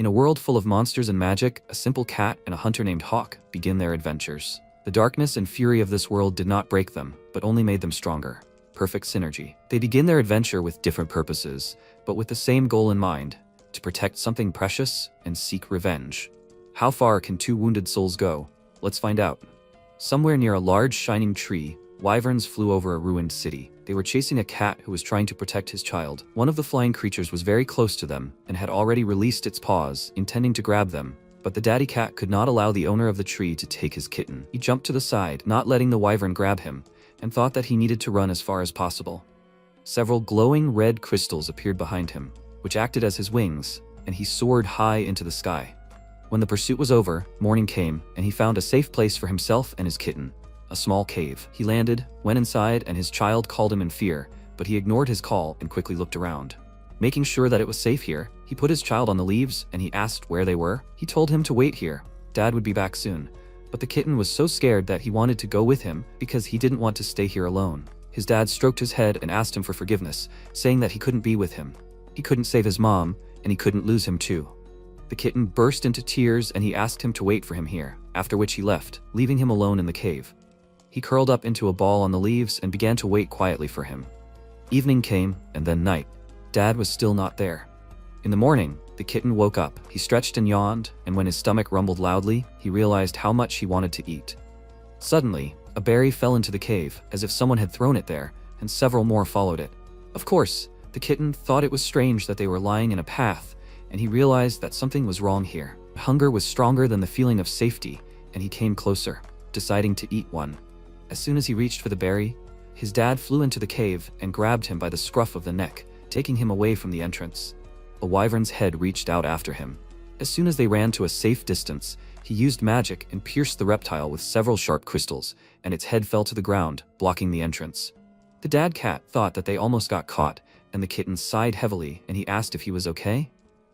In a world full of monsters and magic, a simple cat and a hunter named Hawk begin their adventures. The darkness and fury of this world did not break them, but only made them stronger. Perfect synergy. They begin their adventure with different purposes, but with the same goal in mind: to protect something precious and seek revenge. How far can two wounded souls go? Let's find out. Somewhere near a large shining tree, wyverns flew over a ruined city. They were chasing a cat who was trying to protect his child. One of the flying creatures was very close to them and had already released its paws, intending to grab them. But the daddy cat could not allow the owner of the tree to take his kitten. He jumped to the side, not letting the wyvern grab him, and thought that he needed to run as far as possible. Several glowing red crystals appeared behind him, which acted as his wings, and he soared high into the sky. When the pursuit was over, morning came, and he found a safe place for himself and his kitten. A small cave. He landed, went inside, and his child called him in fear, but he ignored his call and quickly looked around. Making sure that it was safe here, he put his child on the leaves and he asked where they were. He told him to wait here. Dad would be back soon. But the kitten was so scared that he wanted to go with him because he didn't want to stay here alone. His dad stroked his head and asked him for forgiveness, saying that he couldn't be with him. He couldn't save his mom, and he couldn't lose him too. The kitten burst into tears and he asked him to wait for him here, after which he left, leaving him alone in the cave. He curled up into a ball on the leaves and began to wait quietly for him. Evening came, and then night. Dad was still not there. In the morning, the kitten woke up. He stretched and yawned, and when his stomach rumbled loudly, he realized how much he wanted to eat. Suddenly, a berry fell into the cave, as if someone had thrown it there, and several more followed it. Of course, the kitten thought it was strange that they were lying in a path, and he realized that something was wrong here. Hunger was stronger than the feeling of safety, and he came closer, deciding to eat one. As soon as he reached for the berry, his dad flew into the cave and grabbed him by the scruff of the neck, taking him away from the entrance. A wyvern's head reached out after him. As soon as they ran to a safe distance, he used magic and pierced the reptile with several sharp crystals, and its head fell to the ground, blocking the entrance. The dad cat thought that they almost got caught, and the kitten sighed heavily and he asked if he was okay.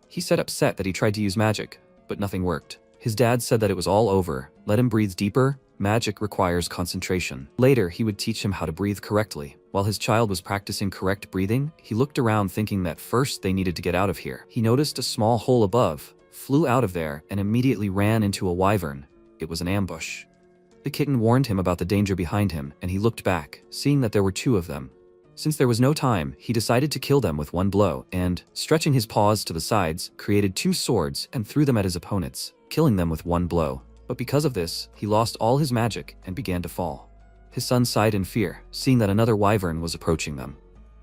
He said upset that he tried to use magic, but nothing worked. His dad said that it was all over, let him breathe deeper. Magic requires concentration. Later, he would teach him how to breathe correctly. While his child was practicing correct breathing, he looked around thinking that first they needed to get out of here. He noticed a small hole above, flew out of there, and immediately ran into a wyvern. It was an ambush. The kitten warned him about the danger behind him, and he looked back, seeing that there were two of them. Since there was no time, he decided to kill them with one blow, and, stretching his paws to the sides, created two swords and threw them at his opponents, killing them with one blow. But because of this, he lost all his magic and began to fall. His son sighed in fear, seeing that another wyvern was approaching them.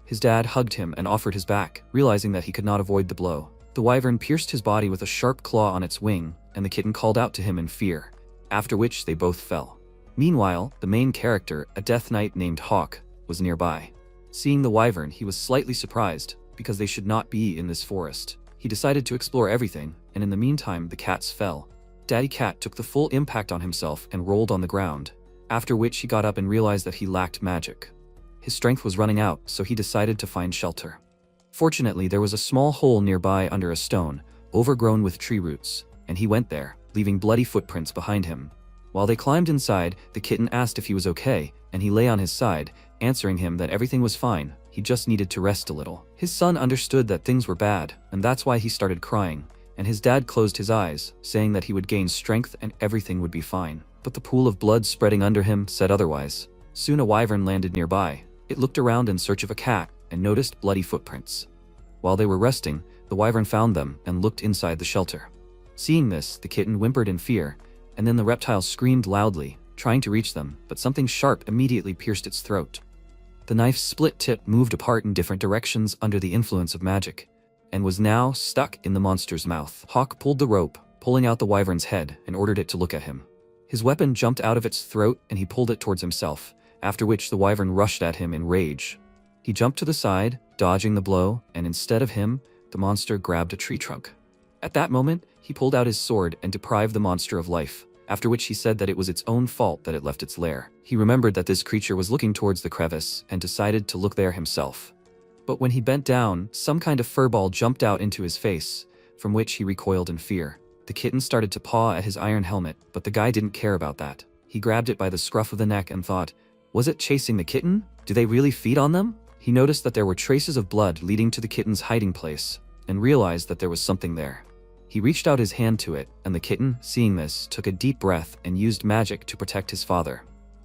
His dad hugged him and offered his back, realizing that he could not avoid the blow. The wyvern pierced his body with a sharp claw on its wing, and the kitten called out to him in fear, after which they both fell. Meanwhile, the main character, a death knight named Hawk, was nearby. Seeing the wyvern, he was slightly surprised, because they should not be in this forest. He decided to explore everything, and in the meantime, the cats fell. Daddy Cat took the full impact on himself and rolled on the ground, after which he got up and realized that he lacked magic. His strength was running out, so he decided to find shelter. Fortunately, there was a small hole nearby under a stone, overgrown with tree roots, and he went there, leaving bloody footprints behind him. While they climbed inside, the kitten asked if he was okay, and he lay on his side, answering him that everything was fine, he just needed to rest a little. His son understood that things were bad, and that's why he started crying. And his dad closed his eyes, saying that he would gain strength and everything would be fine. But the pool of blood spreading under him said otherwise. Soon a wyvern landed nearby. It looked around in search of a cat and noticed bloody footprints. While they were resting, the wyvern found them and looked inside the shelter. Seeing this, the kitten whimpered in fear, and then the reptile screamed loudly, trying to reach them, but something sharp immediately pierced its throat. The knife's split tip moved apart in different directions under the influence of magic, and was now stuck in the monster's mouth. Hawk pulled the rope, pulling out the wyvern's head, and ordered it to look at him. His weapon jumped out of its throat and he pulled it towards himself, after which the wyvern rushed at him in rage. He jumped to the side, dodging the blow, and instead of him, the monster grabbed a tree trunk. At that moment, he pulled out his sword and deprived the monster of life, after which he said that it was its own fault that it left its lair. He remembered that this creature was looking towards the crevice and decided to look there himself. But when he bent down, some kind of furball jumped out into his face, from which he recoiled in fear. The kitten started to paw at his iron helmet, but the guy didn't care about that. He grabbed it by the scruff of the neck and thought, was it chasing the kitten? Do they really feed on them? He noticed that there were traces of blood leading to the kitten's hiding place, and realized that there was something there. He reached out his hand to it, and the kitten, seeing this, took a deep breath and used magic to protect his father.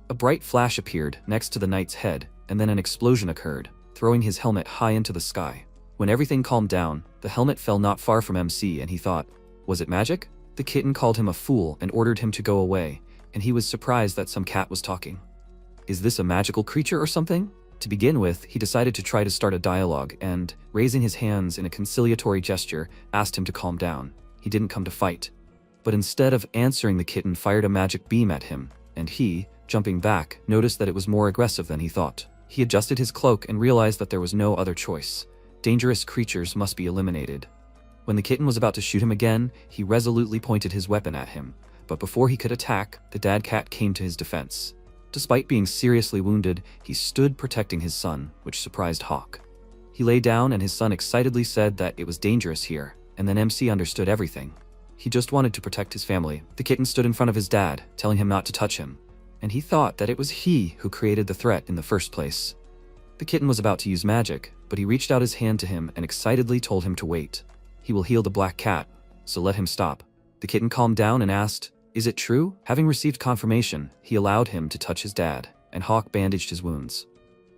A bright flash appeared next to the knight's head, and then an explosion occurred, throwing his helmet high into the sky. When everything calmed down, the helmet fell not far from MC, and he thought, was it magic? The kitten called him a fool and ordered him to go away, and he was surprised that some cat was talking. Is this a magical creature or something? To begin with, he decided to try to start a dialogue and, raising his hands in a conciliatory gesture, asked him to calm down. He didn't come to fight. But instead of answering, the kitten fired a magic beam at him, and he, jumping back, noticed that it was more aggressive than he thought. He adjusted his cloak and realized that there was no other choice. Dangerous creatures must be eliminated. When the kitten was about to shoot him again, he resolutely pointed his weapon at him. But before he could attack, the dad cat came to his defense. Despite being seriously wounded, he stood protecting his son, which surprised Hawk. He lay down and his son excitedly said that it was dangerous here, and then MC understood everything. He just wanted to protect his family. The kitten stood in front of his dad, telling him not to touch him, and he thought that it was he who created the threat in the first place. The kitten was about to use magic, but he reached out his hand to him and excitedly told him to wait. He will heal the black cat, so let him stop. The kitten calmed down and asked, is it true? Having received confirmation, he allowed him to touch his dad, and Hawk bandaged his wounds.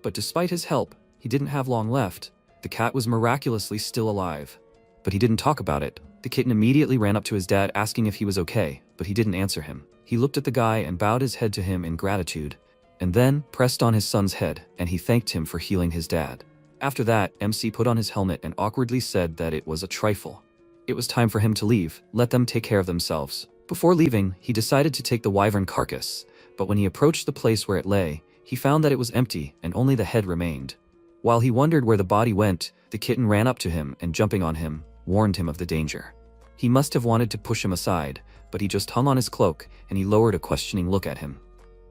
But despite his help, he didn't have long left. The cat was miraculously still alive. But he didn't talk about it. The kitten immediately ran up to his dad asking if he was okay, but he didn't answer him. He looked at the guy and bowed his head to him in gratitude, and then pressed on his son's head, and he thanked him for healing his dad. After that, MC put on his helmet and awkwardly said that it was a trifle. It was time for him to leave, let them take care of themselves. Before leaving, he decided to take the wyvern carcass, but when he approached the place where it lay, he found that it was empty and only the head remained. While he wondered where the body went, the kitten ran up to him and, jumping on him, warned him of the danger. He must have wanted to push him aside, but he just hung on his cloak and he lowered a questioning look at him.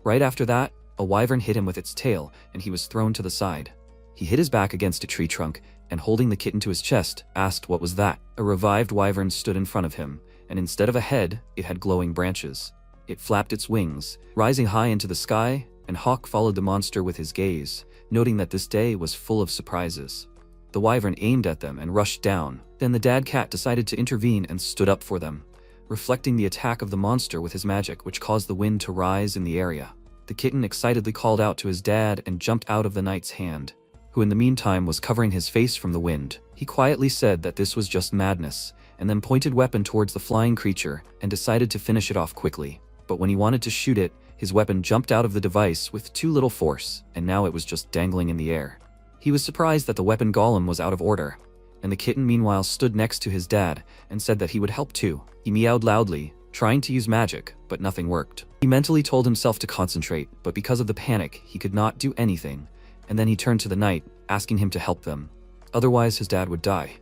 Right after that, a wyvern hit him with its tail and he was thrown to the side. He hit his back against a tree trunk and, holding the kitten to his chest, asked what was that. A revived wyvern stood in front of him, and instead of a head, it had glowing branches. It flapped its wings, rising high into the sky, and Hawk followed the monster with his gaze, noting that this day was full of surprises. The wyvern aimed at them and rushed down. Then the dad cat decided to intervene and stood up for them, reflecting the attack of the monster with his magic, which caused the wind to rise in the area. The kitten excitedly called out to his dad and jumped out of the knight's hand, who in the meantime was covering his face from the wind. He quietly said that this was just madness, and then pointed weapon towards the flying creature and decided to finish it off quickly. But when he wanted to shoot it, his weapon jumped out of the device with too little force, and now it was just dangling in the air. He was surprised that the weapon golem was out of order, and the kitten meanwhile stood next to his dad and said that he would help too. He meowed loudly, trying to use magic, but nothing worked. He mentally told himself to concentrate, but because of the panic, he could not do anything, and then he turned to the knight, asking him to help them. Otherwise, his dad would die.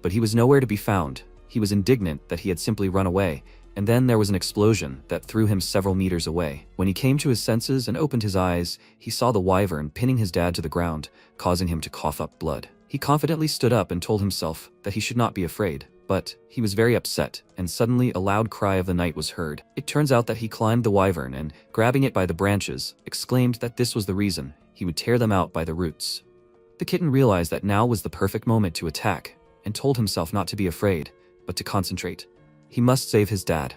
But he was nowhere to be found. He was indignant that he had simply run away, and then there was an explosion that threw him several meters away. When he came to his senses and opened his eyes, he saw the wyvern pinning his dad to the ground, causing him to cough up blood. He confidently stood up and told himself that he should not be afraid, but he was very upset, and suddenly a loud cry of the knight was heard. It turns out that he climbed the wyvern and, grabbing it by the branches, exclaimed that this was the reason he would tear them out by the roots. The kitten realized that now was the perfect moment to attack, and told himself not to be afraid, but to concentrate. He must save his dad.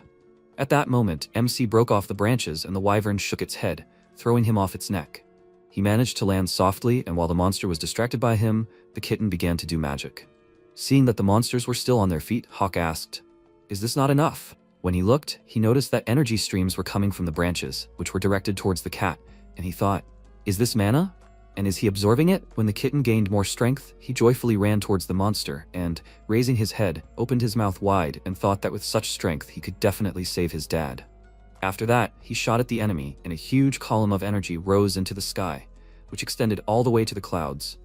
At that moment, MC broke off the branches and the wyvern shook its head, throwing him off its neck. He managed to land softly, and while the monster was distracted by him, the kitten began to do magic. Seeing that the monsters were still on their feet, Hawk asked, "Is this not enough?" When he looked, he noticed that energy streams were coming from the branches, which were directed towards the cat, and he thought, "Is this mana? And is he absorbing it?" When the kitten gained more strength, he joyfully ran towards the monster and, raising his head, opened his mouth wide and thought that with such strength he could definitely save his dad. After that, he shot at the enemy, and a huge column of energy rose into the sky, which extended all the way to the clouds.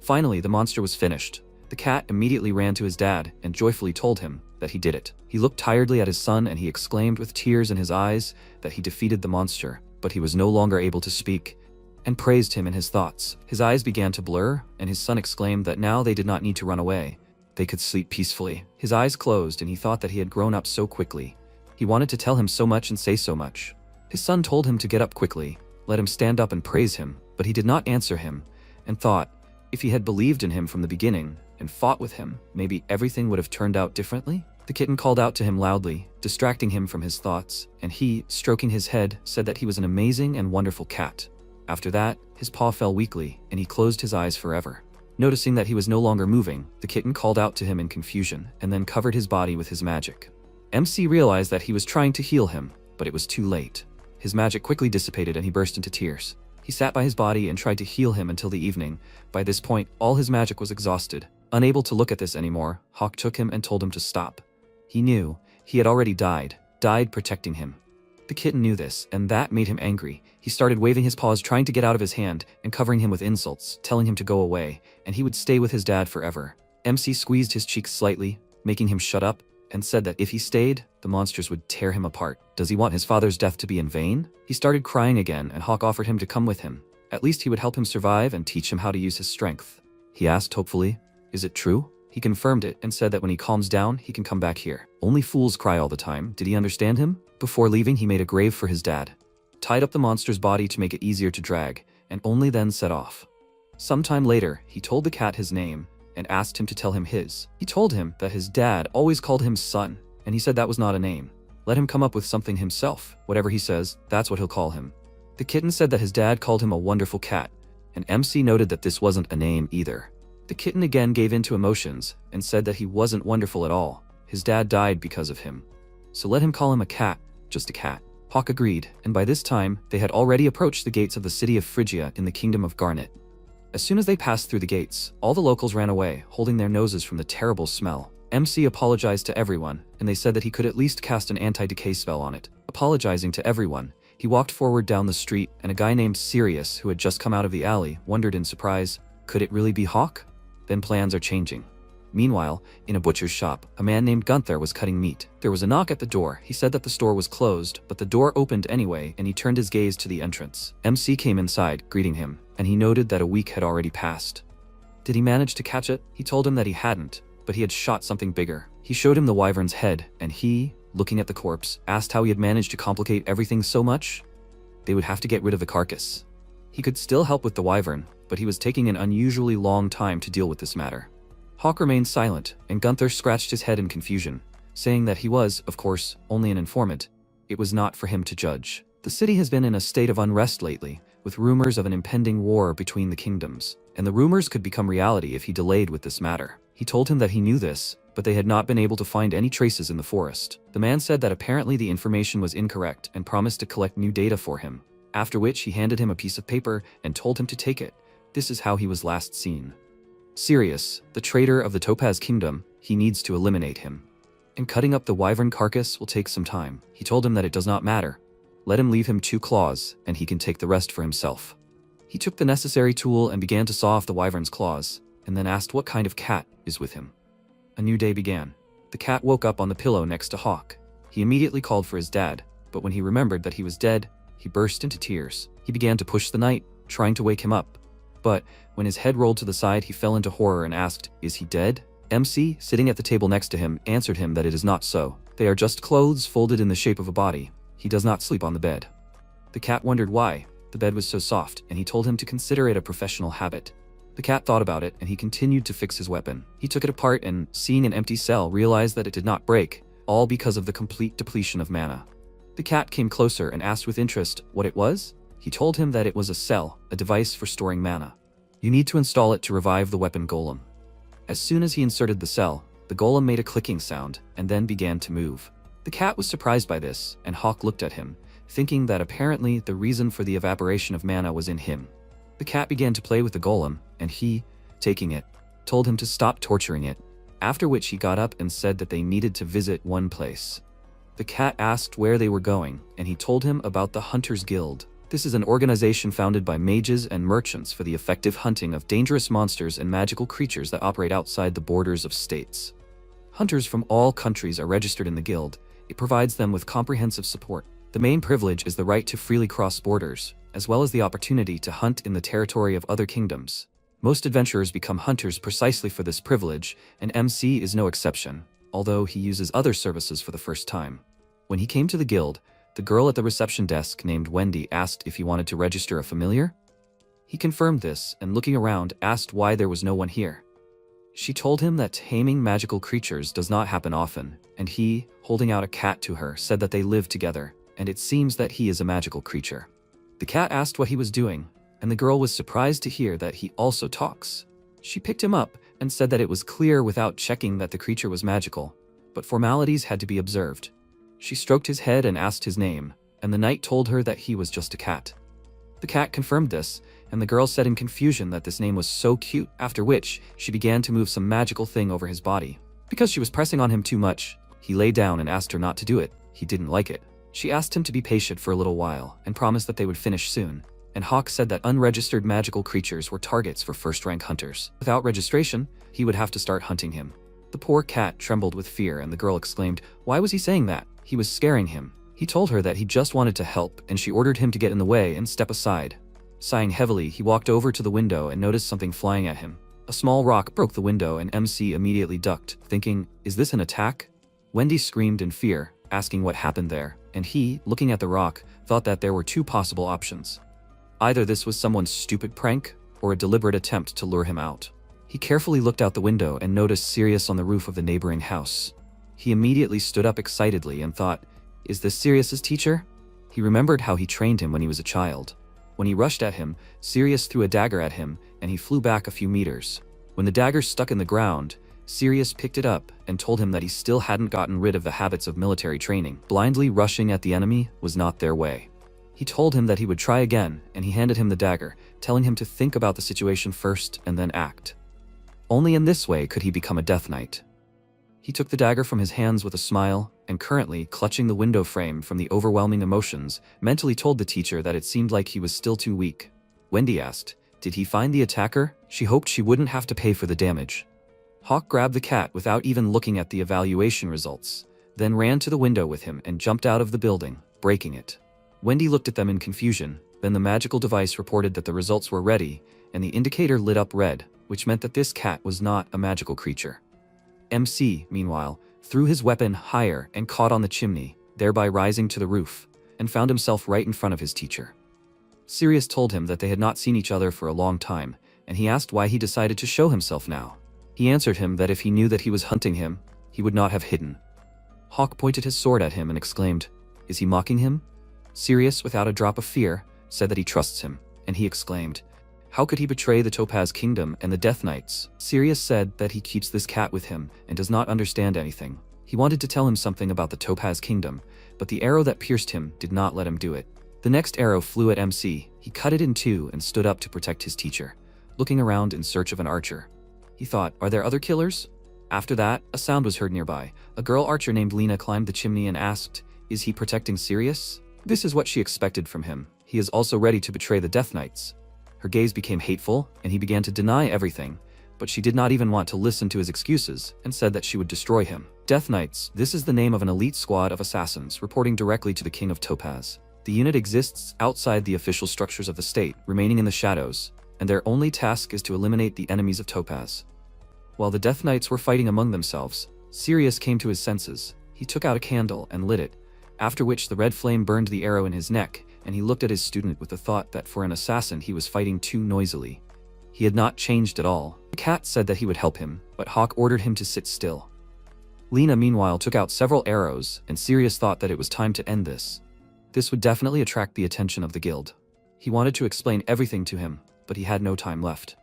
Finally, the monster was finished. The cat immediately ran to his dad and joyfully told him that he did it. He looked tiredly at his son and he exclaimed with tears in his eyes that he defeated the monster, but he was no longer able to speak, and praised him in his thoughts. His eyes began to blur, and his son exclaimed that now they did not need to run away. They could sleep peacefully. His eyes closed, and he thought that he had grown up so quickly. He wanted to tell him so much and say so much. His son told him to get up quickly, let him stand up and praise him, but he did not answer him, and thought, if he had believed in him from the beginning and fought with him, maybe everything would have turned out differently. The kitten called out to him loudly, distracting him from his thoughts, and he, stroking his head, said that he was an amazing and wonderful cat. After that, his paw fell weakly, and he closed his eyes forever. Noticing that he was no longer moving, the kitten called out to him in confusion, and then covered his body with his magic. MC realized that he was trying to heal him, but it was too late. His magic quickly dissipated and he burst into tears. He sat by his body and tried to heal him until the evening. By this point, all his magic was exhausted. Unable to look at this anymore, Hawk took him and told him to stop. He knew he had already died protecting him. The kitten knew this, and that made him angry. He started waving his paws, trying to get out of his hand, and covering him with insults, telling him to go away, and he would stay with his dad forever. MC squeezed his cheeks slightly, making him shut up, and said that if he stayed, the monsters would tear him apart. Does he want his father's death to be in vain? He started crying again, and Hawk offered him to come with him. At least he would help him survive and teach him how to use his strength. He asked hopefully, "Is it true?" He confirmed it and said that when he calms down, he can come back here. Only fools cry all the time. Did he understand him? Before leaving, he made a grave for his dad, tied up the monster's body to make it easier to drag, and only then set off. Sometime later, he told the cat his name and asked him to tell him his. He told him that his dad always called him son, and he said that was not a name. Let him come up with something himself. Whatever he says, that's what he'll call him. The kitten said that his dad called him a wonderful cat, and MC noted that this wasn't a name either. The kitten again gave in to emotions and said that he wasn't wonderful at all. His dad died because of him. So let him call him a cat, just a cat. Hawk agreed, and by this time, they had already approached the gates of the city of Phrygia in the kingdom of Garnet. As soon as they passed through the gates, all the locals ran away, holding their noses from the terrible smell. MC apologized to everyone, and they said that he could at least cast an anti-decay spell on it. Apologizing to everyone, he walked forward down the street, and a guy named Sirius, who had just come out of the alley, wondered in surprise, could it really be Hawk? Then plans are changing. Meanwhile, in a butcher's shop, a man named Gunther was cutting meat. There was a knock at the door. He said that the store was closed, but the door opened anyway, and he turned his gaze to the entrance. MC came inside, greeting him, and he noted that a week had already passed. Did he manage to catch it? He told him that he hadn't, but he had shot something bigger. He showed him the wyvern's head, and he, looking at the corpse, asked how he had managed to complicate everything so much. They would have to get rid of the carcass. He could still help with the wyvern, but he was taking an unusually long time to deal with this matter. Hawk remained silent, and Gunther scratched his head in confusion, saying that he was, of course, only an informant. It was not for him to judge. The city has been in a state of unrest lately, with rumors of an impending war between the kingdoms, and the rumors could become reality if he delayed with this matter. He told him that he knew this, but they had not been able to find any traces in the forest. The man said that apparently the information was incorrect and promised to collect new data for him, after which he handed him a piece of paper and told him to take it. This is how he was last seen. Sirius, the traitor of the Topaz Kingdom, he needs to eliminate him. And cutting up the wyvern carcass will take some time. He told him that it does not matter. Let him leave him 2 claws, and he can take the rest for himself. He took the necessary tool and began to saw off the wyvern's claws, and then asked what kind of cat is with him. A new day began. The cat woke up on the pillow next to Hawk. He immediately called for his dad, but when he remembered that he was dead, he burst into tears. He began to push the knight, trying to wake him up. But when his head rolled to the side, he fell into horror and asked, "Is he dead?" MC, sitting at the table next to him, answered him that it is not so. They are just clothes folded in the shape of a body. He does not sleep on the bed. The cat wondered why the bed was so soft, and he told him to consider it a professional habit. The cat thought about it, and he continued to fix his weapon. He took it apart and, seeing an empty cell, realized that it did not break, all because of the complete depletion of mana. The cat came closer and asked with interest what it was. He told him that it was a cell, a device for storing mana. You need to install it to revive the weapon golem. As soon as he inserted the cell, the golem made a clicking sound and then began to move. The cat was surprised by this, and Hawk looked at him, thinking that apparently the reason for the evaporation of mana was in him. The cat began to play with the golem, and he, taking it, told him to stop torturing it, after which he got up and said that they needed to visit one place. The cat asked where they were going, and he told him about the Hunters Guild. This is an organization founded by mages and merchants for the effective hunting of dangerous monsters and magical creatures that operate outside the borders of states. Hunters from all countries are registered in the guild. It provides them with comprehensive support. The main privilege is the right to freely cross borders, as well as the opportunity to hunt in the territory of other kingdoms. Most adventurers become hunters precisely for this privilege, and MC is no exception, although he uses other services for the first time. When he came to the guild, the girl at the reception desk named Wendy asked if he wanted to register a familiar. He confirmed this, and looking around, asked why there was no one here. She told him that taming magical creatures does not happen often, and he, holding out a cat to her, said that they live together, and it seems that he is a magical creature. The cat asked what he was doing, and the girl was surprised to hear that he also talks. She picked him up and said that it was clear without checking that the creature was magical, but formalities had to be observed. She stroked his head and asked his name, and the knight told her that he was just a cat. The cat confirmed this, and the girl said in confusion that this name was so cute, after which she began to move some magical thing over his body. Because she was pressing on him too much, he lay down and asked her not to do it. He didn't like it. She asked him to be patient for a little while and promised that they would finish soon. And Hawk said that unregistered magical creatures were targets for first-rank hunters. Without registration, he would have to start hunting him. The poor cat trembled with fear, and the girl exclaimed, "Why was he saying that? He was scaring him." He told her that he just wanted to help, and she ordered him to get in the way and step aside. Sighing heavily, he walked over to the window and noticed something flying at him. A small rock broke the window, and MC immediately ducked, thinking, "Is this an attack?" Wendy screamed in fear, asking what happened there, and he, looking at the rock, thought that there were two possible options. Either this was someone's stupid prank, or a deliberate attempt to lure him out. He carefully looked out the window and noticed Sirius on the roof of the neighboring house. He immediately stood up excitedly and thought, "Is this Sirius's teacher?" He remembered how he trained him when he was a child. When he rushed at him, Sirius threw a dagger at him, and he flew back a few meters. When the dagger stuck in the ground, Sirius picked it up and told him that he still hadn't gotten rid of the habits of military training. Blindly rushing at the enemy was not their way. He told him that he would try again, and he handed him the dagger, telling him to think about the situation first and then act. Only in this way could he become a Death Knight. He took the dagger from his hands with a smile, and currently clutching the window frame from the overwhelming emotions, mentally told the teacher that it seemed like he was still too weak. Wendy asked, "Did he find the attacker?" She hoped she wouldn't have to pay for the damage. Hawk grabbed the cat without even looking at the evaluation results, then ran to the window with him and jumped out of the building, breaking it. Wendy looked at them in confusion, then the magical device reported that the results were ready, and the indicator lit up red, which meant that this cat was not a magical creature. MC, meanwhile, threw his weapon higher and caught on the chimney, thereby rising to the roof, and found himself right in front of his teacher. Sirius told him that they had not seen each other for a long time, and he asked why he decided to show himself now. He answered him that if he knew that he was hunting him, he would not have hidden. Hawk pointed his sword at him and exclaimed, "Is he mocking him?" Sirius, without a drop of fear, said that he trusts him, and he exclaimed, "How could he betray the Topaz Kingdom and the Death Knights?" Sirius said that he keeps this cat with him and does not understand anything. He wanted to tell him something about the Topaz Kingdom, but the arrow that pierced him did not let him do it. The next arrow flew at MC. He cut it in two and stood up to protect his teacher, looking around in search of an archer. He thought, "Are there other killers?" After that, a sound was heard nearby. A girl archer named Lena climbed the chimney and asked, "Is he protecting Sirius?" This is what she expected from him. He is also ready to betray the Death Knights. Her gaze became hateful, and he began to deny everything, but she did not even want to listen to his excuses and said that she would destroy him. Death Knights, this is the name of an elite squad of assassins reporting directly to the King of Topaz. The unit exists outside the official structures of the state, remaining in the shadows, and their only task is to eliminate the enemies of Topaz. While the Death Knights were fighting among themselves, Sirius came to his senses. He took out a candle and lit it, after which the red flame burned the arrow in his neck, and he looked at his student with the thought that for an assassin he was fighting too noisily. He had not changed at all. The cat said that he would help him, but Hawk ordered him to sit still. Lena meanwhile took out several arrows, and Sirius thought that it was time to end this. This would definitely attract the attention of the guild. He wanted to explain everything to him, but he had no time left.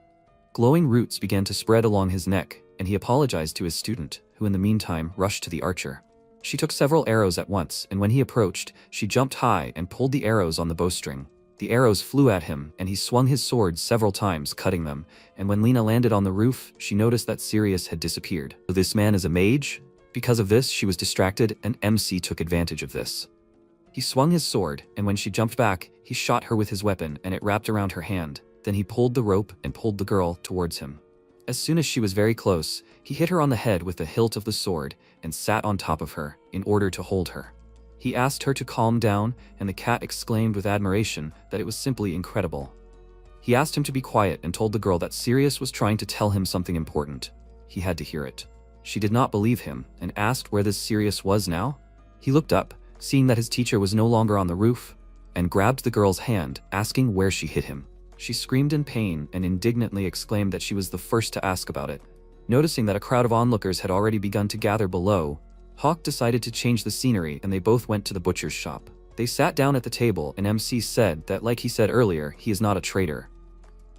Glowing roots began to spread along his neck, and he apologized to his student, who in the meantime rushed to the archer. She took several arrows at once, and when he approached, she jumped high and pulled the arrows on the bowstring. The arrows flew at him, and he swung his sword several times, cutting them, and when Lena landed on the roof, she noticed that Sirius had disappeared. So this man is a mage? Because of this, she was distracted, and MC took advantage of this. He swung his sword, and when she jumped back, he shot her with his weapon, and it wrapped around her hand. Then he pulled the rope and pulled the girl towards him. As soon as she was very close, he hit her on the head with the hilt of the sword and sat on top of her in order to hold her. He asked her to calm down, and the cat exclaimed with admiration that it was simply incredible. He asked him to be quiet and told the girl that Sirius was trying to tell him something important. He had to hear it. She did not believe him and asked where this Sirius was now. He looked up, seeing that his teacher was no longer on the roof, and grabbed the girl's hand, asking where she hit him. She screamed in pain and indignantly exclaimed that she was the first to ask about it. Noticing that a crowd of onlookers had already begun to gather below, Hawk decided to change the scenery and they both went to the butcher's shop. They sat down at the table and MC said that, like he said earlier, he is not a traitor.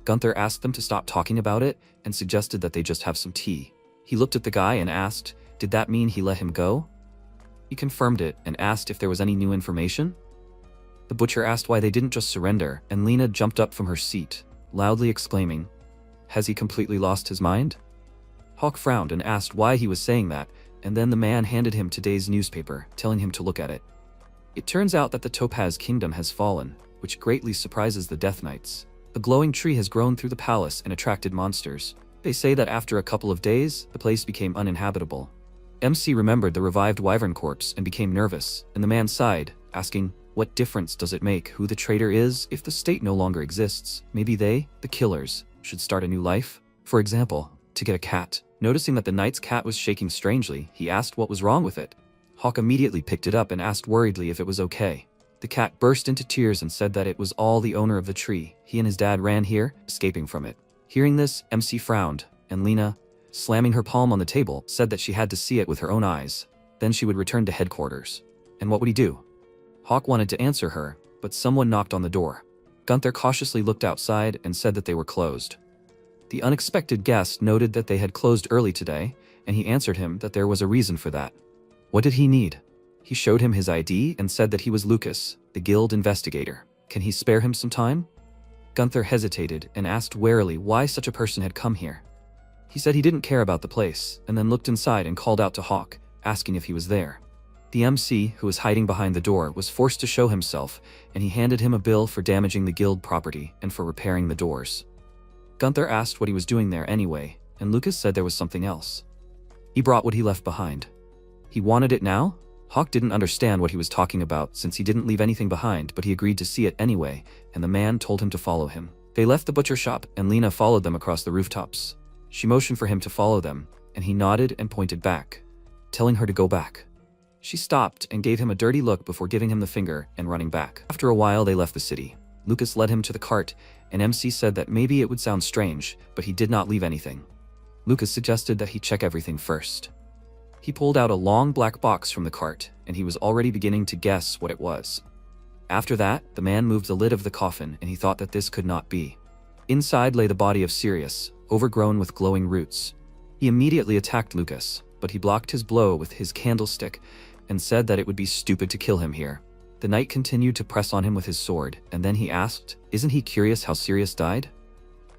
Gunther asked them to stop talking about it and suggested that they just have some tea. He looked at the guy and asked, did that mean he let him go? He confirmed it and asked if there was any new information. The butcher asked why they didn't just surrender, and Lena jumped up from her seat, loudly exclaiming, has he completely lost his mind? Hawk frowned and asked why he was saying that, and then the man handed him today's newspaper, telling him to look at it. It turns out that the Topaz Kingdom has fallen, which greatly surprises the Death Knights. A glowing tree has grown through the palace and attracted monsters. They say that after a couple of days, the place became uninhabitable. MC remembered the revived wyvern corpse and became nervous, and the man sighed, asking, what difference does it make who the traitor is if the state no longer exists? Maybe they, the killers, should start a new life? For example, to get a cat. Noticing that the knight's cat was shaking strangely, he asked what was wrong with it. Hawk immediately picked it up and asked worriedly if it was okay. The cat burst into tears and said that it was all the owner of the tree. He and his dad ran here, escaping from it. Hearing this, MC frowned, and Lena, slamming her palm on the table, said that she had to see it with her own eyes. Then she would return to headquarters. And what would he do? Hawk wanted to answer her, but someone knocked on the door. Gunther cautiously looked outside and said that they were closed. The unexpected guest noted that they had closed early today, and he answered him that there was a reason for that. What did he need? He showed him his ID and said that he was Lucas, the guild investigator. Can he spare him some time? Gunther hesitated and asked warily why such a person had come here. He said he didn't care about the place, and then looked inside and called out to Hawk, asking if he was there. The MC, who was hiding behind the door, was forced to show himself, and he handed him a bill for damaging the guild property and for repairing the doors. Gunther asked what he was doing there anyway, and Lucas said there was something else. He brought what he left behind. He wanted it now? Hawk didn't understand what he was talking about since he didn't leave anything behind, but he agreed to see it anyway, and the man told him to follow him. They left the butcher shop, and Lena followed them across the rooftops. She motioned for him to follow them, and he nodded and pointed back, telling her to go back. She stopped and gave him a dirty look before giving him the finger and running back. After a while, they left the city. Lucas led him to the cart, and MC said that maybe it would sound strange, but he did not leave anything. Lucas suggested that he check everything first. He pulled out a long black box from the cart, and he was already beginning to guess what it was. After that, the man moved the lid of the coffin, and he thought that this could not be. Inside lay the body of Sirius, overgrown with glowing roots. He immediately attacked Lucas, but he blocked his blow with his candlestick and said that it would be stupid to kill him here. The knight continued to press on him with his sword, and then he asked, isn't he curious how Sirius died?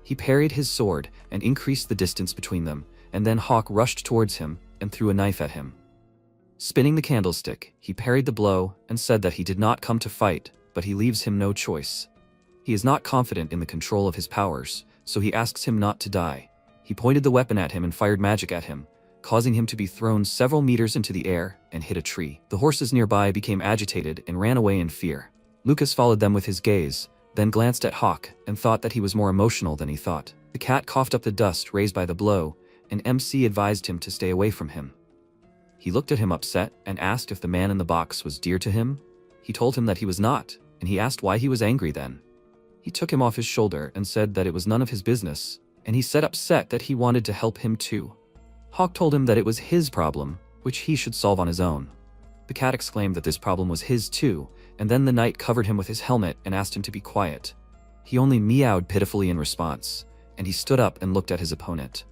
He parried his sword and increased the distance between them, and then Hawk rushed towards him and threw a knife at him. Spinning the candlestick, he parried the blow and said that he did not come to fight, but he leaves him no choice. He is not confident in the control of his powers, so he asks him not to die. He pointed the weapon at him and fired magic at him, causing him to be thrown several meters into the air and hit a tree. The horses nearby became agitated and ran away in fear. Lucas followed them with his gaze, then glanced at Hawk and thought that he was more emotional than he thought. The cat coughed up the dust raised by the blow, and MC advised him to stay away from him. He looked at him upset and asked if the man in the box was dear to him. He told him that he was not, and he asked why he was angry then. He took him off his shoulder and said that it was none of his business, and he said upset that he wanted to help him too. Hawk told him that it was his problem, which he should solve on his own. The cat exclaimed that this problem was his too, and then the knight covered him with his helmet and asked him to be quiet. He only meowed pitifully in response, and he stood up and looked at his opponent.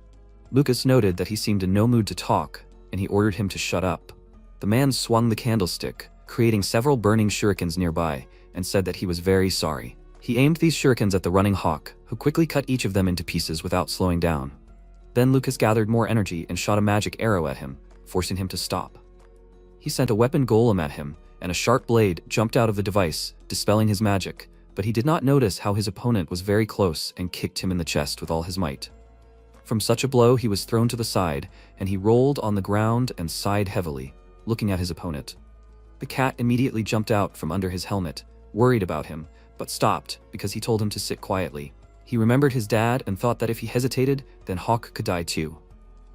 Lucas noted that he seemed in no mood to talk, and he ordered him to shut up. The man swung the candlestick, creating several burning shurikens nearby, and said that he was very sorry. He aimed these shurikens at the running Hawk, who quickly cut each of them into pieces without slowing down. Then Lucas gathered more energy and shot a magic arrow at him, forcing him to stop. He sent a weapon golem at him, and a sharp blade jumped out of the device, dispelling his magic, but he did not notice how his opponent was very close and kicked him in the chest with all his might. From such a blow, he was thrown to the side, and he rolled on the ground and sighed heavily, looking at his opponent. The cat immediately jumped out from under his helmet, worried about him, but stopped because he told him to sit quietly. He remembered his dad and thought that if he hesitated, then Hawk could die too.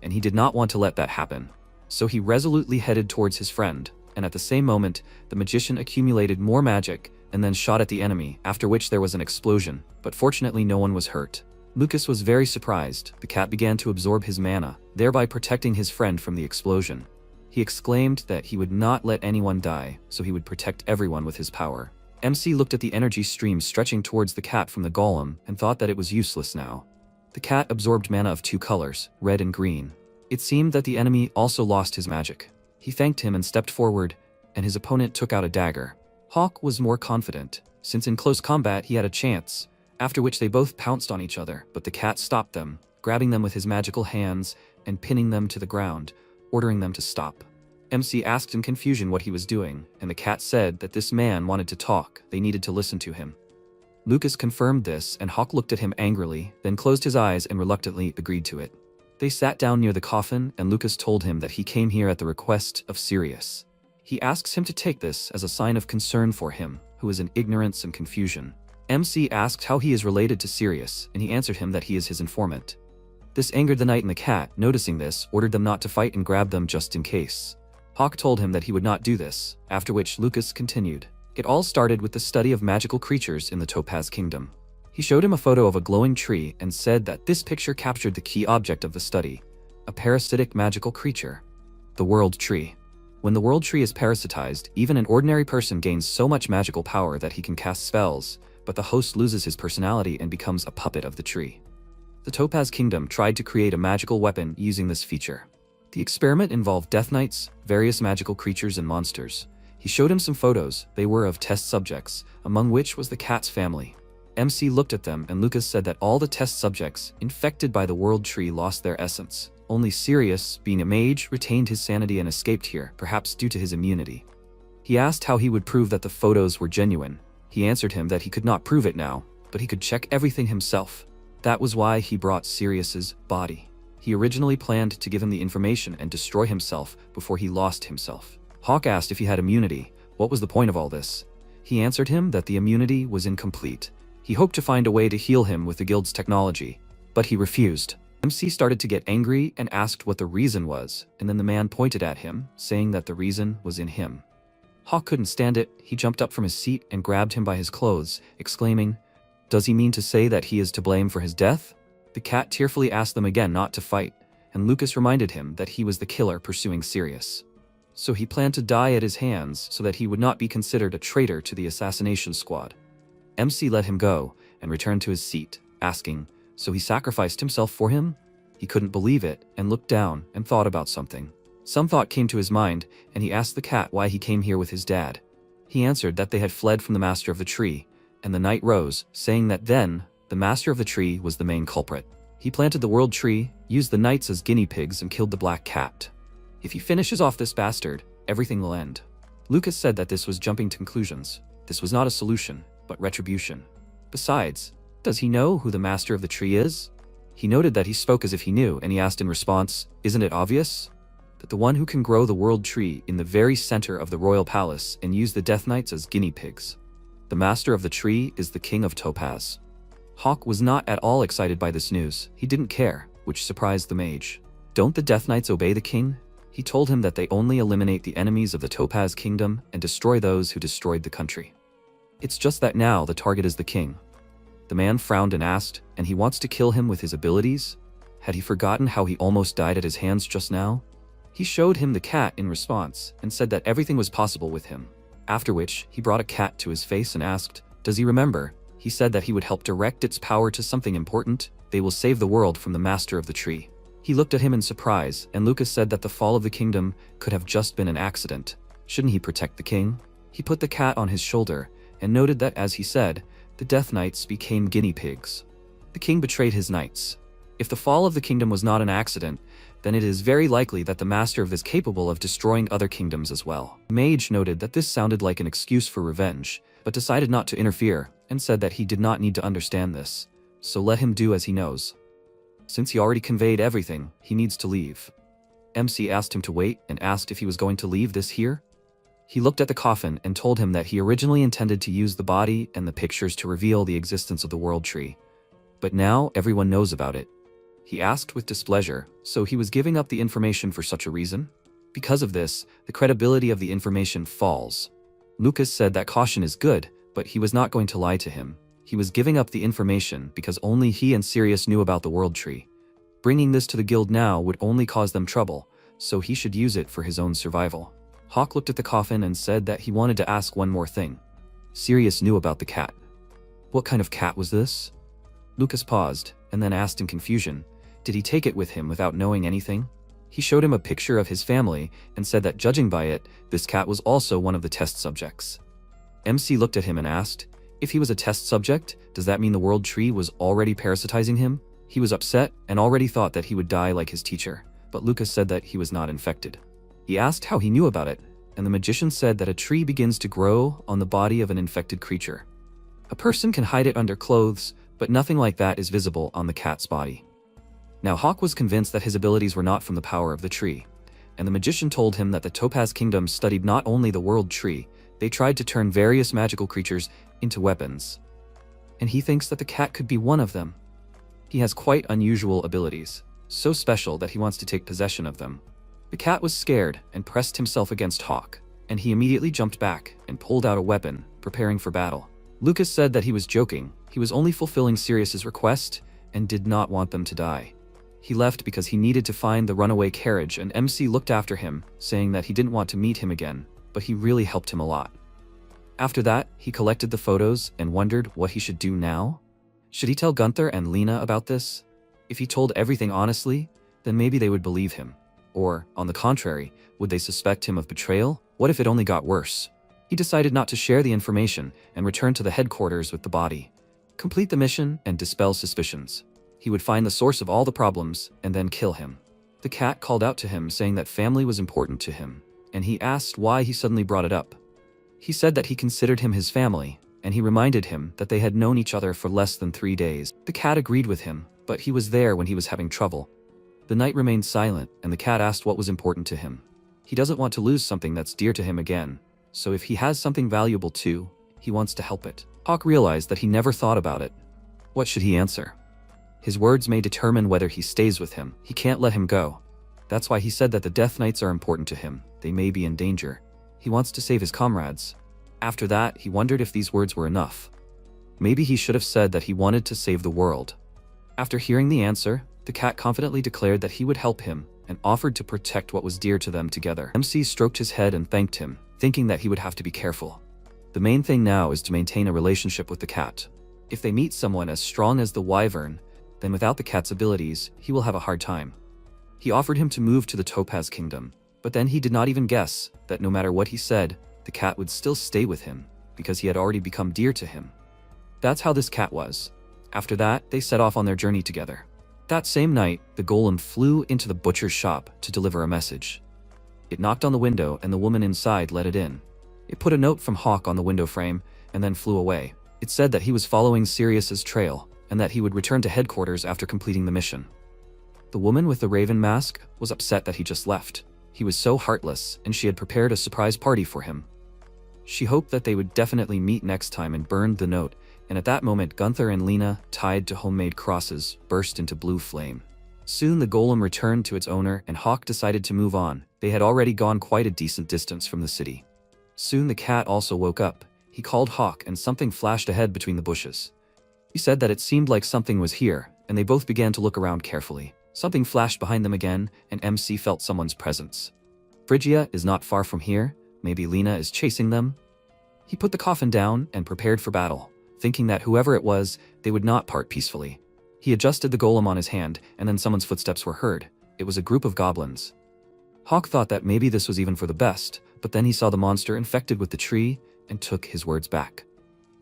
And he did not want to let that happen. So he resolutely headed towards his friend, and at the same moment, the magician accumulated more magic and then shot at the enemy, after which there was an explosion, but fortunately no one was hurt. Lucas was very surprised. The cat began to absorb his mana, thereby protecting his friend from the explosion. He exclaimed that he would not let anyone die, so he would protect everyone with his power. MC looked at the energy stream stretching towards the cat from the golem and thought that it was useless now. The cat absorbed mana of 2 colors, red and green. It seemed that the enemy also lost his magic. He thanked him and stepped forward, and his opponent took out a dagger. Hawk was more confident, since in close combat he had a chance, after which they both pounced on each other, but the cat stopped them, grabbing them with his magical hands and pinning them to the ground, ordering them to stop. MC asked in confusion what he was doing, and the cat said that this man wanted to talk, they needed to listen to him. Lucas confirmed this, and Hawk looked at him angrily, then closed his eyes and reluctantly agreed to it. They sat down near the coffin, and Lucas told him that he came here at the request of Sirius. He asks him to take this as a sign of concern for him, who is in ignorance and confusion. MC asked how he is related to Sirius, and he answered him that he is his informant. This angered the knight and the cat. Noticing this, ordered them not to fight and grabbed them just in case. Hawk told him that he would not do this, after which Lucas continued. It all started with the study of magical creatures in the Topaz Kingdom. He showed him a photo of a glowing tree and said that this picture captured the key object of the study, a parasitic magical creature. The World Tree. When the World Tree is parasitized, even an ordinary person gains so much magical power that he can cast spells, but the host loses his personality and becomes a puppet of the tree. The Topaz Kingdom tried to create a magical weapon using this feature. The experiment involved Death Knights, various magical creatures and monsters. He showed him some photos. They were of test subjects, among which was the cat's family. MC looked at them, and Lucas said that all the test subjects infected by the World Tree lost their essence. Only Sirius, being a mage, retained his sanity and escaped here, perhaps due to his immunity. He asked how he would prove that the photos were genuine. He answered him that he could not prove it now, but he could check everything himself. That was why he brought Sirius's body. He originally planned to give him the information and destroy himself before he lost himself. Hawk asked if he had immunity. What was the point of all this? He answered him that the immunity was incomplete. He hoped to find a way to heal him with the guild's technology, but he refused. MC started to get angry and asked what the reason was, and then the man pointed at him, saying that the reason was in him. Hawk couldn't stand it. He jumped up from his seat and grabbed him by his clothes, exclaiming, "Does he mean to say that he is to blame for his death?" The cat tearfully asked them again not to fight, and Lucas reminded him that he was the killer pursuing Sirius. So he planned to die at his hands so that he would not be considered a traitor to the assassination squad. MC let him go and returned to his seat, asking, "So he sacrificed himself for him?" He couldn't believe it and looked down and thought about something. Some thought came to his mind, and he asked the cat why he came here with his dad. He answered that they had fled from the master of the tree, and the knight rose, saying that then, the master of the tree was the main culprit. He planted the World Tree, used the knights as guinea pigs, and killed the black cat. If he finishes off this bastard, everything will end. Lucas said that this was jumping to conclusions. This was not a solution, but retribution. Besides, does he know who the master of the tree is? He noted that he spoke as if he knew, and he asked in response, "Isn't it obvious? That the one who can grow the World Tree in the very center of the royal palace and use the Death Knights as guinea pigs. The master of the tree is the king of Topaz." Hawk was not at all excited by this news. He didn't care, which surprised the mage. Don't the Death Knights obey the king? He told him that they only eliminate the enemies of the Topaz Kingdom and destroy those who destroyed the country. It's just that now the target is the king. The man frowned and asked, "And he wants to kill him with his abilities? Had he forgotten how he almost died at his hands just now?" He showed him the cat in response and said that everything was possible with him. After which, he brought a cat to his face and asked, "Does he remember?" He said that he would help direct its power to something important. They will save the world from the master of the tree. He looked at him in surprise, and Lucas said that the fall of the kingdom could have just been an accident. Shouldn't he protect the king? He put the cat on his shoulder and noted that, as he said, the Death Knights became guinea pigs. The king betrayed his knights. If the fall of the kingdom was not an accident, then it is very likely that the master of this is capable of destroying other kingdoms as well. Mage noted that this sounded like an excuse for revenge, but decided not to interfere and said that he did not need to understand this, so let him do as he knows. Since he already conveyed everything, he needs to leave. MC asked him to wait and asked if he was going to leave this here. He looked at the coffin and told him that he originally intended to use the body and the pictures to reveal the existence of the World Tree. But now everyone knows about it. He asked with displeasure, so he was giving up the information for such a reason? Because of this, the credibility of the information falls. Lucas said that caution is good, but he was not going to lie to him. He was giving up the information because only he and Sirius knew about the world tree. Bringing this to the guild now would only cause them trouble, so he should use it for his own survival. Hawk looked at the coffin and said that he wanted to ask one more thing. Sirius knew about the cat. What kind of cat was this? Lucas paused, and then asked in confusion, did he take it with him without knowing anything? He showed him a picture of his family and said that judging by it, this cat was also one of the test subjects. MC looked at him and asked, if he was a test subject, does that mean the world tree was already parasitizing him? He was upset and already thought that he would die like his teacher, but Lucas said that he was not infected. He asked how he knew about it, and the magician said that a tree begins to grow on the body of an infected creature. A person can hide it under clothes, but nothing like that is visible on the cat's body. Now Hawk was convinced that his abilities were not from the power of the tree, and the magician told him that the Topaz Kingdom studied not only the world tree, they tried to turn various magical creatures into weapons. And he thinks that the cat could be one of them. He has quite unusual abilities, so special that he wants to take possession of them. The cat was scared and pressed himself against Hawk, and he immediately jumped back and pulled out a weapon, preparing for battle. Lucas said that he was joking, he was only fulfilling Sirius's request and did not want them to die. He left because he needed to find the runaway carriage, and MC looked after him, saying that he didn't want to meet him again, but he really helped him a lot. After that, he collected the photos and wondered what he should do now. Should he tell Gunther and Lena about this? If he told everything honestly, then maybe they would believe him. Or, on the contrary, would they suspect him of betrayal? What if it only got worse? He decided not to share the information and return to the headquarters with the body. Complete the mission and dispel suspicions. He would find the source of all the problems and then kill him. The cat called out to him saying that family was important to him, and he asked why he suddenly brought it up. He said that he considered him his family, and he reminded him that they had known each other for less than 3 days. The cat agreed with him, but he was there when he was having trouble. The knight remained silent, and the cat asked what was important to him. He doesn't want to lose something that's dear to him again, so if he has something valuable too, he wants to help it. Hawk realized that he never thought about it. What should he answer? His words may determine whether he stays with him. He can't let him go. That's why he said that the Death Knights are important to him. They may be in danger. He wants to save his comrades. After that, he wondered if these words were enough. Maybe he should have said that he wanted to save the world. After hearing the answer, the cat confidently declared that he would help him and offered to protect what was dear to them together. MC stroked his head and thanked him, thinking that he would have to be careful. The main thing now is to maintain a relationship with the cat. If they meet someone as strong as the Wyvern, then without the cat's abilities, he will have a hard time. He offered him to move to the Topaz Kingdom, but then he did not even guess that no matter what he said, the cat would still stay with him, because he had already become dear to him. That's how this cat was. After that, they set off on their journey together. That same night, the golem flew into the butcher's shop to deliver a message. It knocked on the window and the woman inside let it in. It put a note from Hawk on the window frame and then flew away. It said that he was following Sirius's trail and that he would return to headquarters after completing the mission. The woman with the raven mask was upset that he just left. He was so heartless, and she had prepared a surprise party for him. She hoped that they would definitely meet next time and burned the note, and at that moment Gunther and Lena, tied to homemade crosses, burst into blue flame. Soon the golem returned to its owner and Hawk decided to move on. They had already gone quite a decent distance from the city. Soon the cat also woke up. He called Hawk and something flashed ahead between the bushes. He said that it seemed like something was here, and they both began to look around carefully. Something flashed behind them again, and MC felt someone's presence. Phrygia is not far from here. Maybe Lena is chasing them. He put the coffin down and prepared for battle, thinking that whoever it was, they would not part peacefully. He adjusted the golem on his hand, and then someone's footsteps were heard. It was a group of goblins. Hawk thought that maybe this was even for the best, but then he saw the monster infected with the tree and took his words back.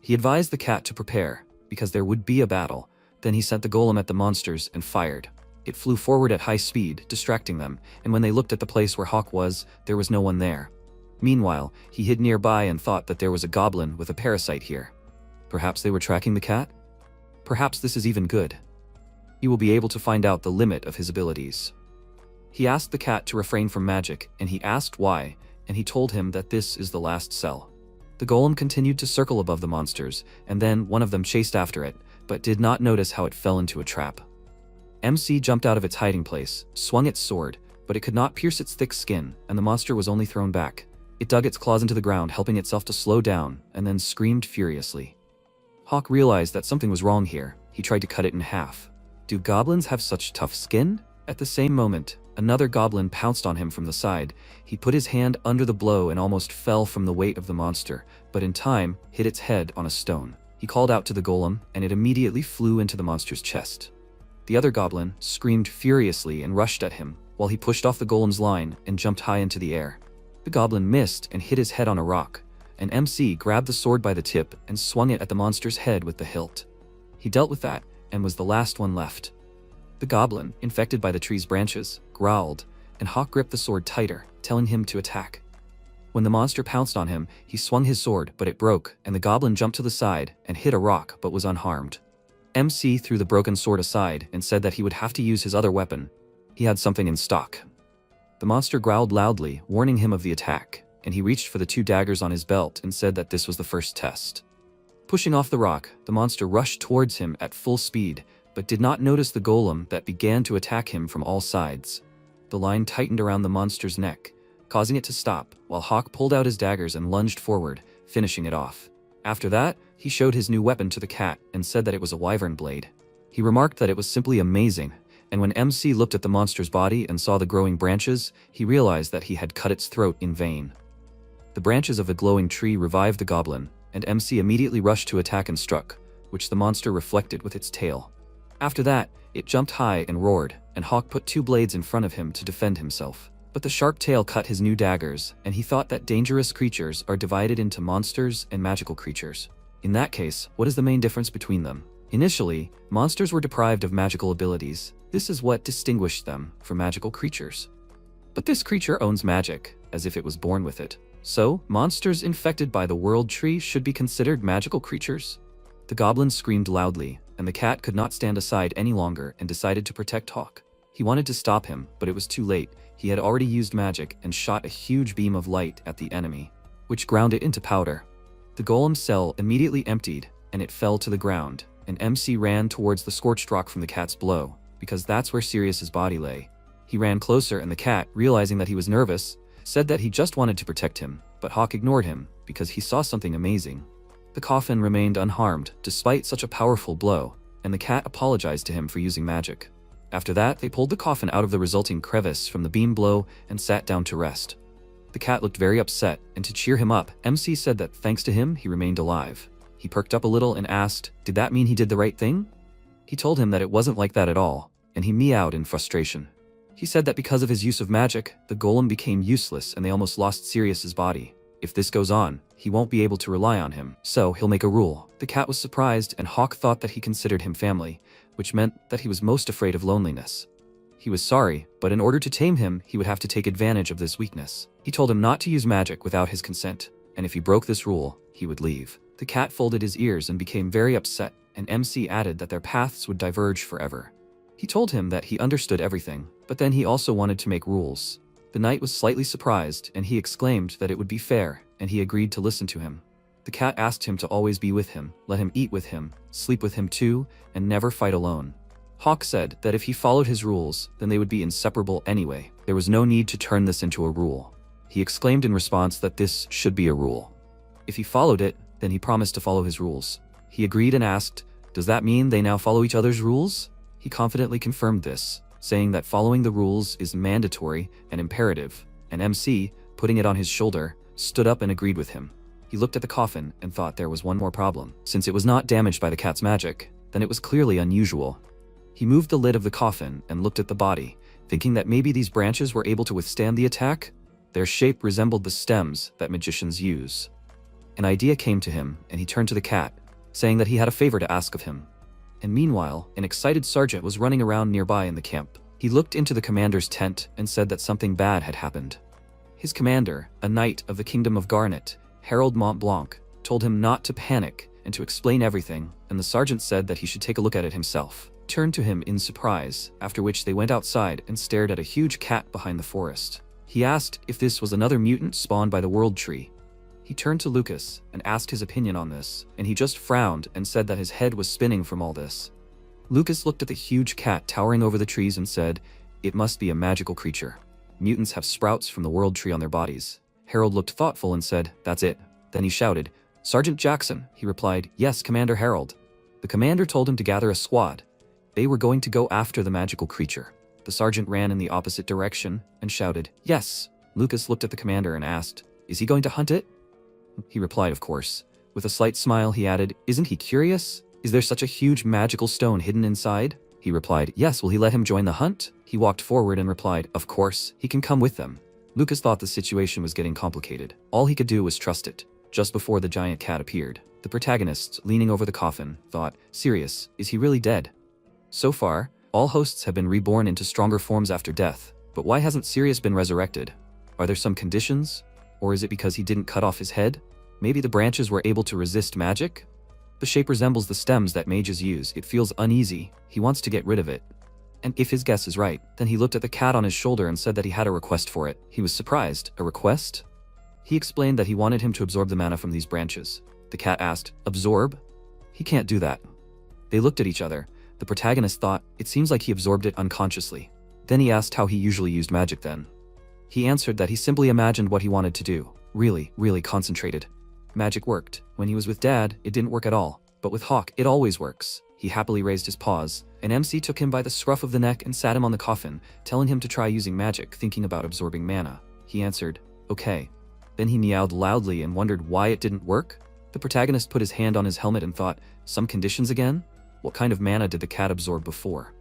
He advised the cat to prepare, because there would be a battle. Then he sent the golem at the monsters and fired. It flew forward at high speed, distracting them, and when they looked at the place where Hawk was, there was no one there. Meanwhile, he hid nearby and thought that there was a goblin with a parasite here. Perhaps they were tracking the cat? Perhaps this is even good. He will be able to find out the limit of his abilities. He asked the cat to refrain from magic, and he asked why, and he told him that this is the last cell. The golem continued to circle above the monsters, and then one of them chased after it, but did not notice how it fell into a trap. MC jumped out of its hiding place, swung its sword, but it could not pierce its thick skin, and the monster was only thrown back. It dug its claws into the ground, helping itself to slow down, and then screamed furiously. Hawk realized that something was wrong here. He tried to cut it in half. Do goblins have such tough skin? At the same moment, another goblin pounced on him from the side. He put his hand under the blow and almost fell from the weight of the monster, but in time, hit its head on a stone. He called out to the golem, and it immediately flew into the monster's chest. The other goblin screamed furiously and rushed at him, while he pushed off the golem's line and jumped high into the air. The goblin missed and hit his head on a rock. An MC grabbed the sword by the tip and swung it at the monster's head with the hilt. He dealt with that, and was the last one left. The goblin, infected by the tree's branches, growled, and Hawk gripped the sword tighter, telling him to attack. When the monster pounced on him, he swung his sword, but it broke, and the goblin jumped to the side and hit a rock but was unharmed. MC threw the broken sword aside and said that he would have to use his other weapon. He had something in stock. The monster growled loudly, warning him of the attack, and he reached for the 2 daggers on his belt and said that this was the first test. Pushing off the rock, the monster rushed towards him at full speed, but did not notice the golem that began to attack him from all sides. The line tightened around the monster's neck, causing it to stop, while Hawk pulled out his daggers and lunged forward, finishing it off. After that, he showed his new weapon to the cat and said that it was a wyvern blade. He remarked that it was simply amazing, and when MC looked at the monster's body and saw the growing branches, he realized that he had cut its throat in vain. The branches of the glowing tree revived the goblin, and MC immediately rushed to attack and struck, which the monster reflected with its tail. After that, it jumped high and roared, and Hawk put 2 blades in front of him to defend himself. But the sharp tail cut his new daggers, and he thought that dangerous creatures are divided into monsters and magical creatures. In that case, what is the main difference between them? Initially, monsters were deprived of magical abilities. This is what distinguished them from magical creatures. But this creature owns magic, as if it was born with it. So, monsters infected by the world tree should be considered magical creatures? The goblin screamed loudly, and the cat could not stand aside any longer and decided to protect Hawk. He wanted to stop him, but it was too late. He had already used magic and shot a huge beam of light at the enemy, which ground it into powder. The golem's cell immediately emptied, and it fell to the ground, and MC ran towards the scorched rock from the cat's blow, because that's where Sirius's body lay. He ran closer, and the cat, realizing that he was nervous, said that he just wanted to protect him, but Hawk ignored him, because he saw something amazing. The coffin remained unharmed, despite such a powerful blow, and the cat apologized to him for using magic. After that, they pulled the coffin out of the resulting crevice from the beam blow and sat down to rest. The cat looked very upset, and to cheer him up, MC said that thanks to him, he remained alive. He perked up a little and asked, did that mean he did the right thing? He told him that it wasn't like that at all, and he meowed in frustration. He said that because of his use of magic, the golem became useless and they almost lost Sirius's body. If this goes on, he won't be able to rely on him, so he'll make a rule. The cat was surprised, and Hawk thought that he considered him family, which meant that he was most afraid of loneliness. He was sorry, but in order to tame him, he would have to take advantage of this weakness. He told him not to use magic without his consent, and if he broke this rule, he would leave. The cat folded his ears and became very upset, and MC added that their paths would diverge forever. He told him that he understood everything, but then he also wanted to make rules. The knight was slightly surprised, and he exclaimed that it would be fair, and he agreed to listen to him. The cat asked him to always be with him, let him eat with him, sleep with him too, and never fight alone. Hawk said that if he followed his rules, then they would be inseparable anyway. There was no need to turn this into a rule. He exclaimed in response that this should be a rule. If he followed it, then he promised to follow his rules. He agreed and asked, does that mean they now follow each other's rules? He confidently confirmed this, saying that following the rules is mandatory and imperative, and MC, putting it on his shoulder, stood up and agreed with him. He looked at the coffin and thought there was one more problem. Since it was not damaged by the cat's magic, then it was clearly unusual. He moved the lid of the coffin and looked at the body, thinking that maybe these branches were able to withstand the attack. Their shape resembled the stems that magicians use. An idea came to him, and he turned to the cat, saying that he had a favor to ask of him. And meanwhile, an excited sergeant was running around nearby in the camp. He looked into the commander's tent and said that something bad had happened. His commander, a knight of the Kingdom of Garnet, Harold Montblanc, told him not to panic and to explain everything, and the sergeant said that he should take a look at it himself. Turned to him in surprise, after which they went outside and stared at a huge cat behind the forest. He asked if this was another mutant spawned by the World Tree. He turned to Lucas and asked his opinion on this, and he just frowned and said that his head was spinning from all this. Lucas looked at the huge cat towering over the trees and said, it must be a magical creature. Mutants have sprouts from the World Tree on their bodies. Harold looked thoughtful and said, that's it. Then he shouted, "Sergeant Jackson," he replied. "Yes, Commander Harold." The commander told him to gather a squad. They were going to go after the magical creature. The sergeant ran in the opposite direction and shouted, "Yes." Lucas looked at the commander and asked, "Is he going to hunt it?" He replied, "Of course." With a slight smile, he added, "Isn't he curious? Is there such a huge magical stone hidden inside?" He replied, "Yes." "Will he let him join the hunt?" He walked forward and replied, "Of course, he can come with them." Lucas thought the situation was getting complicated. All he could do was trust it. Just before the giant cat appeared, the protagonist, leaning over the coffin, thought, "Sirius, is he really dead?" So far, all hosts have been reborn into stronger forms after death, but why hasn't Sirius been resurrected? Are there some conditions? Or is it because he didn't cut off his head? Maybe the branches were able to resist magic? The shape resembles the stems that mages use. It feels uneasy. He wants to get rid of it. And if his guess is right, then he looked at the cat on his shoulder and said that he had a request for it. He was surprised. A request? He explained that he wanted him to absorb the mana from these branches. The cat asked, "Absorb?" "He can't do that." They looked at each other. The protagonist thought, "It seems like he absorbed it unconsciously." Then he asked how he usually used magic then. He answered that he simply imagined what he wanted to do. Really concentrated. Magic worked. When he was with Dad, it didn't work at all. But with Hawk, it always works. He happily raised his paws, and MC took him by the scruff of the neck and sat him on the coffin, telling him to try using magic, thinking about absorbing mana. He answered, "Okay." Then he meowed loudly and wondered why it didn't work. The protagonist put his hand on his helmet and thought, "Some conditions again? What kind of mana did the cat absorb before?"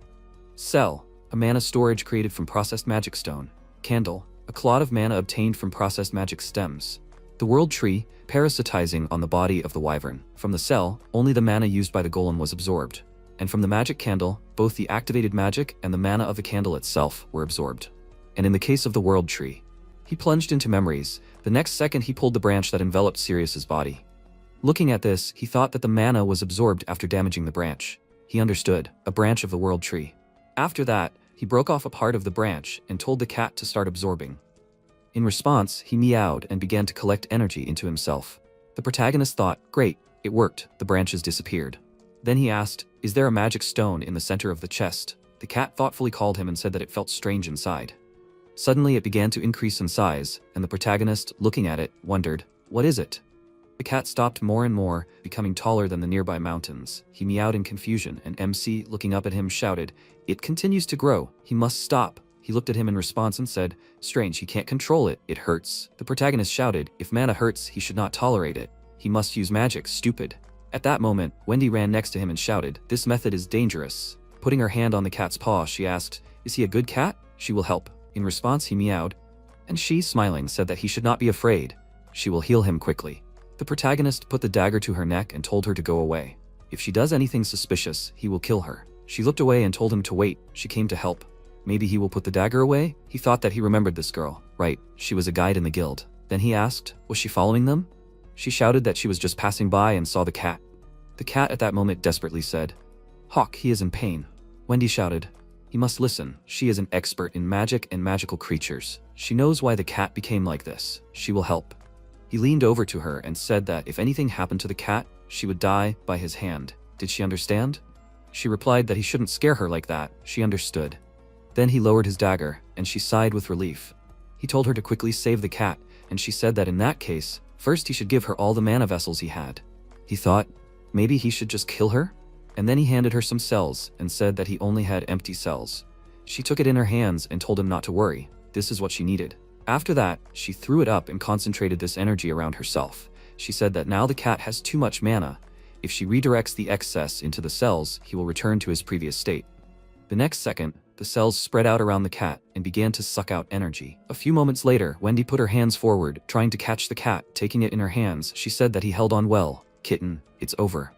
Cell, a mana storage created from processed magic stone. Candle, a clod of mana obtained from processed magic stems. The world tree, parasitizing on the body of the wyvern. From the cell, only the mana used by the golem was absorbed. And from the magic candle, both the activated magic and the mana of the candle itself were absorbed. And in the case of the world tree, he plunged into memories. The next second he pulled the branch that enveloped Sirius's body. Looking at this, he thought that the mana was absorbed after damaging the branch. He understood, a branch of the world tree. After that, he broke off a part of the branch and told the cat to start absorbing. In response, he meowed and began to collect energy into himself. The protagonist thought, "Great, it worked." The branches disappeared. Then he asked, "Is there a magic stone in the center of the chest?" The cat thoughtfully called him and said that it felt strange inside. Suddenly it began to increase in size, and the protagonist, looking at it, wondered, "What is it?" The cat stopped more and more, becoming taller than the nearby mountains. He meowed in confusion, and MC, looking up at him, shouted, "It continues to grow. He must stop." He looked at him in response and said, "Strange, he can't control it. It hurts." The protagonist shouted, "If mana hurts, he should not tolerate it. He must use magic, stupid." At that moment, Wendy ran next to him and shouted, "This method is dangerous." Putting her hand on the cat's paw, she asked, "Is he a good cat? She will help." In response, he meowed. And she, smiling, said that he should not be afraid. She will heal him quickly. The protagonist put the dagger to her neck and told her to go away. If she does anything suspicious, he will kill her. She looked away and told him to wait. She came to help. Maybe he will put the dagger away? He thought that he remembered this girl. Right, she was a guide in the guild. Then he asked, was she following them? She shouted that she was just passing by and saw the cat. The cat at that moment desperately said, "Hawk, he is in pain." Wendy shouted, "He must listen. She is an expert in magic and magical creatures. She knows why the cat became like this. She will help." He leaned over to her and said that if anything happened to the cat, she would die by his hand. Did she understand? She replied that he shouldn't scare her like that. She understood. Then he lowered his dagger, and she sighed with relief. He told her to quickly save the cat, and she said that in that case, first he should give her all the mana vessels he had. He thought, maybe he should just kill her? And then he handed her some cells and said that he only had empty cells. She took it in her hands and told him not to worry. This is what she needed. After that, she threw it up and concentrated this energy around herself. She said that now the cat has too much mana. If she redirects the excess into the cells, he will return to his previous state. The next second, the cells spread out around the cat and began to suck out energy. A few moments later, Wendy put her hands forward, trying to catch the cat. Taking it in her hands, she said that he held on well. "Kitten, it's over."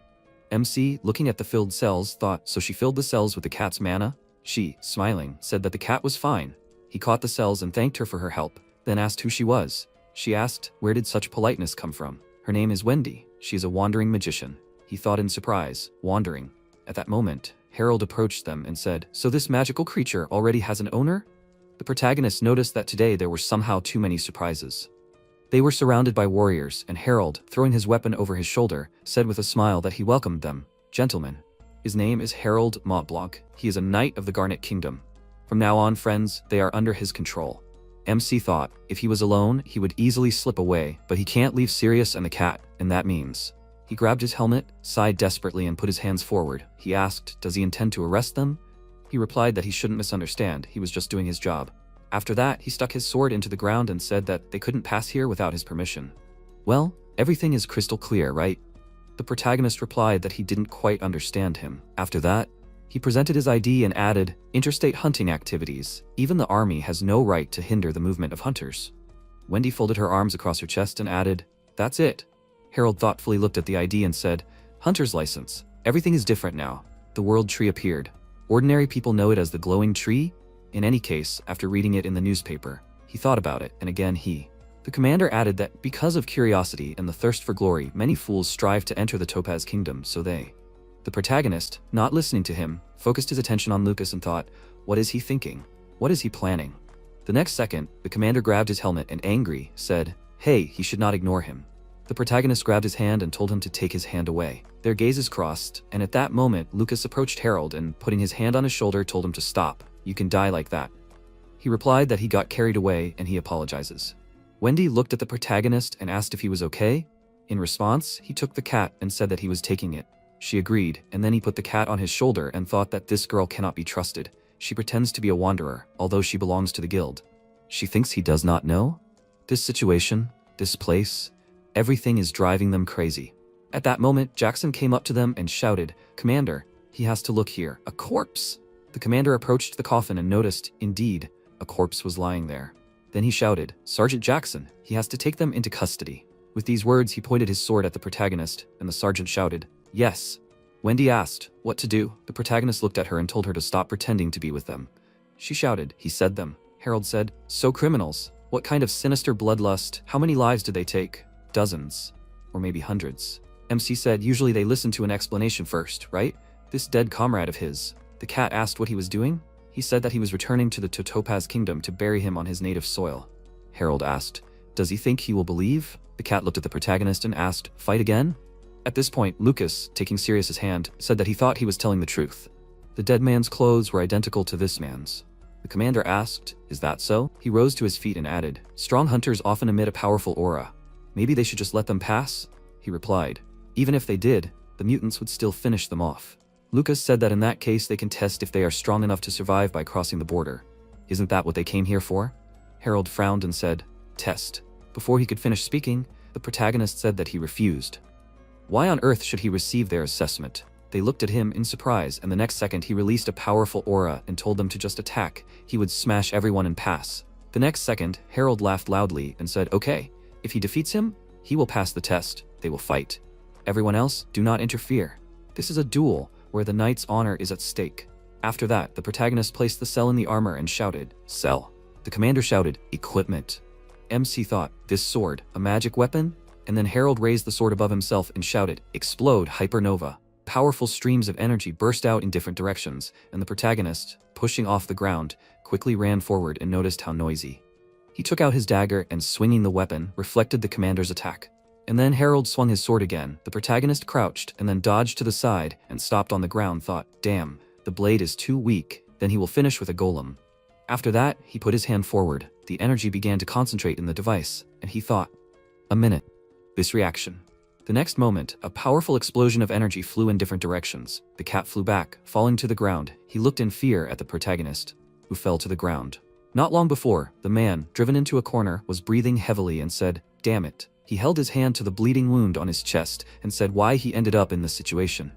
MC, looking at the filled cells, thought, so she filled the cells with the cat's mana? She, smiling, said that the cat was fine. He caught the cells and thanked her for her help, then asked who she was. She asked, where did such politeness come from? Her name is Wendy. She is a wandering magician. He thought in surprise, wandering. At that moment, Harold approached them and said, so this magical creature already has an owner? The protagonist noticed that today there were somehow too many surprises. They were surrounded by warriors, and Harold, throwing his weapon over his shoulder, said with a smile that he welcomed them. Gentlemen, his name is Harold Montblanc. He is a knight of the Garnet Kingdom. From now on, friends, they are under his control. MC thought, if he was alone, he would easily slip away, but he can't leave Sirius and the cat, and that means. He grabbed his helmet, sighed desperately and put his hands forward. He asked, does he intend to arrest them? He replied that he shouldn't misunderstand, he was just doing his job. After that, he stuck his sword into the ground and said that they couldn't pass here without his permission. Well, everything is crystal clear, right? The protagonist replied that he didn't quite understand him. After that, he presented his ID and added, interstate hunting activities. Even the army has no right to hinder the movement of hunters. Wendy folded her arms across her chest and added, that's it. Harold thoughtfully looked at the ID and said, hunter's license. Everything is different now. The world tree appeared. Ordinary people know it as the glowing tree. In any case, after reading it in the newspaper, he thought about it, and again The commander added that because of curiosity and the thirst for glory, many fools strive to enter the Topaz Kingdom, so they. The protagonist, not listening to him, focused his attention on Lucas and thought, what is he thinking? What is he planning? The next second, the commander grabbed his helmet and angry, said, hey, he should not ignore him. The protagonist grabbed his hand and told him to take his hand away. Their gazes crossed, and at that moment, Lucas approached Harold and, putting his hand on his shoulder, told him to stop. You can die like that. He replied that he got carried away and he apologizes. Wendy looked at the protagonist and asked if he was okay. In response, he took the cat and said that he was taking it. She agreed, and then he put the cat on his shoulder and thought that this girl cannot be trusted. She pretends to be a wanderer, although she belongs to the guild. She thinks he does not know? This situation, this place, everything is driving them crazy. At that moment, Jackson came up to them and shouted, Commander, he has to look here, a corpse. The commander approached the coffin and noticed, indeed, a corpse was lying there. Then he shouted, Sergeant Jackson, he has to take them into custody. With these words, he pointed his sword at the protagonist, and the sergeant shouted, yes. Wendy asked, what to do? The protagonist looked at her and told her to stop pretending to be with them. She shouted, he said them. Harold said, so criminals. What kind of sinister bloodlust? How many lives did they take? Dozens. Or maybe hundreds. MC said, usually they listen to an explanation first, right? This dead comrade of his. The cat asked what he was doing. He said that he was returning to the Topaz Kingdom to bury him on his native soil. Harold asked, does he think he will believe? The cat looked at the protagonist and asked, fight again? At this point, Lucas, taking Sirius's hand, said that he thought he was telling the truth. The dead man's clothes were identical to this man's. The commander asked, is that so? He rose to his feet and added, strong hunters often emit a powerful aura. Maybe they should just let them pass? He replied, even if they did, the mutants would still finish them off. Lucas said that in that case they can test if they are strong enough to survive by crossing the border. Isn't that what they came here for? Harold frowned and said, test. Before he could finish speaking, the protagonist said that he refused. Why on earth should he receive their assessment? They looked at him in surprise, and the next second he released a powerful aura and told them to just attack. He would smash everyone and pass. The next second, Harold laughed loudly and said, okay, if he defeats him, he will pass the test. They will fight. Everyone else, do not interfere. This is a duel where the knight's honor is at stake. After that, the protagonist placed the cell in the armor and shouted, cell. The commander shouted, equipment. MC thought, this sword, a magic weapon? And then Harold raised the sword above himself and shouted, explode, hypernova. Powerful streams of energy burst out in different directions, and the protagonist, pushing off the ground, quickly ran forward and noticed how noisy. He took out his dagger and, swinging the weapon, reflected the commander's attack. And then Harold swung his sword again. The protagonist crouched and then dodged to the side and stopped on the ground, thought, damn, the blade is too weak, then he will finish with a golem. After that, he put his hand forward. The energy began to concentrate in the device, and he thought, a minute. This reaction. The next moment, a powerful explosion of energy flew in different directions. The cat flew back, falling to the ground. He looked in fear at the protagonist, who fell to the ground. Not long before, the man, driven into a corner, was breathing heavily and said, damn it. He held his hand to the bleeding wound on his chest and said why he ended up in this situation.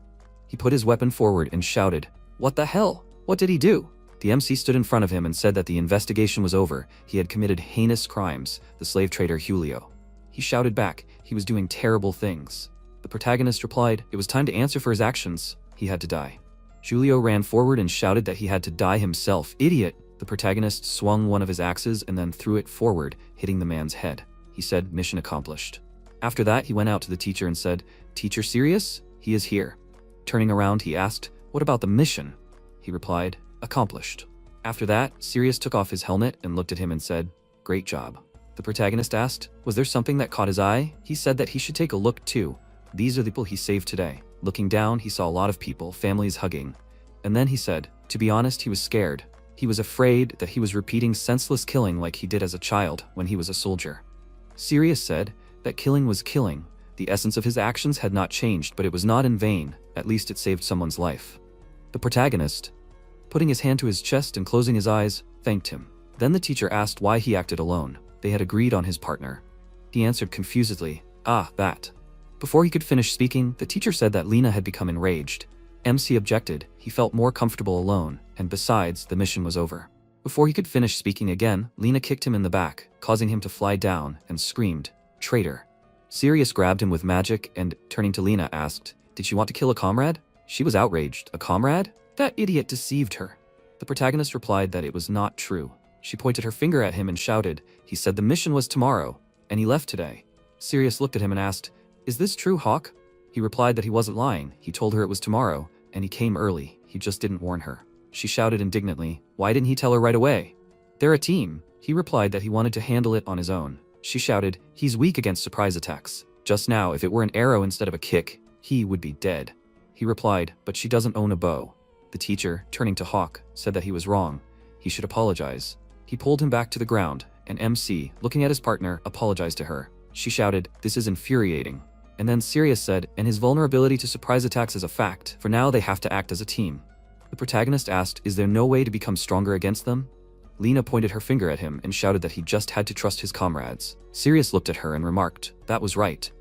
He put his weapon forward and shouted, what the hell? What did he do? The MC stood in front of him and said that the investigation was over. He had committed heinous crimes, the slave trader Julio. He shouted back, he was doing terrible things. The protagonist replied, it was time to answer for his actions. He had to die. Julio ran forward and shouted that he had to die himself. Idiot! The protagonist swung one of his axes and then threw it forward, hitting the man's head. He said, mission accomplished. After that, he went out to the teacher and said, teacher Sirius? He is here. Turning around, he asked, what about the mission? He replied, accomplished. After that, Sirius took off his helmet and looked at him and said, great job. The protagonist asked, was there something that caught his eye? He said that he should take a look too. These are the people he saved today. Looking down, he saw a lot of people, families hugging. And then he said, to be honest, he was scared. He was afraid that he was repeating senseless killing like he did as a child when he was a soldier. Sirius said that killing was killing. The essence of his actions had not changed, but it was not in vain. At least it saved someone's life. The protagonist, putting his hand to his chest and closing his eyes, thanked him. Then the teacher asked why he acted alone. They had agreed on his partner. He answered confusedly, "Ah, that." Before he could finish speaking, the teacher said that Lena had become enraged. MC objected. He felt more comfortable alone, and besides, the mission was over. Before he could finish speaking again, Lena kicked him in the back, causing him to fly down, and screamed, "Traitor." Sirius grabbed him with magic and, turning to Lena, asked, "Did she want to kill a comrade?" She was outraged. "A comrade? That idiot deceived her." The protagonist replied that it was not true. She pointed her finger at him and shouted, "He said the mission was tomorrow, and he left today." Sirius looked at him and asked, "Is this true, Hawk?" He replied that he wasn't lying. He told her it was tomorrow, and he came early. He just didn't warn her. She shouted indignantly, "Why didn't he tell her right away?" "They're a team." He replied that he wanted to handle it on his own. She shouted, "He's weak against surprise attacks. Just now, if it were an arrow instead of a kick, he would be dead." He replied, "But she doesn't own a bow." The teacher, turning to Hawk, said that he was wrong. He should apologize. He pulled him back to the ground, and MC, looking at his partner, apologized to her. She shouted, "This is infuriating." And then Sirius said, "And his vulnerability to surprise attacks is a fact. For now, they have to act as a team." The protagonist asked, "Is there no way to become stronger against them?" Lena pointed her finger at him and shouted that he just had to trust his comrades. Sirius looked at her and remarked, "That was right."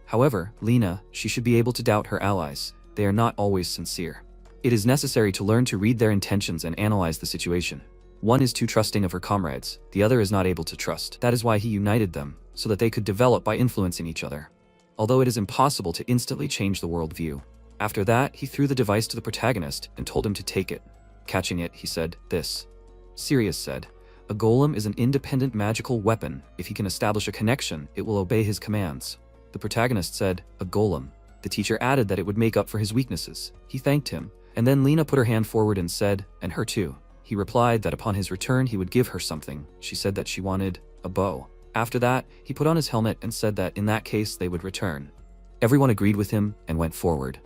However, Lena, she should be able to doubt her allies. They are not always sincere. It is necessary to learn to read their intentions and analyze the situation. One is too trusting of her comrades, the other is not able to trust. That is why he united them, so that they could develop by influencing each other. Although it is impossible to instantly change the worldview. After that, he threw the device to the protagonist and told him to take it. Catching it, he said, "This." Sirius said, "A golem is an independent magical weapon. If he can establish a connection, it will obey his commands." The protagonist said, "A golem." The teacher added that it would make up for his weaknesses. He thanked him, and then Lena put her hand forward and said, "And her too." He replied that upon his return he would give her something. She said that she wanted a bow. After that, he put on his helmet and said that in that case they would return. Everyone agreed with him and went forward.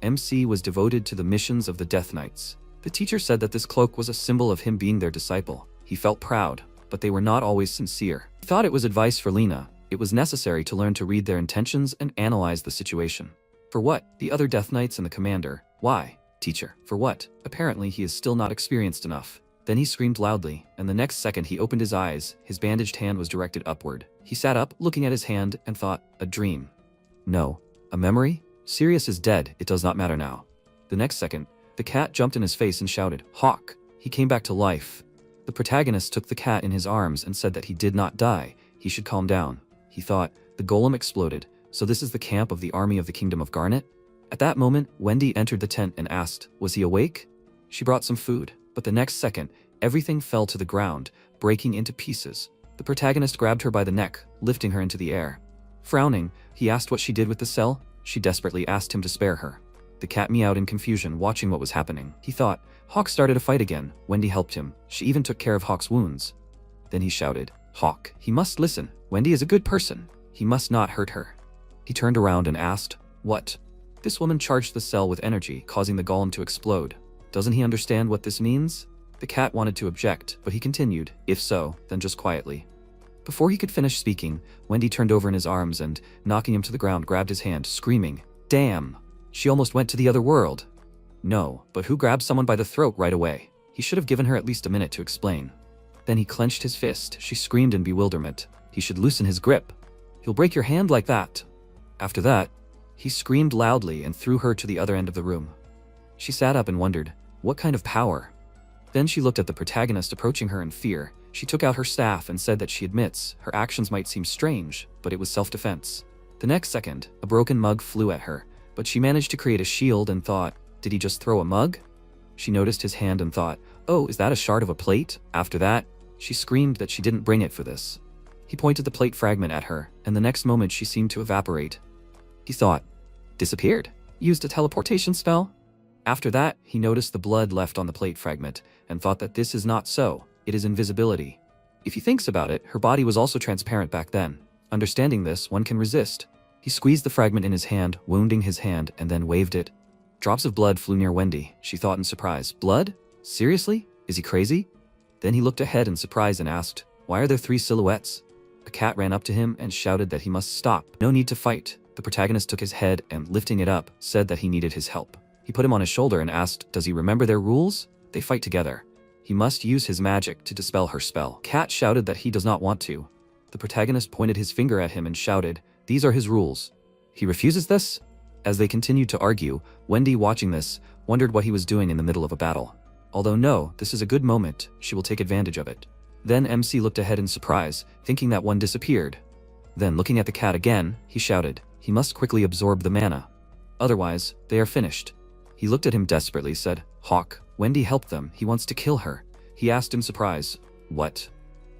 MC was devoted to the missions of the Death Knights. The teacher said that this cloak was a symbol of him being their disciple. He felt proud, but they were not always sincere. He thought it was advice for Lena. It was necessary to learn to read their intentions and analyze the situation. For what? The other Death Knights and the commander. Why? Teacher. For what? Apparently he is still not experienced enough. Then he screamed loudly, and the next second he opened his eyes. His bandaged hand was directed upward. He sat up, looking at his hand, and thought, "A dream. No. A memory? Sirius is dead. It does not matter now." The next second, the cat jumped in his face and shouted, "Hawk!" He came back to life. The protagonist took the cat in his arms and said that he did not die. He should calm down. He thought, the golem exploded. So this is the camp of the army of the Kingdom of Garnet? At that moment, Wendy entered the tent and asked, "Was he awake?" She brought some food, but the next second, everything fell to the ground, breaking into pieces. The protagonist grabbed her by the neck, lifting her into the air. Frowning, he asked what she did with the cell. She desperately asked him to spare her. The cat meowed in confusion, watching what was happening. He thought, Hawk started a fight again. Wendy helped him. She even took care of Hawk's wounds. Then he shouted, "Hawk, he must listen. Wendy is a good person. He must not hurt her." He turned around and asked, "What?" This woman charged the cell with energy, causing the golem to explode. Doesn't he understand what this means? The cat wanted to object, but he continued, "If so, then just quietly." Before he could finish speaking, Wendy turned over in his arms and, knocking him to the ground, grabbed his hand, screaming, "Damn! She almost went to the other world." No, but who grabbed someone by the throat right away? He should have given her at least a minute to explain. Then he clenched his fist. She screamed in bewilderment. He should loosen his grip. "He'll break your hand like that." After that, he screamed loudly and threw her to the other end of the room. She sat up and wondered, what kind of power? Then she looked at the protagonist approaching her in fear. She took out her staff and said that she admits her actions might seem strange, but it was self-defense. The next second, a broken mug flew at her, but she managed to create a shield and thought, did he just throw a mug? She noticed his hand and thought, oh, is that a shard of a plate? After that, she screamed that she didn't bring it for this. He pointed the plate fragment at her, and the next moment she seemed to evaporate. He thought, disappeared? Used a teleportation spell? After that, he noticed the blood left on the plate fragment, and thought that this is not so, it is invisibility. If he thinks about it, her body was also transparent back then. Understanding this, one can resist. He squeezed the fragment in his hand, wounding his hand, and then waved it. Drops of blood flew near Wendy. She thought in surprise, blood? Seriously? Is he crazy? Then he looked ahead in surprise and asked, why are there 3 silhouettes? A cat ran up to him and shouted that he must stop. No need to fight. The protagonist took his head and, lifting it up, said that he needed his help. He put him on his shoulder and asked, does he remember their rules? They fight together. He must use his magic to dispel her spell. Cat shouted that he does not want to. The protagonist pointed his finger at him and shouted, these are his rules. He refuses this? As they continued to argue, Wendy, watching this, wondered what he was doing in the middle of a battle. Although no, this is a good moment, she will take advantage of it. Then MC looked ahead in surprise, thinking that one disappeared. Then looking at the cat again, he shouted, he must quickly absorb the mana. Otherwise, they are finished. He looked at him desperately, said, Hawk, Wendy helped them, he wants to kill her. He asked in surprise, what?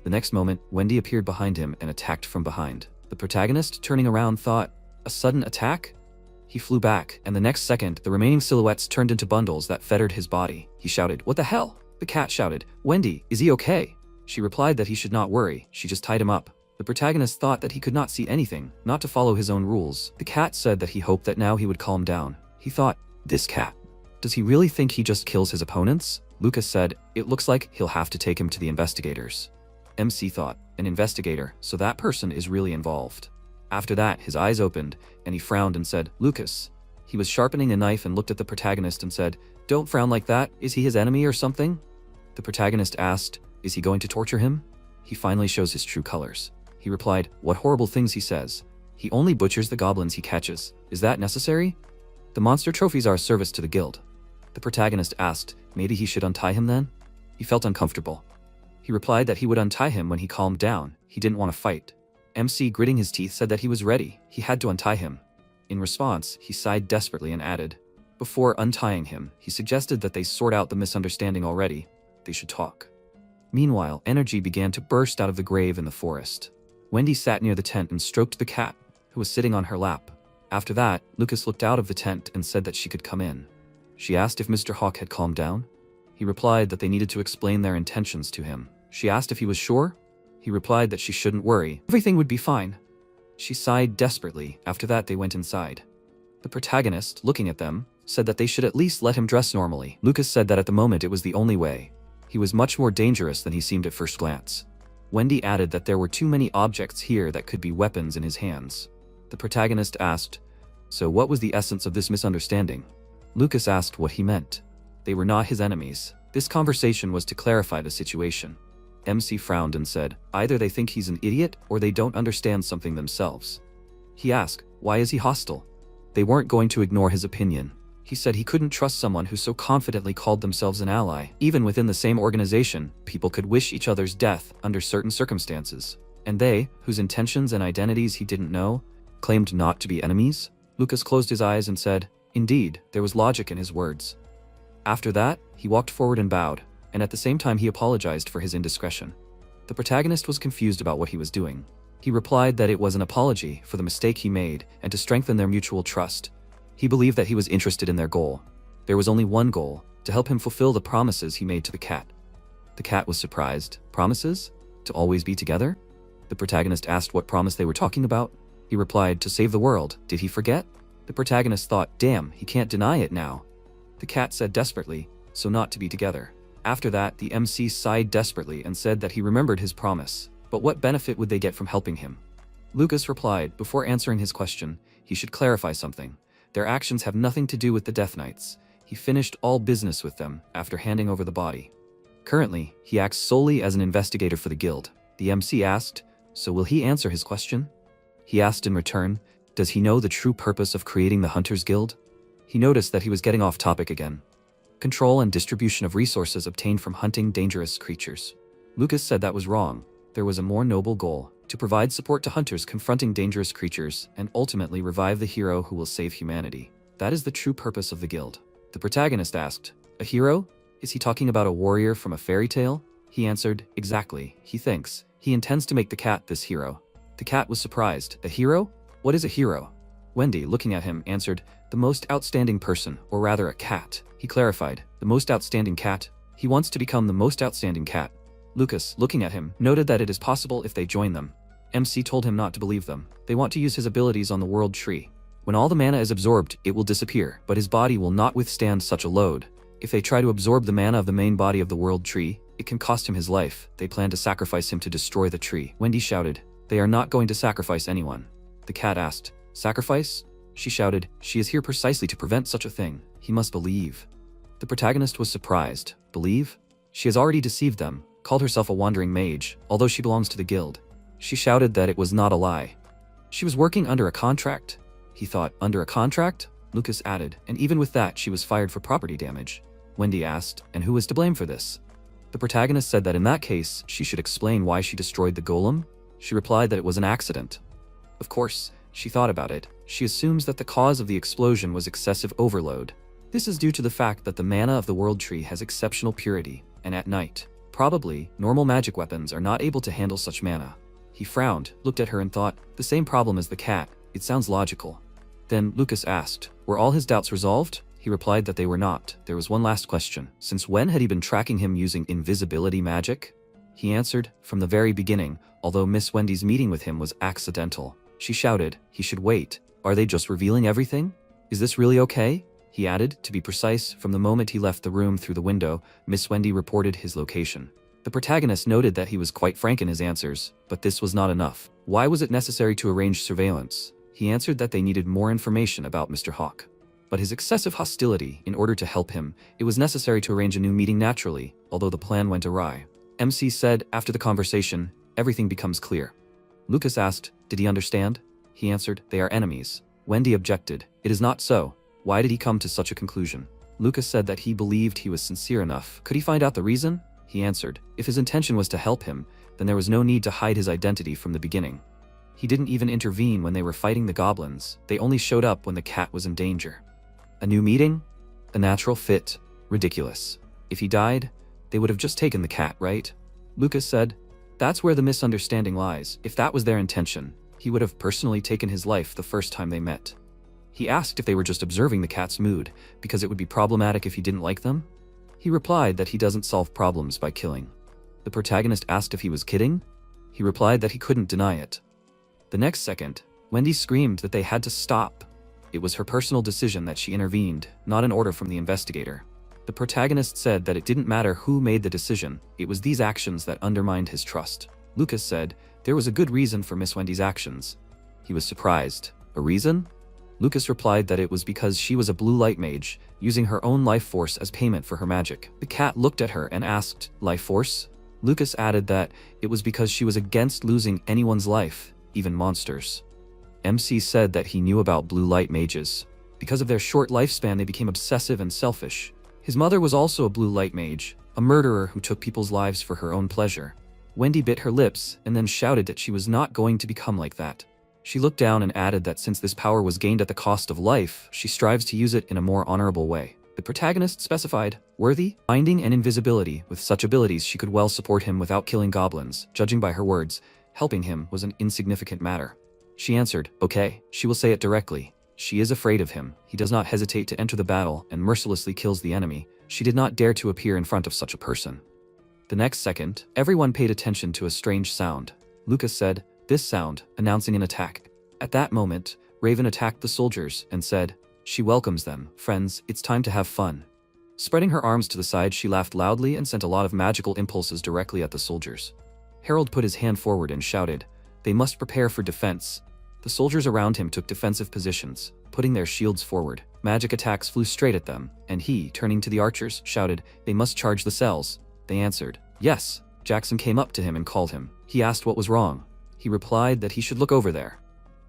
The next moment, Wendy appeared behind him and attacked from behind. The protagonist, turning around, thought, a sudden attack? He flew back, and the next second, the remaining silhouettes turned into bundles that fettered his body. He shouted, what the hell? The cat shouted, Wendy, is he okay? She replied that he should not worry, she just tied him up. The protagonist thought that he could not see anything, not to follow his own rules. The cat said that he hoped that now he would calm down. He thought, this cat. Does he really think he just kills his opponents? Lucas said, it looks like he'll have to take him to the investigators. MC thought, an investigator, so that person is really involved. After that, his eyes opened, and he frowned and said, Lucas. He was sharpening a knife and looked at the protagonist and said, don't frown like that, is he his enemy or something? The protagonist asked, is he going to torture him? He finally shows his true colors. He replied, what horrible things he says. He only butchers the goblins he catches. Is that necessary? The monster trophies are a service to the guild. The protagonist asked, maybe he should untie him then? He felt uncomfortable. He replied that he would untie him when he calmed down. He didn't want to fight. MC, gritting his teeth, said that he was ready. He had to untie him. In response, he sighed desperately and added, before untying him, he suggested that they sort out the misunderstanding already. They should talk. Meanwhile, energy began to burst out of the grave in the forest. Wendy sat near the tent and stroked the cat, who was sitting on her lap. After that, Lucas looked out of the tent and said that she could come in. She asked if Mr. Hawk had calmed down. He replied that they needed to explain their intentions to him. She asked if he was sure. He replied that she shouldn't worry. Everything would be fine. She sighed desperately. After that, they went inside. The protagonist, looking at them, said that they should at least let him dress normally. Lucas said that at the moment it was the only way. He was much more dangerous than he seemed at first glance. Wendy added that there were too many objects here that could be weapons in his hands. The protagonist asked, so what was the essence of this misunderstanding? Lucas asked what he meant. They were not his enemies. This conversation was to clarify the situation. MC frowned and said, either they think he's an idiot or they don't understand something themselves. He asked, why is he hostile? They weren't going to ignore his opinion. He said he couldn't trust someone who so confidently called themselves an ally. Even within the same organization, people could wish each other's death under certain circumstances. And they, whose intentions and identities he didn't know, claimed not to be enemies? Lucas closed his eyes and said, indeed, there was logic in his words. After that, he walked forward and bowed, and at the same time he apologized for his indiscretion. The protagonist was confused about what he was doing. He replied that it was an apology for the mistake he made and to strengthen their mutual trust. He believed that he was interested in their goal. There was only one goal, to help him fulfill the promises he made to the cat. The cat was surprised. Promises? To always be together? The protagonist asked what promise they were talking about. He replied, to save the world. Did he forget? The protagonist thought, damn, he can't deny it now. The cat said desperately, so not to be together. After that, the MC sighed desperately and said that he remembered his promise. But what benefit would they get from helping him? Lucas replied, before answering his question, he should clarify something. Their actions have nothing to do with the Death Knights. He finished all business with them after handing over the body. Currently, he acts solely as an investigator for the guild. The MC asked, so will he answer his question? He asked in return, does he know the true purpose of creating the Hunters Guild? He noticed that he was getting off topic again. Control and distribution of resources obtained from hunting dangerous creatures. Lucas said that was wrong. There was a more noble goal, to provide support to hunters confronting dangerous creatures and ultimately revive the hero who will save humanity. That is the true purpose of the guild. The protagonist asked, a hero? Is he talking about a warrior from a fairy tale? He answered, exactly. He thinks. He intends to make the cat this hero. The cat was surprised. A hero? What is a hero? Wendy, looking at him, answered, the most outstanding person, or rather a cat. He clarified, the most outstanding cat? He wants to become the most outstanding cat. Lucas, looking at him, noted that it is possible if they join them. MC told him not to believe them. They want to use his abilities on the world tree. When all the mana is absorbed, it will disappear, but his body will not withstand such a load. If they try to absorb the mana of the main body of the world tree, it can cost him his life. They plan to sacrifice him to destroy the tree. Wendy shouted, "They are not going to sacrifice anyone." The cat asked, "Sacrifice?" She shouted, "She is here precisely to prevent such a thing. He must believe." The protagonist was surprised. Believe? She has already deceived them, called herself a wandering mage, although she belongs to the guild. She shouted that it was not a lie. She was working under a contract. He thought, under a contract? Lucas added, and even with that she was fired for property damage. Wendy asked, and who was to blame for this? The protagonist said that in that case, she should explain why she destroyed the golem. She replied that it was an accident. Of course, she thought about it. She assumes that the cause of the explosion was excessive overload. This is due to the fact that the mana of the world tree has exceptional purity, and at night, probably, normal magic weapons are not able to handle such mana. He frowned, looked at her and thought, the same problem as the cat. It sounds logical. Then Lucas asked, were all his doubts resolved? He replied that they were not. There was one last question. Since when had he been tracking him using invisibility magic? He answered, from the very beginning, although Miss Wendy's meeting with him was accidental. She shouted, he should wait. Are they just revealing everything? Is this really okay? He added, to be precise, from the moment he left the room through the window, Miss Wendy reported his location. The protagonist noted that he was quite frank in his answers, but this was not enough. Why was it necessary to arrange surveillance? He answered that they needed more information about Mr. Hawk. But his excessive hostility, in order to help him, it was necessary to arrange a new meeting naturally, although the plan went awry. MC said, after the conversation, everything becomes clear. Lucas asked, did he understand? He answered, they are enemies. Wendy objected, it is not so. Why did he come to such a conclusion? Lucas said that he believed he was sincere enough. Could he find out the reason? He answered, if his intention was to help him, then there was no need to hide his identity from the beginning. He didn't even intervene when they were fighting the goblins. They only showed up when the cat was in danger. A new meeting? A natural fit? Ridiculous. If he died, they would have just taken the cat, right? Lucas said, that's where the misunderstanding lies. If that was their intention, he would have personally taken his life the first time they met. He asked if they were just observing the cat's mood, because it would be problematic if he didn't like them. He replied that he doesn't solve problems by killing. The protagonist asked if he was kidding. He replied that he couldn't deny it. The next second, Wendy screamed that they had to stop. It was her personal decision that she intervened, not an order from the investigator. The protagonist said that it didn't matter who made the decision, it was these actions that undermined his trust. Lucas said, there was a good reason for Miss Wendy's actions. He was surprised. A reason? Lucas replied that it was because she was a blue light mage, using her own life force as payment for her magic. The cat looked at her and asked, life force? Lucas added that it was because she was against losing anyone's life, even monsters. MC said that he knew about blue light mages. Because of their short lifespan, they became obsessive and selfish. His mother was also a blue light mage, a murderer who took people's lives for her own pleasure. Wendy bit her lips and then shouted that she was not going to become like that. She looked down and added that since this power was gained at the cost of life, she strives to use it in a more honorable way. The protagonist specified, worthy, binding, and invisibility. With such abilities, she could well support him without killing goblins. Judging by her words, helping him was an insignificant matter. She answered, okay, she will say it directly. She is afraid of him. He does not hesitate to enter the battle and mercilessly kills the enemy. She did not dare to appear in front of such a person. The next second, everyone paid attention to a strange sound. Lucas said, this sound, announcing an attack. At that moment, Raven attacked the soldiers and said, she welcomes them. Friends, it's time to have fun. Spreading her arms to the side, she laughed loudly and sent a lot of magical impulses directly at the soldiers. Harold put his hand forward and shouted, they must prepare for defense. The soldiers around him took defensive positions, putting their shields forward. Magic attacks flew straight at them, and he, turning to the archers, shouted, they must charge the cells. They answered, yes. Jackson came up to him and called him. He asked what was wrong. He replied that he should look over there.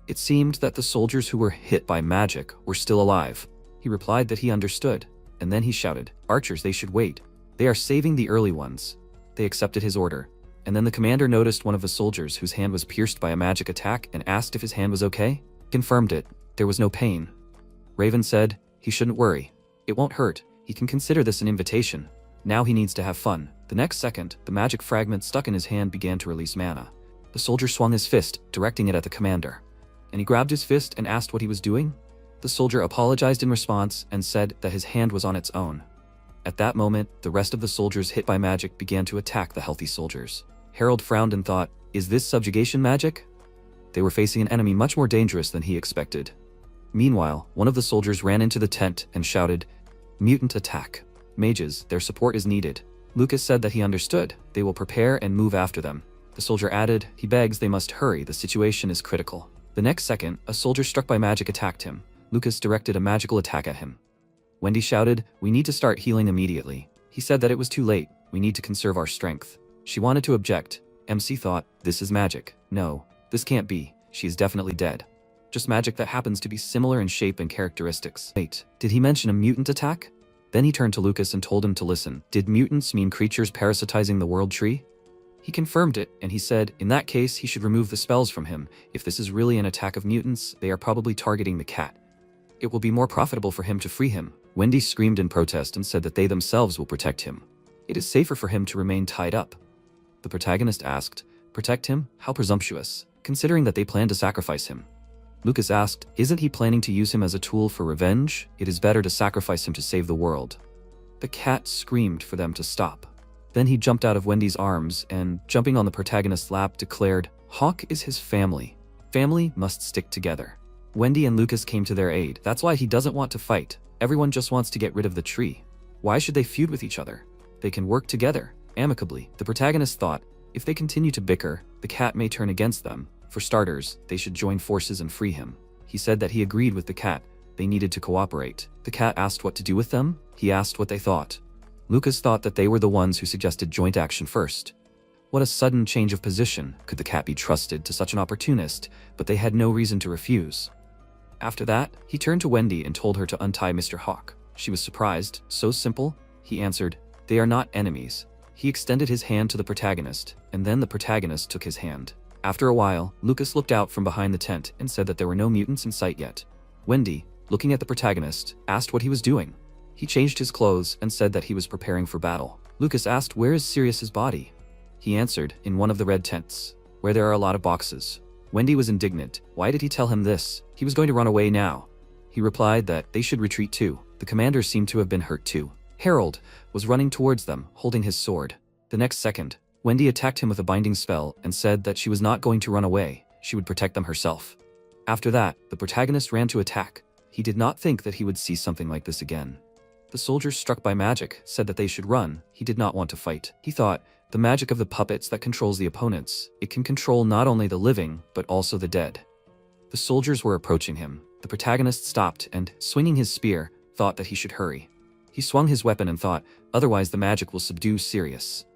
It seemed that the soldiers who were hit by magic were still alive. He replied that he understood, and then he shouted, archers, they should wait. They are saving the early ones. They accepted his order. And then the commander noticed one of the soldiers whose hand was pierced by a magic attack and asked if his hand was okay. Confirmed it. There was no pain. Raven said, he shouldn't worry. It won't hurt. He can consider this an invitation. Now he needs to have fun. The next second, the magic fragment stuck in his hand began to release mana. The soldier swung his fist, directing it at the commander. And he grabbed his fist and asked what he was doing. The soldier apologized in response and said that his hand was on its own. At that moment, the rest of the soldiers hit by magic began to attack the healthy soldiers. Harold frowned and thought, is this subjugation magic? They were facing an enemy much more dangerous than he expected. Meanwhile, one of the soldiers ran into the tent and shouted, mutant attack. Mages, their support is needed. Lucas said that he understood. They will prepare and move after them. The soldier added, he begs they must hurry, the situation is critical. The next second, a soldier struck by magic attacked him. Lucas directed a magical attack at him. Wendy shouted, we need to start healing immediately. He said that it was too late, we need to conserve our strength. She wanted to object. MC thought, this is magic. No, this can't be, she is definitely dead. Just magic that happens to be similar in shape and characteristics. Wait, did he mention a mutant attack? Then he turned to Lucas and told him to listen. Did mutants mean creatures parasitizing the world tree? He confirmed it, and he said, in that case, he should remove the spells from him. If this is really an attack of mutants, they are probably targeting the cat. It will be more profitable for him to free him. Wendy screamed in protest and said that they themselves will protect him. It is safer for him to remain tied up. The protagonist asked, protect him? How presumptuous, considering that they plan to sacrifice him. Lucas asked, isn't he planning to use him as a tool for revenge? It is better to sacrifice him to save the world. The cat screamed for them to stop. Then he jumped out of Wendy's arms and, jumping on the protagonist's lap, declared, Hawk is his family. Family must stick together. Wendy and Lucas came to their aid. That's why he doesn't want to fight. Everyone just wants to get rid of the tree. Why should they feud with each other? They can work together, amicably. The protagonist thought, if they continue to bicker, the cat may turn against them. For starters, they should join forces and free him. He said that he agreed with the cat. They needed to cooperate. The cat asked what to do with them. He asked what they thought. Lucas thought that they were the ones who suggested joint action first. What a sudden change of position. Could the cat be trusted to such an opportunist? But they had no reason to refuse. After that, he turned to Wendy and told her to untie Mr. Hawk. She was surprised. So simple? He answered, they are not enemies. He extended his hand to the protagonist, and then the protagonist took his hand. After a while, Lucas looked out from behind the tent and said that there were no mutants in sight yet. Wendy, looking at the protagonist, asked what he was doing. He changed his clothes and said that he was preparing for battle. Lucas asked, where is Sirius's body? He answered, in one of the red tents, where there are a lot of boxes. Wendy was indignant. Why did he tell him this? He was going to run away now. He replied that they should retreat too. The commander seemed to have been hurt too. Harold was running towards them, holding his sword. The next second, Wendy attacked him with a binding spell and said that she was not going to run away. She would protect them herself. After that, the protagonist ran to attack. He did not think that he would see something like this again. The soldiers struck by magic said that they should run. He did not want to fight. He thought, the magic of the puppets that controls the opponents, it can control not only the living, but also the dead. The soldiers were approaching him. The protagonist stopped and, swinging his spear, thought that he should hurry. He swung his weapon and thought, otherwise the magic will subdue Sirius.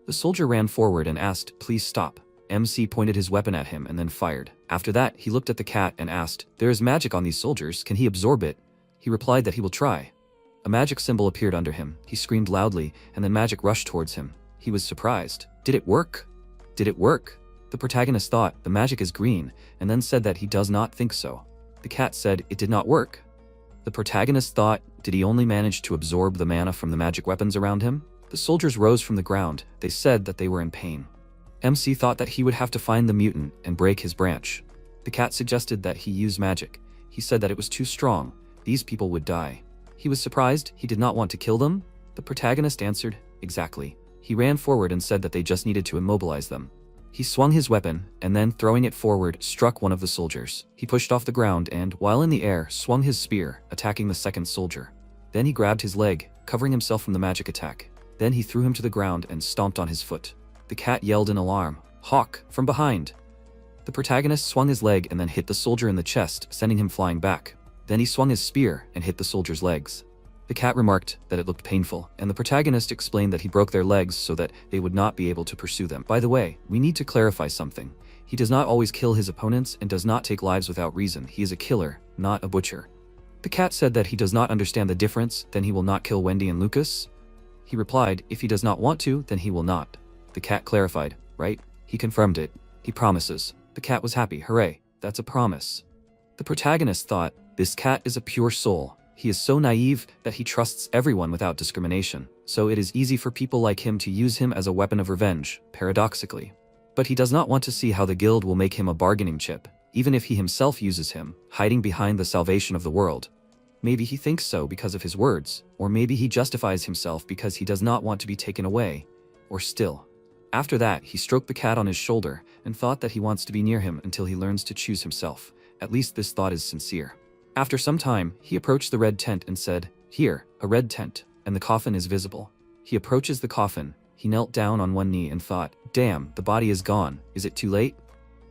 The soldier ran forward and asked, please stop. MC pointed his weapon at him and then fired. After that, he looked at the cat and asked, there is magic on these soldiers, can he absorb it? He replied that he will try. A magic symbol appeared under him. He screamed loudly, and then magic rushed towards him. He was surprised. Did it work? Did it work? The protagonist thought, the magic is green, and then said that he does not think so. The cat said, it did not work. The protagonist thought, did he only manage to absorb the mana from the magic weapons around him? The soldiers rose from the ground. They said that they were in pain. MC thought that he would have to find the mutant and break his branch. The cat suggested that he use magic. He said that it was too strong. These people would die. He was surprised. He did not want to kill them. The protagonist answered, exactly. He ran forward and said that they just needed to immobilize them. He swung his weapon, and then, throwing it forward, struck one of the soldiers. He pushed off the ground and, while in the air, swung his spear, attacking the second soldier. Then he grabbed his leg, covering himself from the magic attack. Then he threw him to the ground and stomped on his foot. The cat yelled in alarm, Hawk, from behind. The protagonist swung his leg and then hit the soldier in the chest, sending him flying back. Then he swung his spear and hit the soldier's legs. The cat remarked that it looked painful, and the protagonist explained that he broke their legs so that they would not be able to pursue them. By the way, we need to clarify something. He does not always kill his opponents and does not take lives without reason. He is a killer, not a butcher. The cat said that he does not understand the difference, then he will not kill Wendy and Lucas. He replied, if he does not want to, then he will not. The cat clarified, right? He confirmed it. He promises. The cat was happy. Hooray, that's a promise. The protagonist thought, this cat is a pure soul. He is so naive that he trusts everyone without discrimination, so it is easy for people like him to use him as a weapon of revenge, paradoxically. But he does not want to see how the guild will make him a bargaining chip, even if he himself uses him, hiding behind the salvation of the world. Maybe he thinks so because of his words, or maybe he justifies himself because he does not want to be taken away, or still. After that, he stroked the cat on his shoulder and thought that he wants to be near him until he learns to choose himself. At least this thought is sincere. After some time, he approached the red tent and said, here, a red tent. and the coffin is visible. He approaches the coffin. He knelt down on one knee and thought, damn, the body is gone. Is it too late?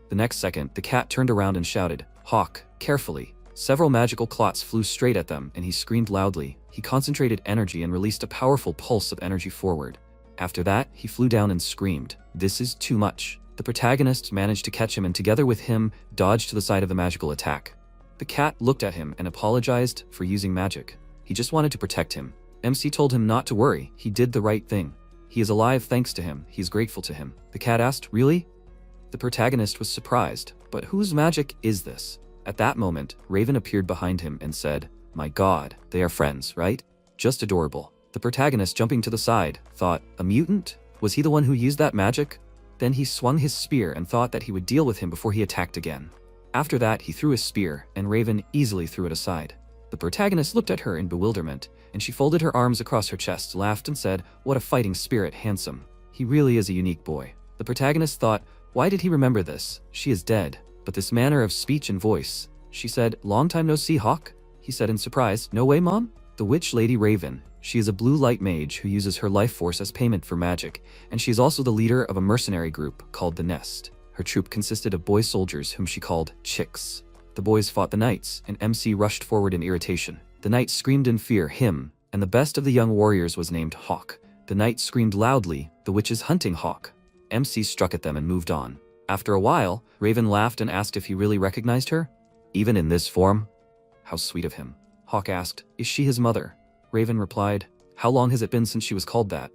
The next second, the cat turned around and shouted, Hawk, carefully. Several magical clots flew straight at them, and he screamed loudly. He concentrated energy and released a powerful pulse of energy forward. After that, he flew down and screamed, this is too much. The protagonists managed to catch him and together with him, dodged to the side of the magical attack. The cat looked at him and apologized for using magic. He just wanted to protect him. MC told him not to worry, he did the right thing. He is alive thanks to him, he is grateful to him. The cat asked, really? The protagonist was surprised, but whose magic is this? At that moment, Raven appeared behind him and said, my god, they are friends, right? Just adorable. The protagonist, jumping to the side, thought, a mutant? Was he the one who used that magic? Then he swung his spear and thought that he would deal with him before he attacked again. After that, he threw his spear, and Raven easily threw it aside. The protagonist looked at her in bewilderment, and she folded her arms across her chest, laughed and said, what a fighting spirit, handsome. He really is a unique boy. The protagonist thought, why did he remember this? She is dead. But this manner of speech and voice. She said, long time no see, Hawk? He said in surprise, no way, Mom? The witch lady Raven. She is a blue light mage who uses her life force as payment for magic, and she is also the leader of a mercenary group called the Nest. Her troop consisted of boy soldiers whom she called Chicks. The boys fought the knights, and MC rushed forward in irritation. The knight screamed in fear, him, and the best of the young warriors was named Hawk. The knight screamed loudly, the witch is hunting Hawk. MC struck at them and moved on. After a while, Raven laughed and asked if he really recognized her. Even in this form? How sweet of him. Hawk asked, is she his mother? Raven replied, how long has it been since she was called that?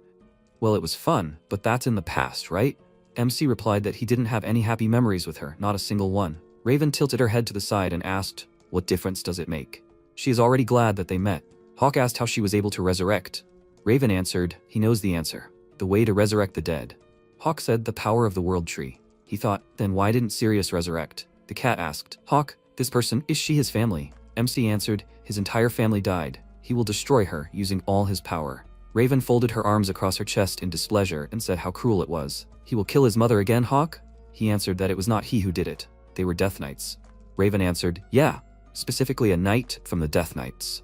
Well, it was fun, but that's in the past, right? MC replied that he didn't have any happy memories with her, not a single one. Raven tilted her head to the side and asked, what difference does it make? She is already glad that they met. Hawk asked how she was able to resurrect. Raven answered, he knows the answer. The way to resurrect the dead. Hawk said the power of the world tree. He thought, then why didn't Sirius resurrect? The cat asked, Hawk, this person, is she his family? MC answered, his entire family died. He will destroy her using all his power. Raven folded her arms across her chest in displeasure and said how cruel it was. He will kill his mother again, Hawk? He answered that it was not he who did it. They were Death Knights. Raven answered, yeah, specifically a knight from the Death Knights.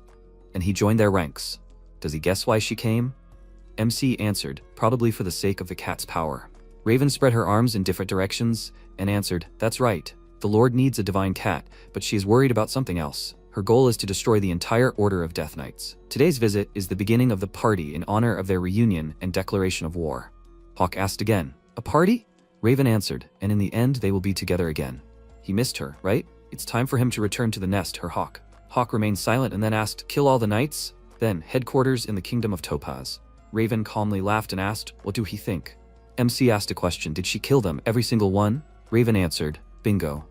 And he joined their ranks. Does he guess why she came? MC answered, probably for the sake of the cat's power. Raven spread her arms in different directions and answered, that's right. The Lord needs a divine cat, but she is worried about something else. Her goal is to destroy the entire order of Death Knights. Today's visit is the beginning of the party in honor of their reunion and declaration of war. Hawk asked again, a party? Raven answered, and in the end they will be together again. He missed her, right? It's time for him to return to the nest, her Hawk. Hawk remained silent and then asked, kill all the knights? Then, headquarters in the kingdom of Topaz. Raven calmly laughed and asked, what do he think? MC asked a question, did she kill them, every single one? Raven answered, bingo.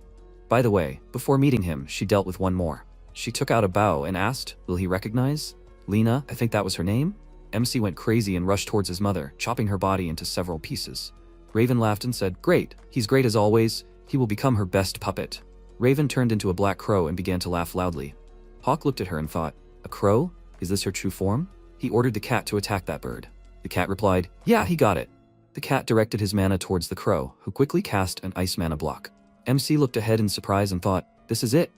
By the way, before meeting him, she dealt with one more. She took out a bow and asked, will he recognize? Lena, I think that was her name? MC went crazy and rushed towards his mother, chopping her body into several pieces. Raven laughed and said, great, he's great as always, he will become her best puppet. Raven turned into a black crow and began to laugh loudly. Hawk looked at her and thought, a crow? Is this her true form? He ordered the cat to attack that bird. The cat replied, yeah, he got it. The cat directed his mana towards the crow, who quickly cast an ice mana block. MC looked ahead in surprise and thought, this is it?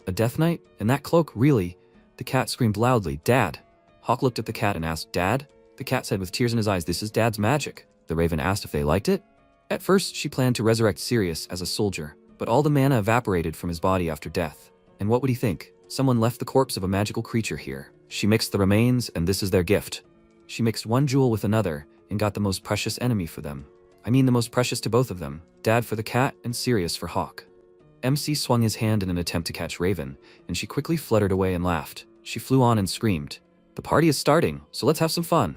A Death Knight? And that cloak, really? The cat screamed loudly, Dad. Hawk looked at the cat and asked, Dad? The cat said with tears in his eyes, this is Dad's magic. The Raven asked if they liked it. At first, she planned to resurrect Sirius as a soldier, but all the mana evaporated from his body after death. And what would he think? Someone left the corpse of a magical creature here. She mixed the remains, and this is their gift. She mixed one jewel with another, and got the most precious enemy for them. I mean the most precious to both of them. Dad for the cat, and Sirius for Hawk. MC swung his hand in an attempt to catch Raven, and she quickly fluttered away and laughed. She flew on and screamed, the party is starting, so let's have some fun.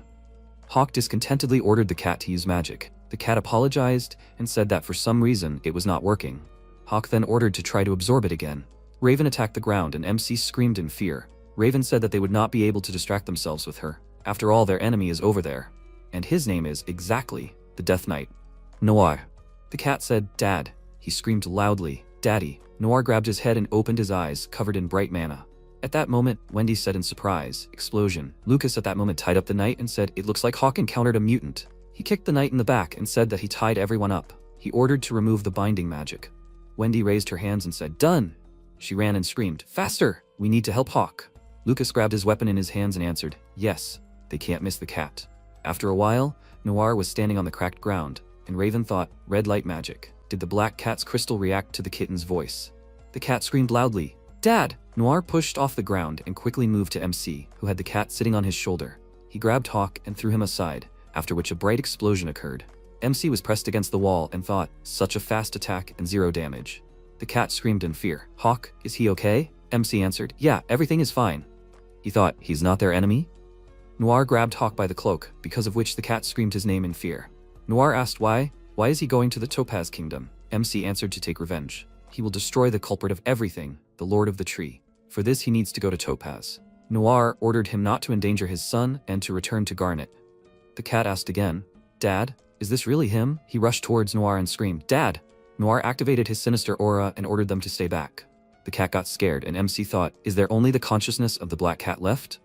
Hawk discontentedly ordered the cat to use magic. The cat apologized and said that for some reason it was not working. Hawk then ordered to try to absorb it again. Raven attacked the ground and MC screamed in fear. Raven said that they would not be able to distract themselves with her. After all, their enemy is over there. And his name is, exactly, the Death Knight. Noir. The cat said, Dad. He screamed loudly, Daddy. Noir grabbed his head and opened his eyes, covered in bright mana. At that moment, Wendy said in surprise, explosion. Lucas at that moment tied up the knight and said, it looks like Hawk encountered a mutant. He kicked the knight in the back and said that he tied everyone up. He ordered to remove the binding magic. Wendy raised her hands and said, done. She ran and screamed, faster! We need to help Hawk. Lucas grabbed his weapon in his hands and answered, yes. they can't miss the cat. After a while, Noir was standing on the cracked ground, and Raven thought, red light magic. Did the black cat's crystal react to the kitten's voice? The cat screamed loudly, Dad! Noir pushed off the ground and quickly moved to MC, who had the cat sitting on his shoulder. He grabbed Hawk and threw him aside, after which a bright explosion occurred. MC was pressed against the wall and thought, such a fast attack and 0 damage. The cat screamed in fear. Hawk, is he okay? MC answered, yeah, everything is fine. He thought, he's not their enemy? Noir grabbed Hawk by the cloak, because of which the cat screamed his name in fear. Noir asked why. Why is he going to the Topaz Kingdom? MC answered to take revenge. He will destroy the culprit of everything, the Lord of the Tree. For this he needs to go to Topaz. Noir ordered him not to endanger his son and to return to Garnet. The cat asked again, Dad, is this really him? He rushed towards Noir and screamed, Dad! Noir activated his sinister aura and ordered them to stay back. The cat got scared and MC thought, is there only the consciousness of the black cat left?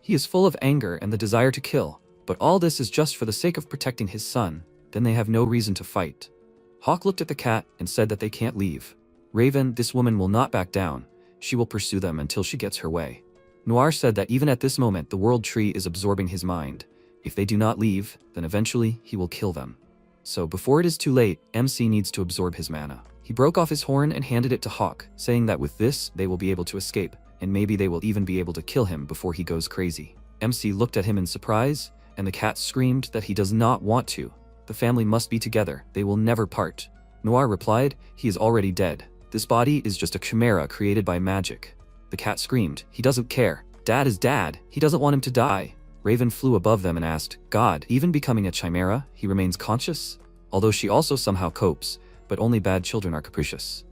He is full of anger and the desire to kill, but all this is just for the sake of protecting his son, then they have no reason to fight. Hawk looked at the cat and said that they can't leave. Raven, this woman will not back down. She will pursue them until she gets her way. Noir said that even at this moment the world tree is absorbing his mind. If they do not leave, then eventually he will kill them. So before it is too late, MC needs to absorb his mana. He broke off his horn and handed it to Hawk, saying that with this, they will be able to escape, and maybe they will even be able to kill him before he goes crazy. MC looked at him in surprise, and the cat screamed that he does not want to. The family must be together, they will never part. Noir replied, he is already dead. This body is just a chimera created by magic. The cat screamed, he doesn't care. Dad is dad, he doesn't want him to die. Raven flew above them and asked, God, even becoming a chimera, he remains conscious? Although she also somehow copes, but only bad children are capricious.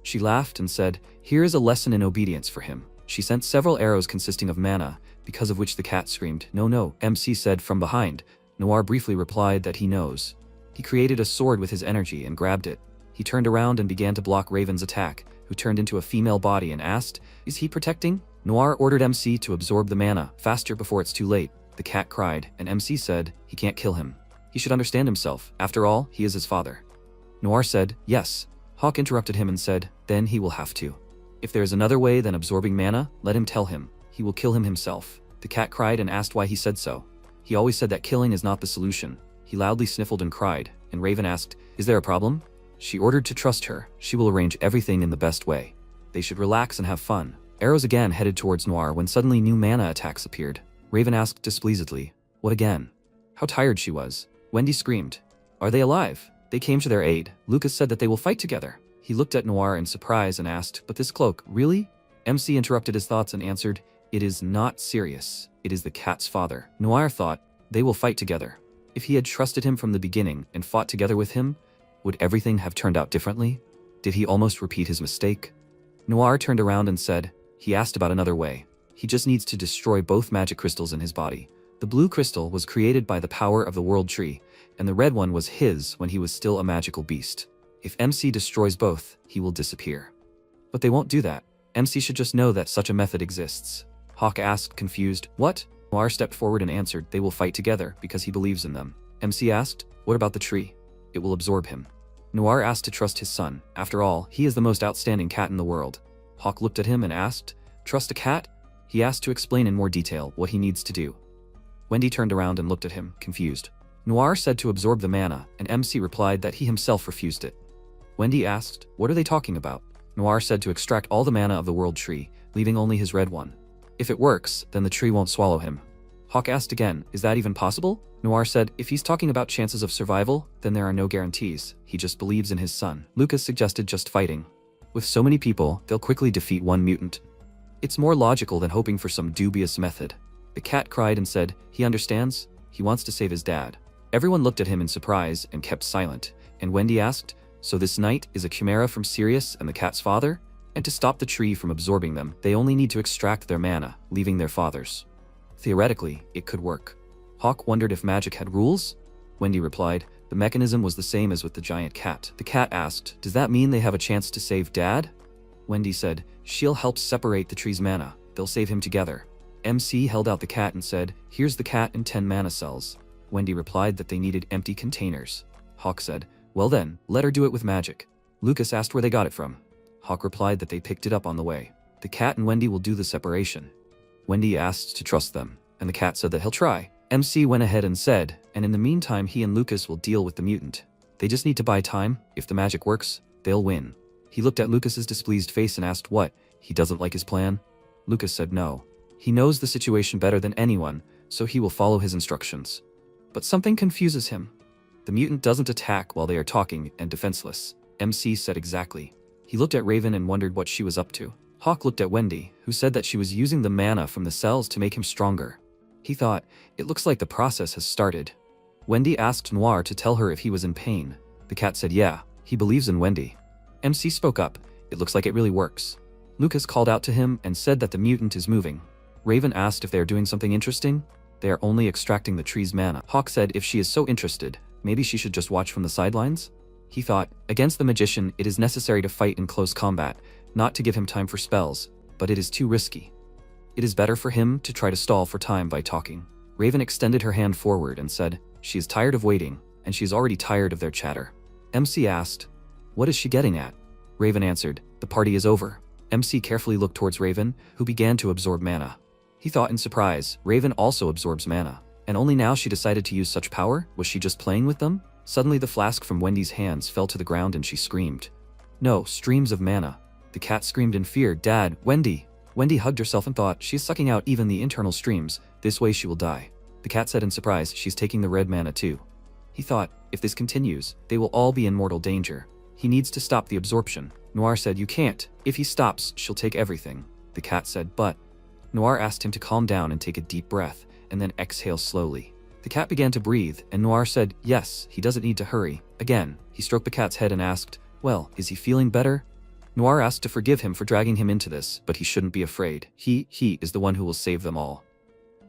She laughed and said, here is a lesson in obedience for him. She sent several arrows consisting of mana, because of which the cat screamed, no, no, MC said from behind. Noir briefly replied that he knows. He created a sword with his energy and grabbed it. He turned around and began to block Raven's attack, who turned into a female body and asked, is he protecting? Noir ordered MC to absorb the mana, faster before it's too late. The cat cried, and MC said, he can't kill him. He should understand himself. After all, he is his father. Noir said, yes. Hawk interrupted him and said, then he will have to. If there is another way than absorbing mana, let him tell him. He will kill him himself. The cat cried and asked why he said so. He always said that killing is not the solution. He loudly sniffled and cried, and Raven asked, is there a problem? She ordered to trust her. She will arrange everything in the best way. They should relax and have fun. Arrows again headed towards Noir when suddenly new mana attacks appeared. Raven asked displeasedly, what again? How tired she was. Wendy screamed, are they alive? They came to their aid. Lucas said that they will fight together. He looked at Noir in surprise and asked, but this cloak, really? MC interrupted his thoughts and answered, it is not serious. It is the cat's father. Noir thought, they will fight together. If he had trusted him from the beginning and fought together with him, would everything have turned out differently? Did he almost repeat his mistake? Noir turned around and said, he asked about another way. He just needs to destroy both magic crystals in his body. The blue crystal was created by the power of the world tree, and the red one was his when he was still a magical beast. If MC destroys both, he will disappear. But they won't do that. MC should just know that such a method exists. Hawk asked, confused, what? Noir stepped forward and answered, they will fight together because he believes in them. MC asked, what about the tree? It will absorb him. Noir asked to trust his son. After all, he is the most outstanding cat in the world. Hawk looked at him and asked, trust a cat? He asked to explain in more detail what he needs to do. Wendy turned around and looked at him, confused. Noir said to absorb the mana, and MC replied that he himself refused it. Wendy asked, what are they talking about? Noir said to extract all the mana of the world tree, leaving only his red one. If it works, then the tree won't swallow him. Hawk asked again, is that even possible? Noir said, if he's talking about chances of survival, then there are no guarantees. He just believes in his son. Lucas suggested just fighting. With so many people, they'll quickly defeat one mutant. It's more logical than hoping for some dubious method. The cat cried and said, he understands. He wants to save his dad. Everyone looked at him in surprise and kept silent, and Wendy asked, so this knight is a chimera from Sirius and the cat's father? And to stop the tree from absorbing them, they only need to extract their mana, leaving their fathers. Theoretically, it could work. Hawk wondered if magic had rules? Wendy replied, the mechanism was the same as with the giant cat. The cat asked, does that mean they have a chance to save Dad? Wendy said, she'll help separate the tree's mana. They'll save him together. MC held out the cat and said, here's the cat and 10 mana cells. Wendy replied that they needed empty containers. Hawk said, well then, let her do it with magic. Lucas asked where they got it from. Hawk replied that they picked it up on the way. The cat and Wendy will do the separation. Wendy asked to trust them, and the cat said that he'll try. MC went ahead and said, and in the meantime he and Lucas will deal with the mutant. They just need to buy time. If the magic works, they'll win. He looked at Lucas's displeased face and asked what, he doesn't like his plan? Lucas said no. He knows the situation better than anyone, so he will follow his instructions. But something confuses him. The mutant doesn't attack while they are talking and defenseless. MC said exactly. He looked at Raven and wondered what she was up to. Hawk looked at Wendy, who said that she was using the mana from the cells to make him stronger. He thought, it looks like the process has started. Wendy asked Noir to tell her if he was in pain. The cat said yeah, he believes in Wendy. MC spoke up, it looks like it really works. Lucas called out to him and said that the mutant is moving. Raven asked if they are doing something interesting. They are only extracting the tree's mana. Hawk said if she is so interested, maybe she should just watch from the sidelines? He thought, against the magician it is necessary to fight in close combat, not to give him time for spells, but it is too risky. It is better for him to try to stall for time by talking. Raven extended her hand forward and said, she is tired of waiting, and she is already tired of their chatter. MC asked, what is she getting at? Raven answered, the party is over. MC carefully looked towards Raven, who began to absorb mana. He thought in surprise, Raven also absorbs mana. And only now she decided to use such power? Was she just playing with them? Suddenly the flask from Wendy's hands fell to the ground and she screamed. No, streams of mana. The cat screamed in fear, Dad, Wendy! Wendy hugged herself and thought, she's sucking out even the internal streams, this way she will die. The cat said in surprise, she's taking the red mana too. He thought, if this continues, they will all be in mortal danger. He needs to stop the absorption. Noir said, you can't. If he stops, she'll take everything. The cat said, but. Noir asked him to calm down and take a deep breath, and then exhale slowly. The cat began to breathe, and Noir said, yes, he doesn't need to hurry. Again, he stroked the cat's head and asked, well, is he feeling better? Noir asked to forgive him for dragging him into this, but he shouldn't be afraid. He is the one who will save them all.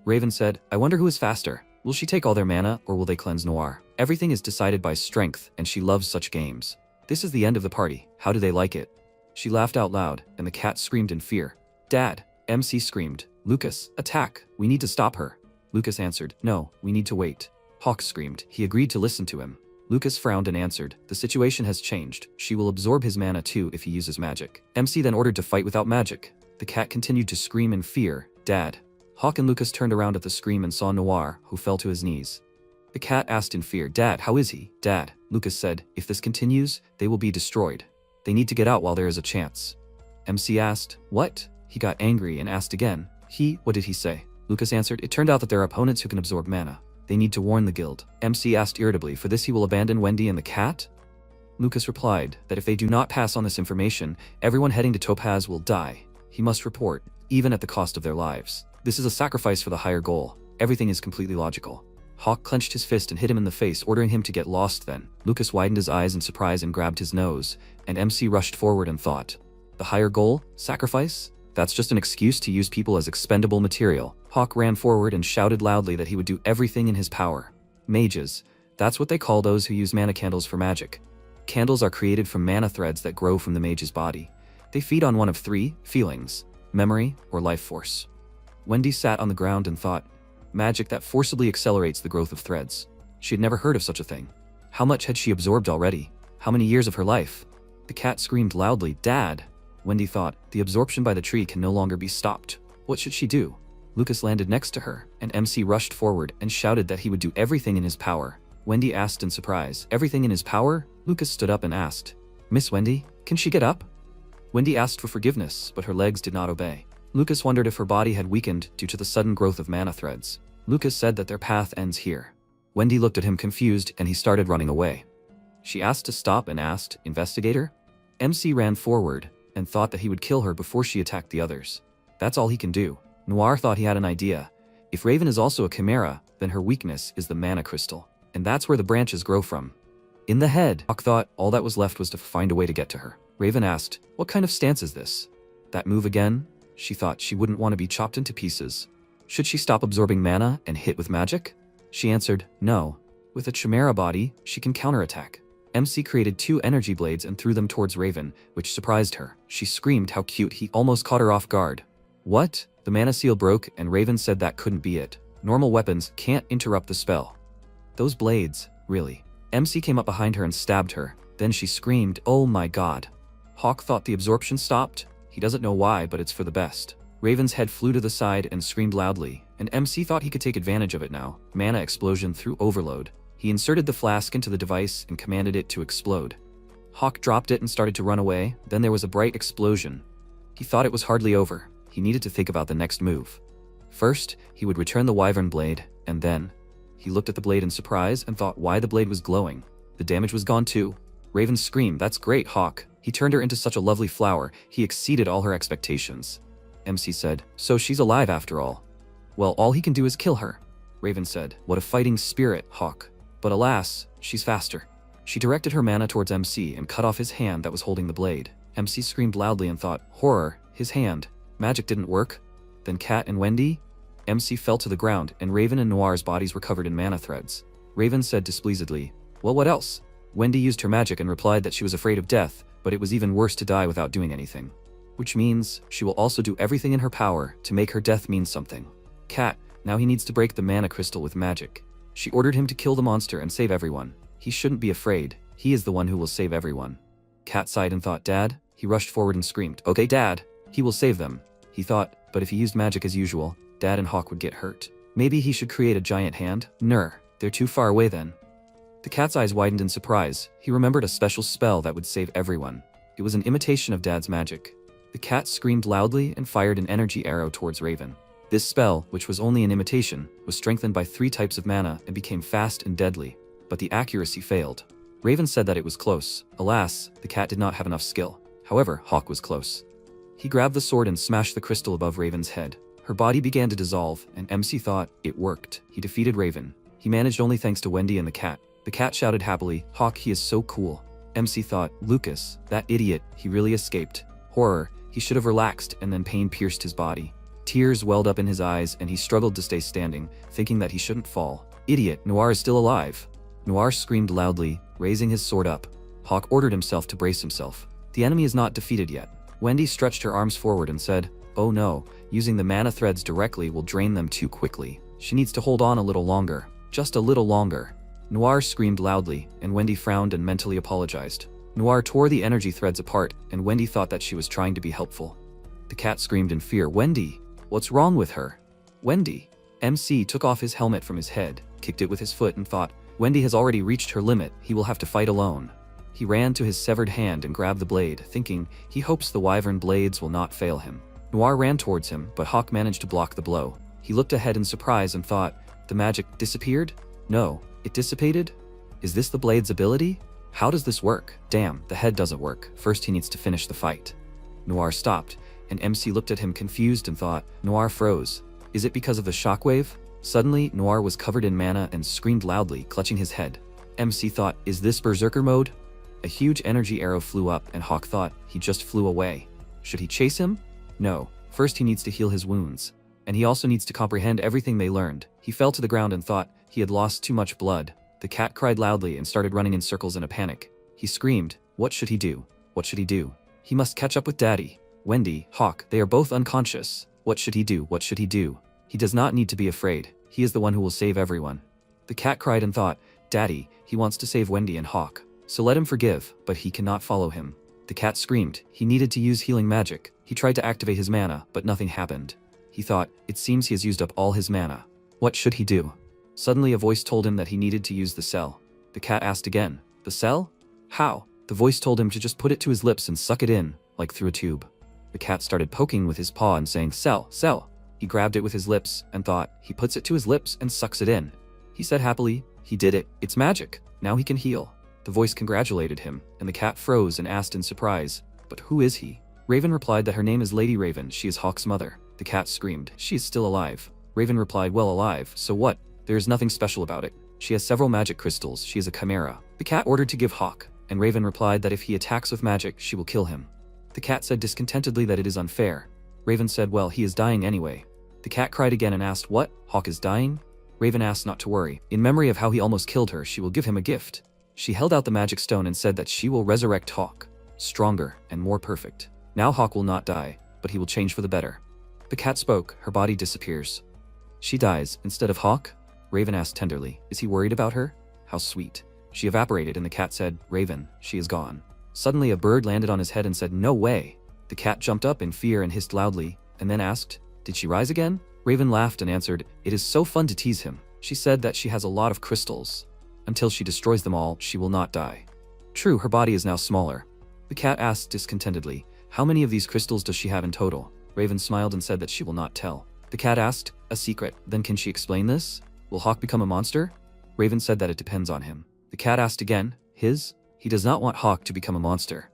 Raven said, I wonder who is faster. Will she take all their mana, or will they cleanse Noir? Everything is decided by strength, and she loves such games. This is the end of the party. How do they like it? She laughed out loud, and the cat screamed in fear. Dad! MC screamed. Lucas, attack! We need to stop her. Lucas answered, no, we need to wait. Hawk screamed. He agreed to listen to him. Lucas frowned and answered, the situation has changed. She will absorb his mana too if he uses magic. MC then ordered to fight without magic. The cat continued to scream in fear, Dad! Hawk and Lucas turned around at the scream and saw Noir, who fell to his knees. The cat asked in fear, Dad, how is he? Dad, Lucas said, if this continues, they will be destroyed. They need to get out while there is a chance. MC asked, what? He got angry and asked again. What did he say? Lucas answered, it turned out that there are opponents who can absorb mana. They need to warn the guild. MC asked irritably, for this he will abandon Wendy and the cat? Lucas replied that if they do not pass on this information, everyone heading to Topaz will die. He must report, even at the cost of their lives. This is a sacrifice for the higher goal. Everything is completely logical. Hawk clenched his fist and hit him in the face, ordering him to get lost then. Lucas widened his eyes in surprise and grabbed his nose, and MC rushed forward and thought, the higher goal? Sacrifice? That's just an excuse to use people as expendable material. Hawk ran forward and shouted loudly that he would do everything in his power. Mages. That's what they call those who use mana candles for magic. Candles are created from mana threads that grow from the mage's body. They feed on one of three feelings: memory or life force. Wendy sat on the ground and thought, magic that forcibly accelerates the growth of threads. She had never heard of such a thing. How much had she absorbed already? How many years of her life? The cat screamed loudly, Dad! Wendy thought, the absorption by the tree can no longer be stopped. What should she do? Lucas landed next to her, and MC rushed forward and shouted that he would do everything in his power. Wendy asked in surprise, everything in his power? Lucas stood up and asked, Miss Wendy, can she get up? Wendy asked for forgiveness, but her legs did not obey. Lucas wondered if her body had weakened due to the sudden growth of mana threads. Lucas said that their path ends here. Wendy looked at him confused and he started running away. She asked to stop and asked, Investigator? MC ran forward and thought that he would kill her before she attacked the others. That's all he can do. Noir thought he had an idea. If Raven is also a chimera, then her weakness is the mana crystal. And that's where the branches grow from. In the head, Hawk thought all that was left was to find a way to get to her. Raven asked, what kind of stance is this? That move again? She thought she wouldn't want to be chopped into pieces. Should she stop absorbing mana and hit with magic? She answered, no. With a chimera body, she can counterattack. MC created 2 energy blades and threw them towards Raven, which surprised her. She screamed how cute, he almost caught her off guard. What? The mana seal broke and Raven said that couldn't be it. Normal weapons can't interrupt the spell. Those blades, really. MC came up behind her and stabbed her. Then she screamed, oh my god. Hawk thought the absorption stopped. He doesn't know why, but it's for the best. Raven's head flew to the side and screamed loudly, and MC thought he could take advantage of it now. Mana explosion through overload. He inserted the flask into the device and commanded it to explode. Hawk dropped it and started to run away. Then there was a bright explosion. He thought it was hardly over. He needed to think about the next move. First, he would return the wyvern blade, and then he looked at the blade in surprise and thought why the blade was glowing. The damage was gone too. Raven screamed, "That's great, Hawk." He turned her into such a lovely flower. He exceeded all her expectations. MC said, "So she's alive after all." "Well, all he can do is kill her." Raven said, "What a fighting spirit, Hawk. But alas, she's faster." She directed her mana towards MC and cut off his hand that was holding the blade. MC screamed loudly and thought, "Horror, his hand. Magic didn't work." Then Cat and Wendy? MC fell to the ground, and Raven and Noir's bodies were covered in mana threads. Raven said displeasedly, "Well, what else?" Wendy used her magic and replied that she was afraid of death, but it was even worse to die without doing anything. Which means she will also do everything in her power to make her death mean something. Cat, now he needs to break the mana crystal with magic. She ordered him to kill the monster and save everyone. He shouldn't be afraid. He is the one who will save everyone. Cat sighed and thought, "Dad?" He rushed forward and screamed, "Okay, Dad. He will save them." He thought, but if he used magic as usual, Dad and Hawk would get hurt. Maybe he should create a giant hand? They're too far away then. The cat's eyes widened in surprise. He remembered a special spell that would save everyone. It was an imitation of Dad's magic. The cat screamed loudly and fired an energy arrow towards Raven. This spell, which was only an imitation, was strengthened by 3 types of mana and became fast and deadly, but the accuracy failed. Raven said that it was close. Alas, the cat did not have enough skill. However, Hawk was close. He grabbed the sword and smashed the crystal above Raven's head. Her body began to dissolve, and MC thought, it worked. He defeated Raven. He managed only thanks to Wendy and the cat. The cat shouted happily, "Hawk, he is so cool." MC thought, Lucas, that idiot, he really escaped. Horror, he should have relaxed, and then pain pierced his body. Tears welled up in his eyes, and he struggled to stay standing, thinking that he shouldn't fall. Idiot, Noir is still alive. Noir screamed loudly, raising his sword up. Hawk ordered himself to brace himself. The enemy is not defeated yet. Wendy stretched her arms forward and said, "Oh no, using the mana threads directly will drain them too quickly. She needs to hold on a little longer. Just a little longer." Noir screamed loudly, and Wendy frowned and mentally apologized. Noir tore the energy threads apart, and Wendy thought that she was trying to be helpful. The cat screamed in fear, "Wendy, what's wrong with her?" "Wendy." MC took off his helmet from his head, kicked it with his foot and thought, Wendy has already reached her limit, he will have to fight alone. He ran to his severed hand and grabbed the blade, thinking he hopes the wyvern blades will not fail him. Noir ran towards him, but Hawk managed to block the blow. He looked ahead in surprise and thought, the magic disappeared? No, it dissipated? Is this the blade's ability? How does this work? Damn, the head doesn't work. First he needs to finish the fight. Noir stopped, and MC looked at him confused and thought, Noir froze. Is it because of the shockwave? Suddenly, Noir was covered in mana and screamed loudly, clutching his head. MC thought, is this berserker mode? A huge energy arrow flew up, and Hawk thought, he just flew away. Should he chase him? No. First he needs to heal his wounds. And he also needs to comprehend everything they learned. He fell to the ground and thought he had lost too much blood. The cat cried loudly and started running in circles in a panic. He screamed, what should he do? What should he do? He must catch up with Daddy. Wendy, Hawk, they are both unconscious. What should he do? What should he do? He does not need to be afraid. He is the one who will save everyone. The cat cried and thought, Daddy, he wants to save Wendy and Hawk. So let him forgive, but he cannot follow him. The cat screamed. He needed to use healing magic. He tried to activate his mana, but nothing happened. He thought, it seems he has used up all his mana. What should he do? Suddenly a voice told him that he needed to use the cell. The cat asked again, the cell? How? The voice told him to just put it to his lips and suck it in, like through a tube. The cat started poking with his paw and saying, cell, cell. He grabbed it with his lips and thought, he puts it to his lips and sucks it in. He said happily, he did it. It's magic. Now he can heal. The voice congratulated him, and the cat froze and asked in surprise, but who is he? Raven replied that her name is Lady Raven. She is Hawk's mother. The cat screamed, she is still alive. Raven replied, well, alive, so what? There is nothing special about it. She has several magic crystals. She is a chimera. The cat ordered to give Hawk, and Raven replied that if he attacks with magic, she will kill him. The cat said discontentedly that it is unfair. Raven said, well, he is dying anyway. The cat cried again and asked, what? Hawk is dying? Raven asked not to worry. In memory of how he almost killed her, she will give him a gift. She held out the magic stone and said that she will resurrect Hawk, stronger and more perfect. Now Hawk will not die, but he will change for the better. The cat spoke. Her body disappears. She dies instead of Hawk? Raven asked tenderly, is he worried about her? How sweet. She evaporated and the cat said, Raven, she is gone. Suddenly a bird landed on his head and said, no way. The cat jumped up in fear and hissed loudly, and then asked, did she rise again? Raven laughed and answered, "It is so fun to tease him. She said that she has a lot of crystals. Until she destroys them all, she will not die." True, her body is now smaller. The cat asked discontentedly, "How many of these crystals does she have in total?" Raven smiled and said that she will not tell. The cat asked, "A secret, then can she explain this? Will Hawk become a monster?" Raven said that it depends on him. The cat asked again, He does not want Hawk to become a monster.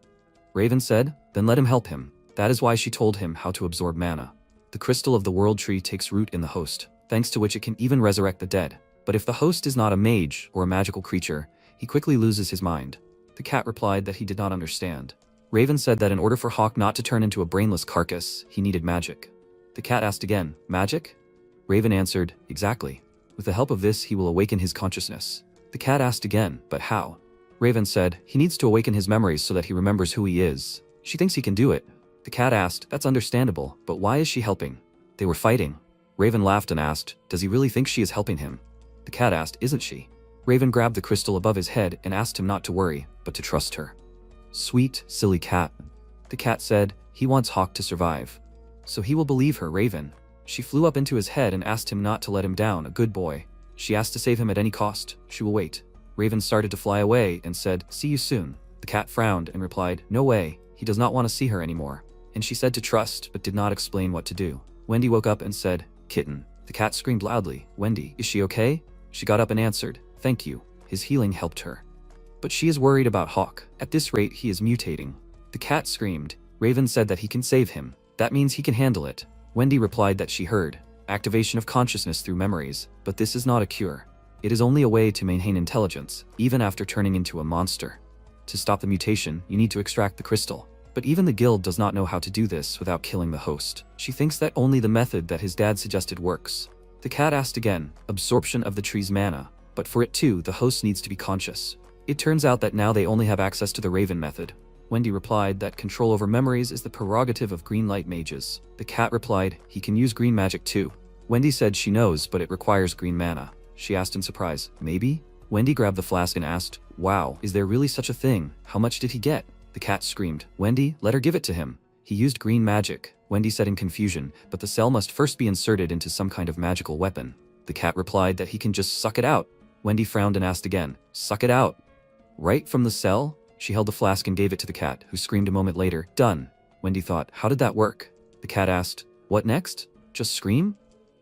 Raven said, "Then let him help him." That is why she told him how to absorb mana. The crystal of the world tree takes root in the host, thanks to which it can even resurrect the dead. But if the host is not a mage or a magical creature, he quickly loses his mind. The cat replied that he did not understand. Raven said that in order for Hawk not to turn into a brainless carcass, he needed magic. The cat asked again, "Magic?" Raven answered, "Exactly. With the help of this, he will awaken his consciousness." The cat asked again, "But how?" Raven said, "He needs to awaken his memories so that he remembers who he is. She thinks he can do it." The cat asked, "That's understandable, but why is she helping?" They were fighting. Raven laughed and asked, "Does he really think she is helping him?" The cat asked, "Isn't she?" Raven grabbed the crystal above his head and asked him not to worry, but to trust her. "Sweet, silly cat." The cat said, "He wants Hawk to survive. So he will believe her, Raven." She flew up into his head and asked him not to let him down, a good boy. She asked to save him at any cost. She will wait. Raven started to fly away and said, "See you soon." The cat frowned and replied, "No way, he does not want to see her anymore." And she said to trust, but did not explain what to do. Wendy woke up and said, "Kitten." The cat screamed loudly, "Wendy, is she okay?" She got up and answered, "Thank you." His healing helped her. But she is worried about Hawk. At this rate, he is mutating. The cat screamed. Raven said that he can save him. That means he can handle it. Wendy replied that she heard activation of consciousness through memories, but this is not a cure. It is only a way to maintain intelligence, even after turning into a monster. To stop the mutation, you need to extract the crystal. But even the guild does not know how to do this without killing the host. She thinks that only the method that his dad suggested works. The cat asked again, absorption of the tree's mana. But for it too, the host needs to be conscious. It turns out that now they only have access to the Raven method. Wendy replied that control over memories is the prerogative of green light mages. The cat replied, he can use green magic too. Wendy said she knows, but it requires green mana. She asked in surprise, "Maybe?" Wendy grabbed the flask and asked, "Wow, is there really such a thing? How much did he get?" The cat screamed, "Wendy, let her give it to him. He used green magic," Wendy said in confusion, "but the cell must first be inserted into some kind of magical weapon." The cat replied that he can just suck it out. Wendy frowned and asked again, "Suck it out? Right from the cell?" She held the flask and gave it to the cat, who screamed a moment later, "Done." Wendy thought, how did that work? The cat asked, "What next? Just scream?"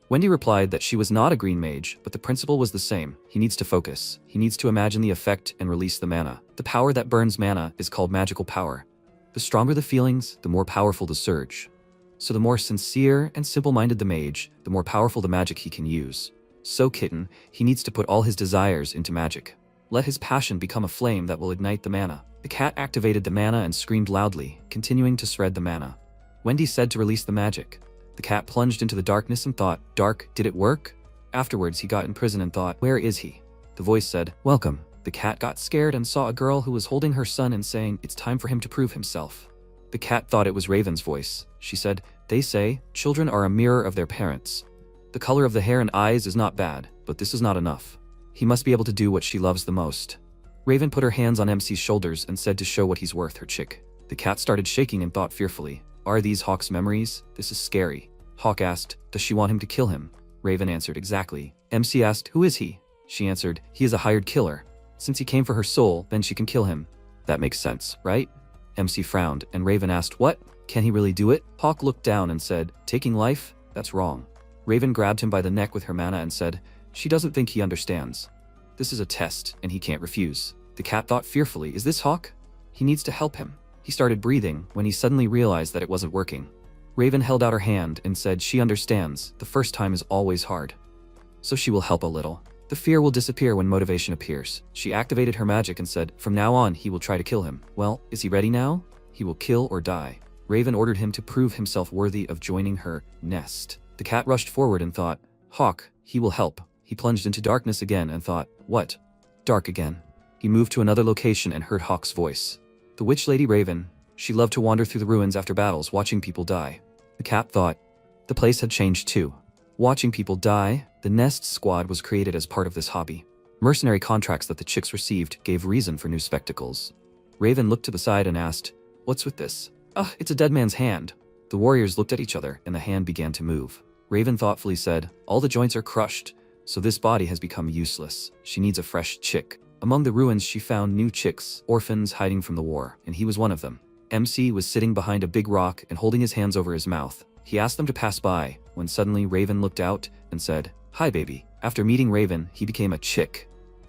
Wendy replied that she was not a green mage, but the principle was the same. He needs to focus. He needs to imagine the effect and release the mana. The power that burns mana is called magical power. The stronger the feelings, the more powerful the surge. So the more sincere and simple-minded the mage, the more powerful the magic he can use. So Kitten, he needs to put all his desires into magic. Let his passion become a flame that will ignite the mana. The cat activated the mana and screamed loudly, continuing to spread the mana. Wendy said to release the magic. The cat plunged into the darkness and thought, "Dark, did it work?" Afterwards, he got in prison and thought, "Where is he?" The voice said, "Welcome." The cat got scared and saw a girl who was holding her son and saying, "It's time for him to prove himself." The cat thought it was Raven's voice. She said, "They say, children are a mirror of their parents. The color of the hair and eyes is not bad, but this is not enough. He must be able to do what she loves the most." Raven put her hands on MC's shoulders and said to show what he's worth, her chick. The cat started shaking and thought fearfully, "Are these Hawk's memories? This is scary." Hawk asked, "Does she want him to kill him?" Raven answered, "Exactly." MC asked, "Who is he?" She answered, "He is a hired killer. Since he came for her soul, then she can kill him." "That makes sense, right?" MC frowned, and Raven asked, "What? Can he really do it?" Hawk looked down and said, "Taking life? That's wrong." Raven grabbed him by the neck with her mana and said, "She doesn't think he understands. This is a test, and he can't refuse." The cat thought fearfully, "Is this Hawk? He needs to help him." He started breathing when he suddenly realized that it wasn't working. Raven held out her hand and said, "She understands. The first time is always hard. So she will help a little. The fear will disappear when motivation appears." She activated her magic and said, "From now on, he will try to kill him." "Well, is he ready now? He will kill or die." Raven ordered him to prove himself worthy of joining her nest. The cat rushed forward and thought, "Hawk, he will help." He plunged into darkness again and thought, "What? Dark again." He moved to another location and heard Hawk's voice. The witch lady Raven. She loved to wander through the ruins after battles, watching people die. The cat thought, the place had changed too. Watching people die, the Nest squad was created as part of this hobby. Mercenary contracts that the chicks received gave reason for new spectacles. Raven looked to the side and asked, "What's with this?" "It's a dead man's hand." The warriors looked at each other and the hand began to move. Raven thoughtfully said, all the joints are crushed, so this body has become useless. She needs a fresh chick. Among the ruins she found new chicks, orphans hiding from the war, and he was one of them. MC was sitting behind a big rock and holding his hands over his mouth. He asked them to pass by, when suddenly Raven looked out and said, hi baby. After meeting Raven, he became a chick.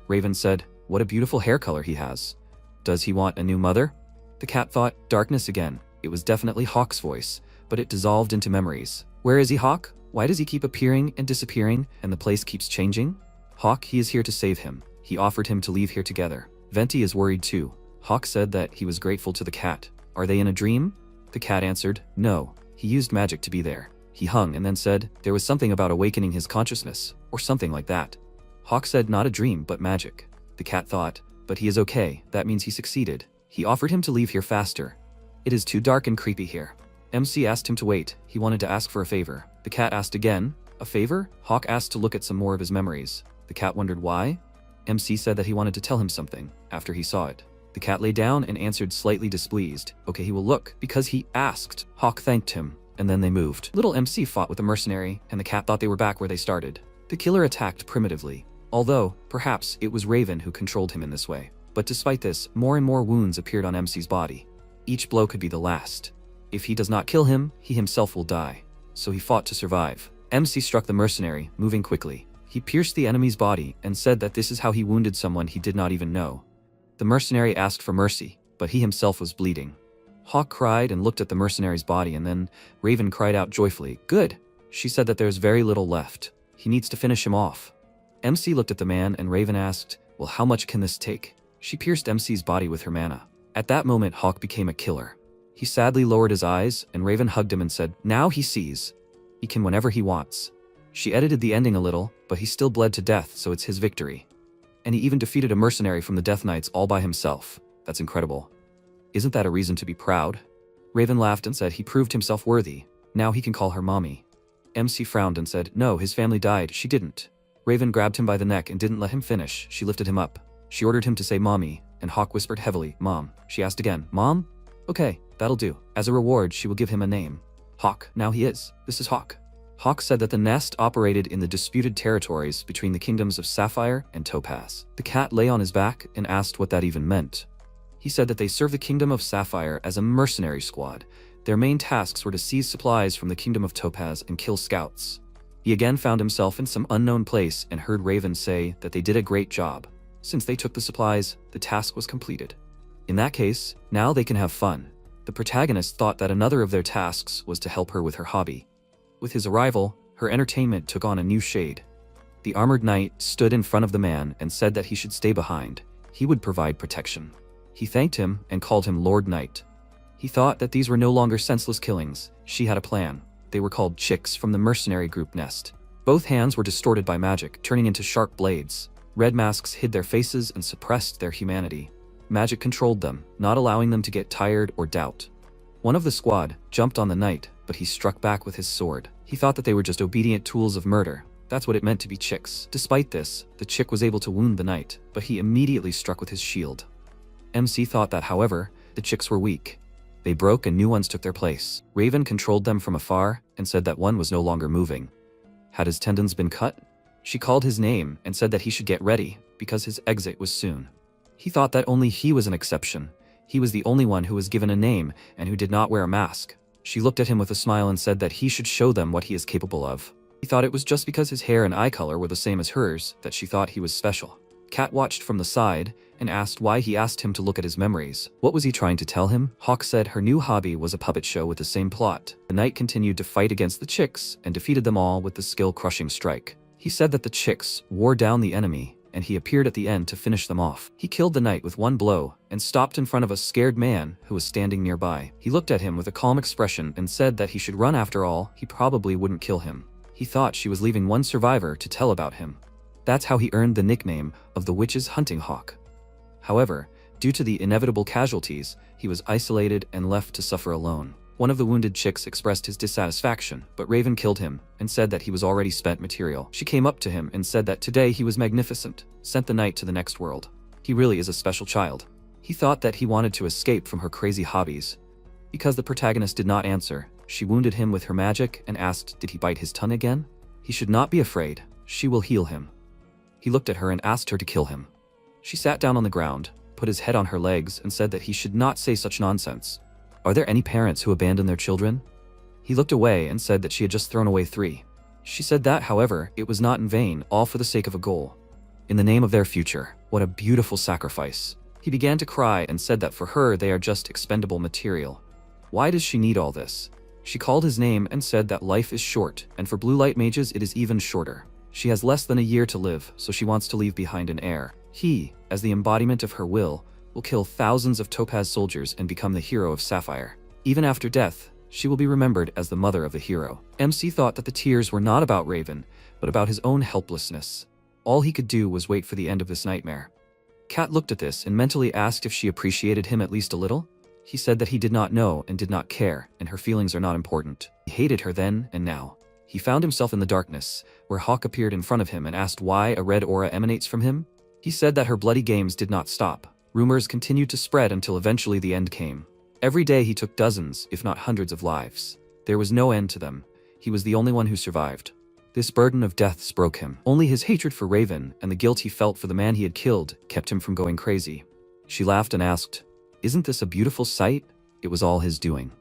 Raven said, what a beautiful hair color he has. Does he want a new mother? The cat thought, darkness again. It was definitely Hawk's voice, but it dissolved into memories. Where is he, Hawk? Why does he keep appearing and disappearing, and the place keeps changing? Hawk, he is here to save him. He offered him to leave here together. Venti is worried too. Hawk said that he was grateful to the cat. Are they in a dream? The cat answered, no. He used magic to be there. He hung and then said, there was something about awakening his consciousness, or something like that. Hawk said not a dream, but magic. The cat thought, but he is okay, that means he succeeded. He offered him to leave here faster. It is too dark and creepy here. MC asked him to wait. He wanted to ask for a favor. The cat asked again, a favor? Hawk asked to look at some more of his memories. The cat wondered why. MC said that he wanted to tell him something, after he saw it. The cat lay down and answered slightly displeased. Okay, he will look, because he asked. Hawk thanked him, and then they moved. Little MC fought with the mercenary, and the cat thought they were back where they started. The killer attacked primitively, although, perhaps, it was Raven who controlled him in this way. But despite this, more and more wounds appeared on MC's body. Each blow could be the last. If he does not kill him, he himself will die. So he fought to survive. MC struck the mercenary, moving quickly. He pierced the enemy's body and said that this is how he wounded someone he did not even know. The mercenary asked for mercy, but he himself was bleeding. Hawk cried and looked at the mercenary's body, and then Raven cried out joyfully, good! She said that there's very little left. He needs to finish him off. MC looked at the man and Raven asked, well, how much can this take? She pierced MC's body with her mana. At that moment, Hawk became a killer. He sadly lowered his eyes, and Raven hugged him and said, now he sees. He can whenever he wants. She edited the ending a little, but he still bled to death, so it's his victory. And he even defeated a mercenary from the Death Knights all by himself. That's incredible. Isn't that a reason to be proud? Raven laughed and said he proved himself worthy. Now he can call her mommy. MC frowned and said, no, his family died. She didn't. Raven grabbed him by the neck and didn't let him finish. She lifted him up. She ordered him to say mommy, and Hawk whispered heavily, mom. She asked again, mom? Okay, that'll do. As a reward, she will give him a name. Hawk, now he is. This is Hawk. Hawk said that the nest operated in the disputed territories between the kingdoms of Sapphire and Topaz. The cat lay on his back and asked what that even meant. He said that they served the kingdom of Sapphire as a mercenary squad. Their main tasks were to seize supplies from the kingdom of Topaz and kill scouts. He again found himself in some unknown place and heard Raven say that they did a great job. Since they took the supplies, the task was completed. In that case, now they can have fun. The protagonist thought that another of their tasks was to help her with her hobby. With his arrival, her entertainment took on a new shade. The armored knight stood in front of the man and said that he should stay behind. He would provide protection. He thanked him and called him Lord Knight. He thought that these were no longer senseless killings. She had a plan. They were called chicks from the mercenary group nest. Both hands were distorted by magic, turning into sharp blades. Red masks hid their faces and suppressed their humanity. Magic controlled them, not allowing them to get tired or doubt. One of the squad jumped on the knight, but he struck back with his sword. He thought that they were just obedient tools of murder. That's what it meant to be chicks. Despite this, the chick was able to wound the knight, but he immediately struck with his shield. MC thought that, however, the chicks were weak. They broke and new ones took their place. Raven controlled them from afar and said that one was no longer moving. Had his tendons been cut? She called his name and said that he should get ready, because his exit was soon. He thought that only he was an exception. He was the only one who was given a name and who did not wear a mask. She looked at him with a smile and said that he should show them what he is capable of. He thought it was just because his hair and eye color were the same as hers that she thought he was special. Kat watched from the side and asked why he asked him to look at his memories. What was he trying to tell him? Hawk said her new hobby was a puppet show with the same plot. The knight continued to fight against the chicks and defeated them all with the skill-crushing strike. He said that the chicks wore down the enemy, and he appeared at the end to finish them off. He killed the knight with one blow and stopped in front of a scared man who was standing nearby. He looked at him with a calm expression and said that he should run after all. He probably wouldn't kill him. He thought she was leaving one survivor to tell about him. That's how he earned the nickname of the Witch's Hunting Hawk. However, due to the inevitable casualties, he was isolated and left to suffer alone. One of the wounded chicks expressed his dissatisfaction, but Raven killed him and said that he was already spent material. She came up to him and said that today he was magnificent, sent the knight to the next world. He really is a special child. He thought that he wanted to escape from her crazy hobbies. Because the protagonist did not answer, She wounded him with her magic and asked, did he bite his tongue again? He should not be afraid. She will heal him. He looked at her and asked her to kill him. She sat down on the ground, put his head on her legs, and said that he should not say such nonsense. Are there any parents who abandon their children? He looked away and said that she had just thrown away 3. She said that, however, it was not in vain, all for the sake of a goal. In the name of their future. What a beautiful sacrifice. He began to cry and said that for her they are just expendable material. Why does she need all this? She called his name and said that life is short, and for blue light mages it is even shorter. She has less than a year to live, so she wants to leave behind an heir. He, as the embodiment of her will kill thousands of topaz soldiers and become the hero of Sapphire. Even after death, she will be remembered as the mother of the hero. MC thought that the tears were not about Raven, but about his own helplessness. All he could do was wait for the end of this nightmare. Kat looked at this and mentally asked if she appreciated him at least a little. He said that he did not know and did not care, and her feelings are not important. He hated her then and now. He found himself in the darkness, where Hawk appeared in front of him and asked why a red aura emanates from him. He said that her bloody games did not stop. Rumors continued to spread until eventually the end came. Every day he took dozens, if not hundreds of lives. There was no end to them. He was the only one who survived. This burden of deaths broke him. Only his hatred for Raven and the guilt he felt for the man he had killed kept him from going crazy. She laughed and asked, "Isn't this a beautiful sight?" It was all his doing.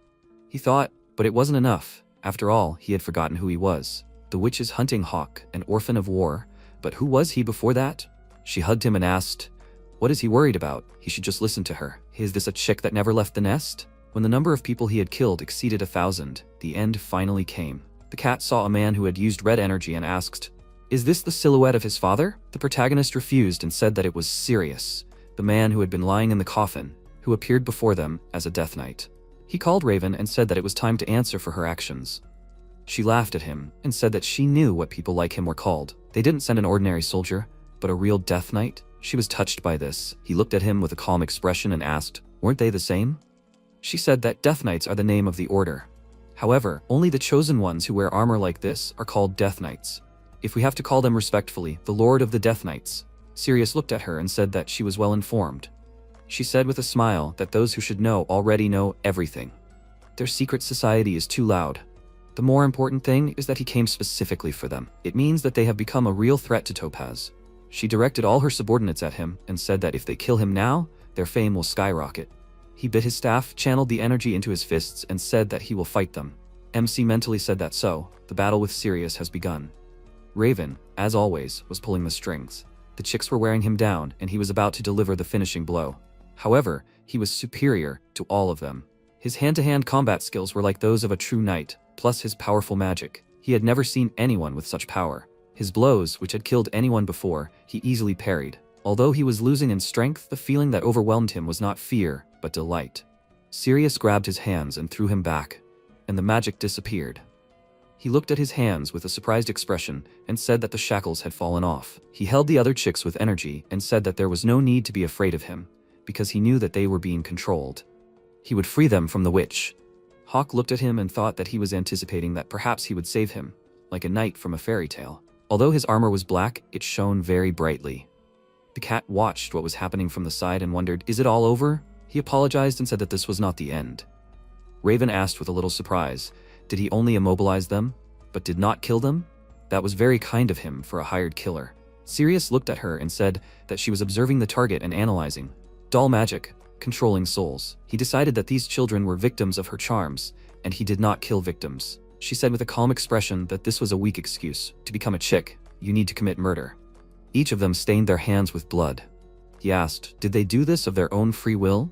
He thought, but it wasn't enough. After all, he had forgotten who he was. The witch's hunting hawk, an orphan of war. But who was he before that? She hugged him and asked, what is he worried about? He should just listen to her. Is this a chick that never left the nest? When the number of people he had killed exceeded 1,000, the end finally came. The cat saw a man who had used red energy and asked, "Is this the silhouette of his father?" The protagonist refused and said that it was Sirius, the man who had been lying in the coffin, who appeared before them as a Death Knight. He called Raven and said that it was time to answer for her actions. She laughed at him and said that she knew what people like him were called. They didn't send an ordinary soldier, but a real Death Knight. She was touched by this. He looked at him with a calm expression and asked, weren't they the same? She said that Death Knights are the name of the order. However, only the chosen ones who wear armor like this are called Death Knights. If we have to call them respectfully, the Lord of the Death Knights. Sirius looked at her and said that she was well informed. She said with a smile that those who should know already know everything. Their secret society is too loud. The more important thing is that he came specifically for them. It means that they have become a real threat to Topaz. She directed all her subordinates at him and said that if they kill him now, their fame will skyrocket. He bit his staff, channeled the energy into his fists, and said that he will fight them. MC mentally said that so, the battle with Sirius has begun. Raven, as always, was pulling the strings. The chicks were wearing him down, and he was about to deliver the finishing blow. However, he was superior to all of them. His hand-to-hand combat skills were like those of a true knight, plus his powerful magic. He had never seen anyone with such power. His blows, which had killed anyone before, he easily parried. Although he was losing in strength, the feeling that overwhelmed him was not fear, but delight. Sirius grabbed his hands and threw him back, and the magic disappeared. He looked at his hands with a surprised expression and said that the shackles had fallen off. He held the other chicks with energy and said that there was no need to be afraid of him, because he knew that they were being controlled. He would free them from the witch. Hawk looked at him and thought that he was anticipating that perhaps he would save him, like a knight from a fairy tale. Although his armor was black, it shone very brightly. The cat watched what was happening from the side and wondered, is it all over? He apologized and said that this was not the end. Raven asked with a little surprise, did he only immobilize them, but did not kill them? That was very kind of him for a hired killer. Sirius looked at her and said that she was observing the target and analyzing. Doll magic, controlling souls. He decided that these children were victims of her charms, and he did not kill victims. She said with a calm expression that this was a weak excuse. To become a chick, you need to commit murder. Each of them stained their hands with blood. He asked, did they do this of their own free will?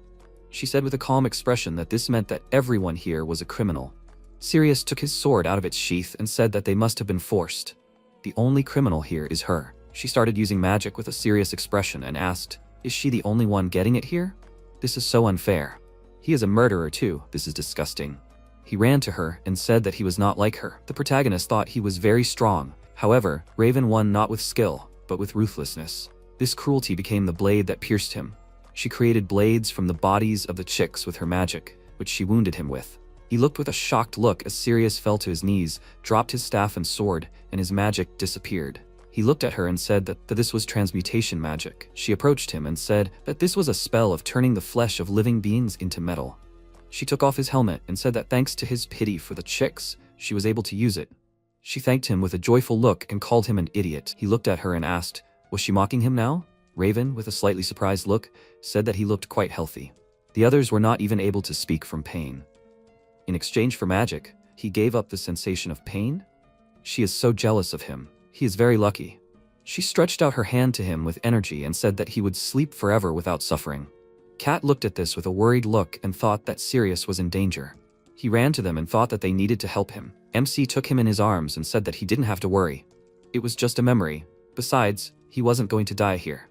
She said with a calm expression that this meant that everyone here was a criminal. Sirius took his sword out of its sheath and said that they must have been forced. The only criminal here is her. She started using magic with a serious expression and asked, is she the only one getting it here? This is so unfair. He is a murderer too. This is disgusting. He ran to her and said that he was not like her. The protagonist thought he was very strong. However, Raven won not with skill, but with ruthlessness. This cruelty became the blade that pierced him. She created blades from the bodies of the chicks with her magic, which she wounded him with. He looked with a shocked look as Sirius fell to his knees, dropped his staff and sword, and his magic disappeared. He looked at her and said that this was transmutation magic. She approached him and said that this was a spell of turning the flesh of living beings into metal. She took off his helmet and said that thanks to his pity for the chicks, she was able to use it. She thanked him with a joyful look and called him an idiot. He looked at her and asked, was she mocking him now? Raven, with a slightly surprised look, said that he looked quite healthy. The others were not even able to speak from pain. In exchange for magic, he gave up the sensation of pain? She is so jealous of him. He is very lucky. She stretched out her hand to him with energy and said that he would sleep forever without suffering. Kat looked at this with a worried look and thought that Sirius was in danger. He ran to them and thought that they needed to help him. MC took him in his arms and said that he didn't have to worry. It was just a memory. Besides, he wasn't going to die here.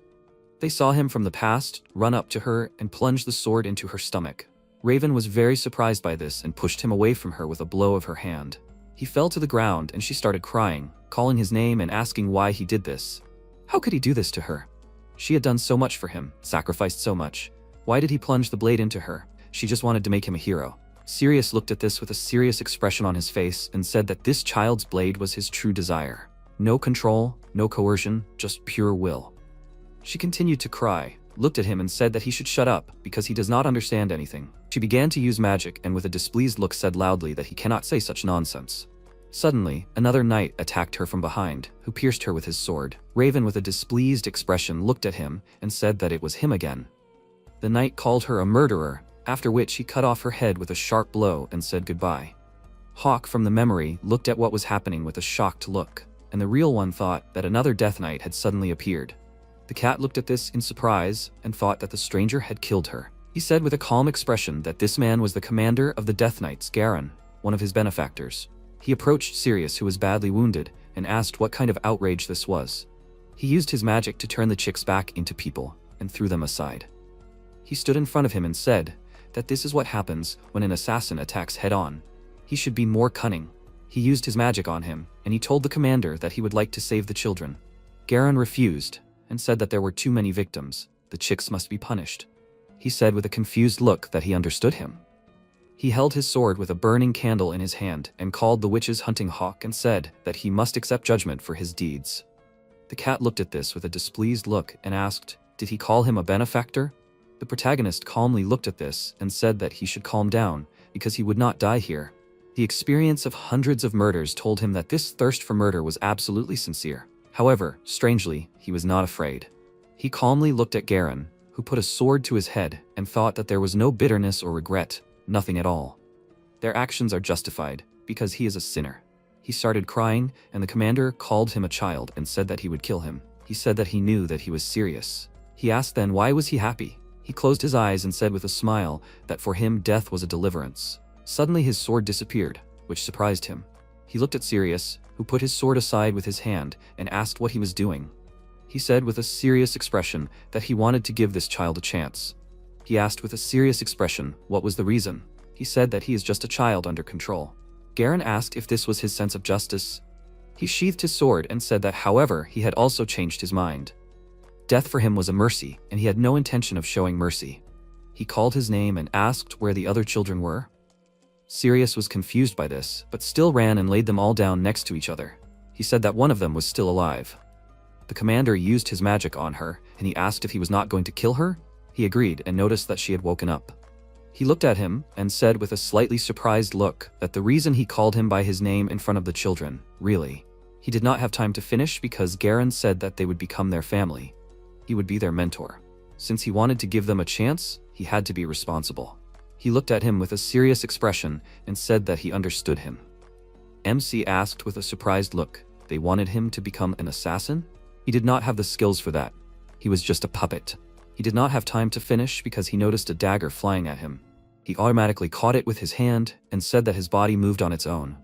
They saw him from the past run up to her and plunge the sword into her stomach. Raven was very surprised by this and pushed him away from her with a blow of her hand. He fell to the ground and she started crying, calling his name and asking why he did this. How could he do this to her? She had done so much for him, sacrificed so much. Why did he plunge the blade into her? She just wanted to make him a hero. Sirius looked at this with a serious expression on his face and said that this child's blade was his true desire. No control, no coercion, just pure will. She continued to cry, looked at him and said that he should shut up because he does not understand anything. She began to use magic and with a displeased look said loudly that he cannot say such nonsense. Suddenly, another knight attacked her from behind, who pierced her with his sword. Raven, with a displeased expression, looked at him and said that it was him again. The knight called her a murderer, after which he cut off her head with a sharp blow and said goodbye. Hawk from the memory looked at what was happening with a shocked look, and the real one thought that another Death Knight had suddenly appeared. The cat looked at this in surprise and thought that the stranger had killed her. He said with a calm expression that this man was the commander of the Death Knights, Garen, one of his benefactors. He approached Sirius, who was badly wounded, and asked what kind of outrage this was. He used his magic to turn the chicks back into people and threw them aside. He stood in front of him and said that this is what happens when an assassin attacks head-on. He should be more cunning. He used his magic on him, and he told the commander that he would like to save the children. Garen refused and said that there were too many victims. The chicks must be punished. He said with a confused look that he understood him. He held his sword with a burning candle in his hand and called the witch's hunting hawk and said that he must accept judgment for his deeds. The cat looked at this with a displeased look and asked, did he call him a benefactor? The protagonist calmly looked at this and said that he should calm down because he would not die here. The experience of hundreds of murders told him that this thirst for murder was absolutely sincere. However, strangely, he was not afraid. He calmly looked at Garen, who put a sword to his head and thought that there was no bitterness or regret, nothing at all. Their actions are justified because he is a sinner. He started crying, and the commander called him a child and said that he would kill him. He said that he knew that he was serious. He asked then why was he happy? He closed his eyes and said with a smile that for him death was a deliverance. Suddenly his sword disappeared, which surprised him. He looked at Sirius, who put his sword aside with his hand and asked what he was doing. He said with a serious expression that he wanted to give this child a chance. He asked with a serious expression what was the reason. He said that he is just a child under control. Garen asked if this was his sense of justice. He sheathed his sword and said that however he had also changed his mind. Death for him was a mercy, and he had no intention of showing mercy. He called his name and asked where the other children were. Sirius was confused by this, but still ran and laid them all down next to each other. He said that one of them was still alive. The commander used his magic on her, and he asked if he was not going to kill her. He agreed and noticed that she had woken up. He looked at him and said with a slightly surprised look that the reason he called him by his name in front of the children, really. He did not have time to finish because Garen said that they would become their family. He would be their mentor. Since he wanted to give them a chance, he had to be responsible. He looked at him with a serious expression and said that he understood him. MC asked with a surprised look, they wanted him to become an assassin? He did not have the skills for that. He was just a puppet. He did not have time to finish because he noticed a dagger flying at him. He automatically caught it with his hand and said that his body moved on its own.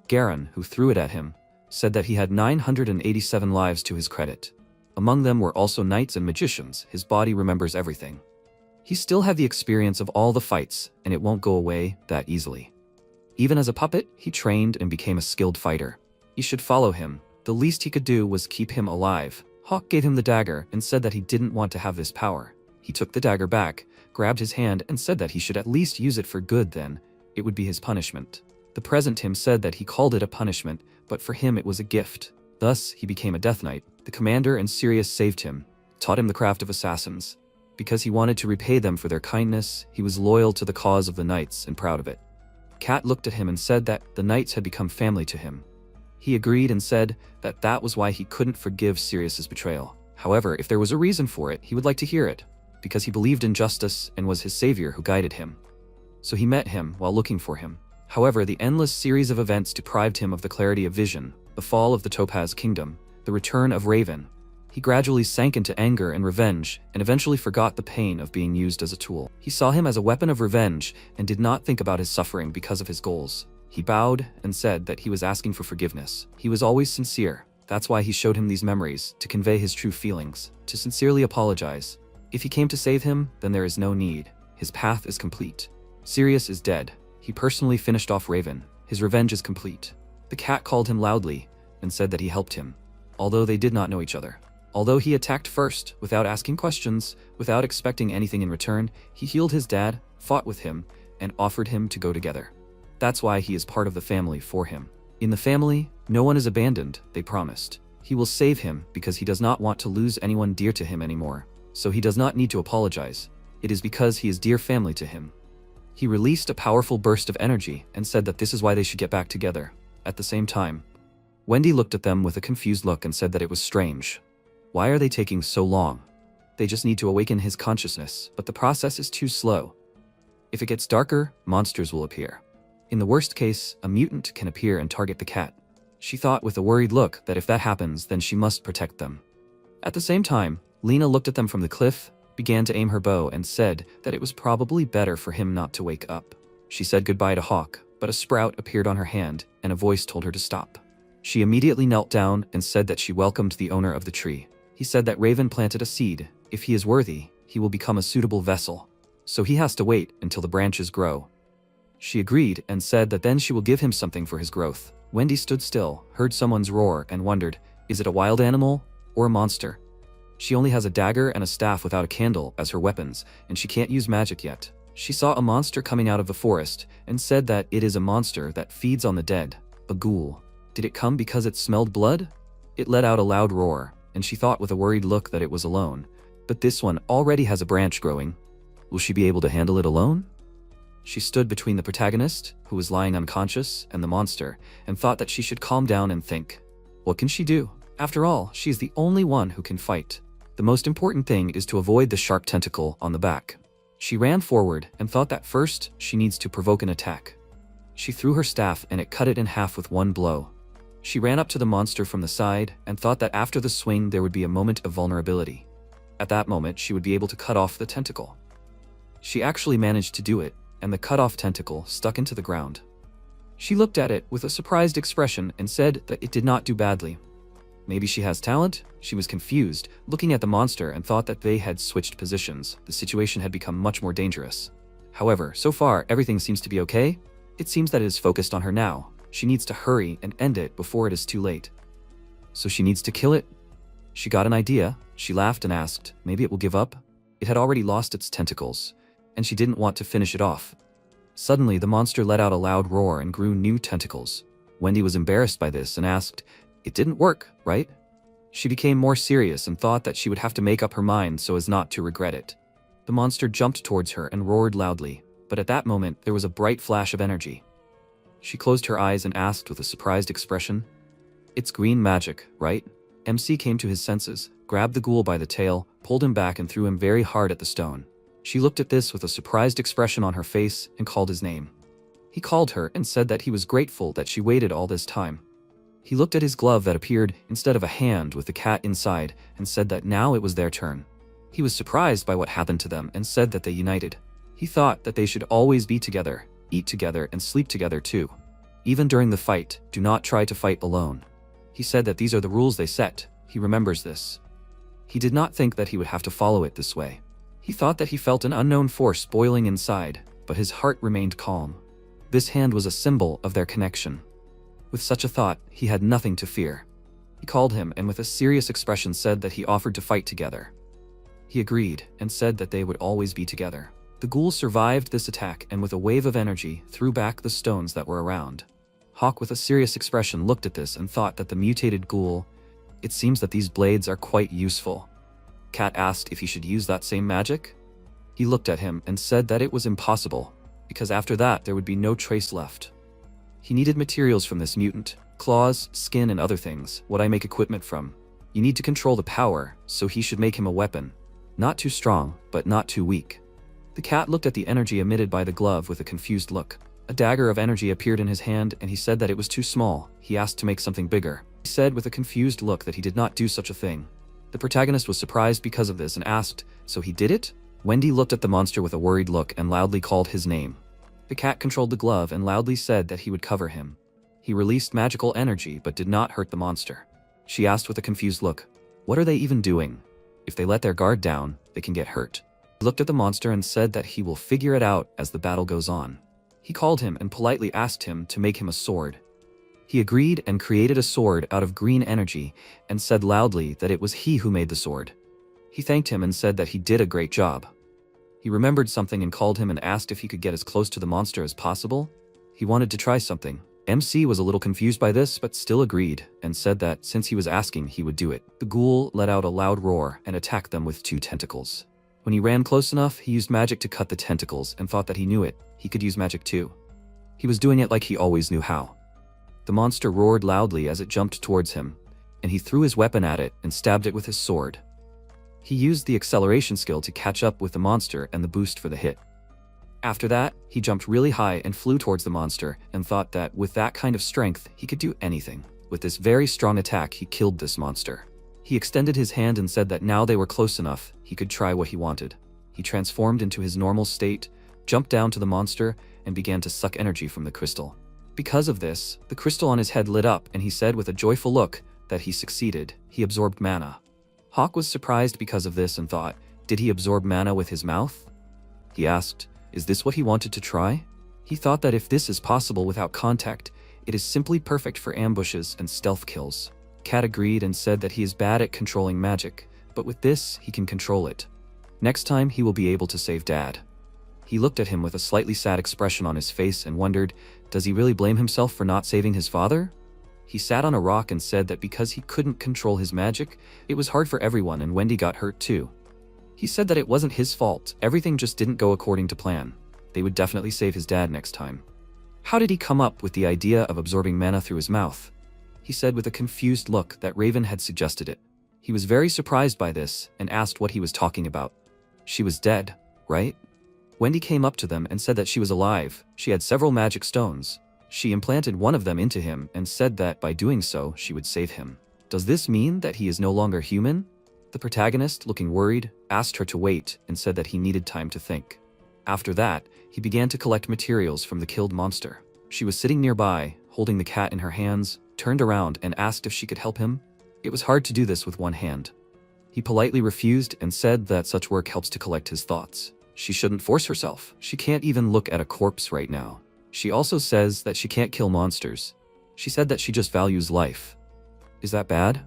Garen, who threw it at him, said that he had 987 lives to his credit. Among them were also knights and magicians. His body remembers everything. He still had the experience of all the fights, and it won't go away that easily. Even as a puppet, he trained and became a skilled fighter. He should follow him. The least he could do was keep him alive. Hawk gave him the dagger and said that he didn't want to have this power. He took the dagger back, grabbed his hand and said that he should at least use it for good then. It would be his punishment. The present him said that he called it a punishment, but for him it was a gift. Thus, he became a Death Knight. The commander and Sirius saved him, taught him the craft of assassins. Because he wanted to repay them for their kindness, he was loyal to the cause of the knights and proud of it. Cat looked at him and said that the knights had become family to him. He agreed and said that that was why he couldn't forgive Sirius's betrayal. However, if there was a reason for it, he would like to hear it, because he believed in justice and was his savior who guided him. So he met him while looking for him. However, the endless series of events deprived him of the clarity of vision, the fall of the Topaz Kingdom, the return of Raven. He gradually sank into anger and revenge, and eventually forgot the pain of being used as a tool. He saw him as a weapon of revenge and did not think about his suffering because of his goals. He bowed and said that he was asking for forgiveness. He was always sincere. That's why he showed him these memories, to convey his true feelings, to sincerely apologize. If he came to save him, then there is no need. His path is complete. Sirius is dead. He personally finished off Raven. His revenge is complete. The cat called him loudly and said that he helped him, although they did not know each other. Although he attacked first, without asking questions, without expecting anything in return, he healed his dad, fought with him, and offered him to go together. That's why he is part of the family for him. In the family, no one is abandoned, they promised. He will save him because he does not want to lose anyone dear to him anymore. So he does not need to apologize. It is because he is dear family to him. He released a powerful burst of energy and said that this is why they should get back together. At the same time, Wendy looked at them with a confused look and said that it was strange. Why are they taking so long? They just need to awaken his consciousness, but the process is too slow. If it gets darker, monsters will appear. In the worst case, a mutant can appear and target the cat. She thought with a worried look that if that happens, then she must protect them. At the same time, Lena looked at them from the cliff, began to aim her bow, and said that it was probably better for him not to wake up. She said goodbye to Hawk, but a sprout appeared on her hand, and a voice told her to stop. She immediately knelt down and said that she welcomed the owner of the tree. He said that Raven planted a seed. If he is worthy, he will become a suitable vessel. So he has to wait until the branches grow. She agreed and said that then she will give him something for his growth. Wendy stood still, heard someone's roar, and wondered, is it a wild animal or a monster? She only has a dagger and a staff without a candle as her weapons, and she can't use magic yet. She saw a monster coming out of the forest and said that it is a monster that feeds on the dead, a ghoul. Did it come because it smelled blood? It let out a loud roar, and she thought with a worried look that it was alone. But this one already has a branch growing. Will she be able to handle it alone? She stood between the protagonist, who was lying unconscious, and the monster, and thought that she should calm down and think. What can she do? After all, she is the only one who can fight. The most important thing is to avoid the sharp tentacle on the back. She ran forward and thought that first she needs to provoke an attack. She threw her staff and it cut it in half with one blow. She ran up to the monster from the side and thought that after the swing there would be a moment of vulnerability. At that moment, she would be able to cut off the tentacle. She actually managed to do it, and the cut-off tentacle stuck into the ground. She looked at it with a surprised expression and said that it did not do badly. Maybe she has talent? She was confused, looking at the monster, and thought that they had switched positions. The situation had become much more dangerous. However, so far everything seems to be okay. It seems that it is focused on her now. She needs to hurry and end it before it is too late. So she needs to kill it? She got an idea. She laughed and asked, maybe it will give up? It had already lost its tentacles, and she didn't want to finish it off. Suddenly, the monster let out a loud roar and grew new tentacles. Wendy was embarrassed by this and asked, it didn't work, right? She became more serious and thought that she would have to make up her mind so as not to regret it. The monster jumped towards her and roared loudly, but at that moment there was a bright flash of energy. She closed her eyes and asked with a surprised expression, it's green magic, right? MC came to his senses, grabbed the ghoul by the tail, pulled him back and threw him very hard at the stone. She looked at this with a surprised expression on her face and called his name. He called her and said that he was grateful that she waited all this time. He looked at his glove that appeared instead of a hand with the cat inside and said that now it was their turn. He was surprised by what happened to them and said that they united. He thought that they should always be together, eat together, and sleep together too. Even during the fight, do not try to fight alone. He said that these are the rules they set. He remembers this. He did not think that he would have to follow it this way. He thought that he felt an unknown force boiling inside, but his heart remained calm. This hand was a symbol of their connection. With such a thought, he had nothing to fear. He called him and with a serious expression said that he offered to fight together. He agreed and said that they would always be together. The ghoul survived this attack and with a wave of energy threw back the stones that were around. Hawk with a serious expression looked at this and thought that the mutated ghoul, it seems that these blades are quite useful. Cat asked if he should use that same magic. He looked at him and said that it was impossible, because after that there would be no trace left. He needed materials from this mutant, claws, skin, and other things, what I make equipment from. You need to control the power, so he should make him a weapon. Not too strong, but not too weak. The cat looked at the energy emitted by the glove with a confused look. A dagger of energy appeared in his hand and he said that it was too small. He asked to make something bigger. He said with a confused look that he did not do such a thing. The protagonist was surprised because of this and asked, "So he did it?" Wendy looked at the monster with a worried look and loudly called his name. The cat controlled the glove and loudly said that he would cover him. He released magical energy but did not hurt the monster. She asked with a confused look, "What are they even doing? If they let their guard down, they can get hurt." He looked at the monster and said that he will figure it out as the battle goes on. He called him and politely asked him to make him a sword. He agreed and created a sword out of green energy and said loudly that it was he who made the sword. He thanked him and said that he did a great job. He remembered something and called him and asked if he could get as close to the monster as possible. He wanted to try something. MC was a little confused by this but still agreed and said that since he was asking he would do it. The ghoul let out a loud roar and attacked them with 2 tentacles. When he ran close enough, he used magic to cut the tentacles and thought that he knew it. He could use magic too. He was doing it like he always knew how. The monster roared loudly as it jumped towards him, and he threw his weapon at it and stabbed it with his sword. He used the acceleration skill to catch up with the monster and the boost for the hit. After that, he jumped really high and flew towards the monster and thought that with that kind of strength, he could do anything. With this very strong attack, he killed this monster. He extended his hand and said that now they were close enough, he could try what he wanted. He transformed into his normal state, jumped down to the monster, and began to suck energy from the crystal. Because of this, the crystal on his head lit up and he said with a joyful look that he succeeded. He absorbed mana. Hawk was surprised because of this and thought, did he absorb mana with his mouth? He asked, is this what he wanted to try? He thought that if this is possible without contact, it is simply perfect for ambushes and stealth kills. Cat agreed and said that he is bad at controlling magic, but with this, he can control it. Next time, he will be able to save Dad. He looked at him with a slightly sad expression on his face and wondered, does he really blame himself for not saving his father? He sat on a rock and said that because he couldn't control his magic, it was hard for everyone and Wendy got hurt too. He said that it wasn't his fault, everything just didn't go according to plan. They would definitely save his dad next time. How did he come up with the idea of absorbing mana through his mouth? He said with a confused look that Raven had suggested it. He was very surprised by this and asked what he was talking about. She was dead, right? Wendy came up to them and said that she was alive. She had several magic stones. She implanted one of them into him and said that by doing so, she would save him. Does this mean that he is no longer human? The protagonist, looking worried, asked her to wait and said that he needed time to think. After that, he began to collect materials from the killed monster. She was sitting nearby, holding the cat in her hands, turned around and asked if she could help him. It was hard to do this with one hand. He politely refused and said that such work helps to collect his thoughts. She shouldn't force herself. She can't even look at a corpse right now. She also says that she can't kill monsters. She said that she just values life. Is that bad?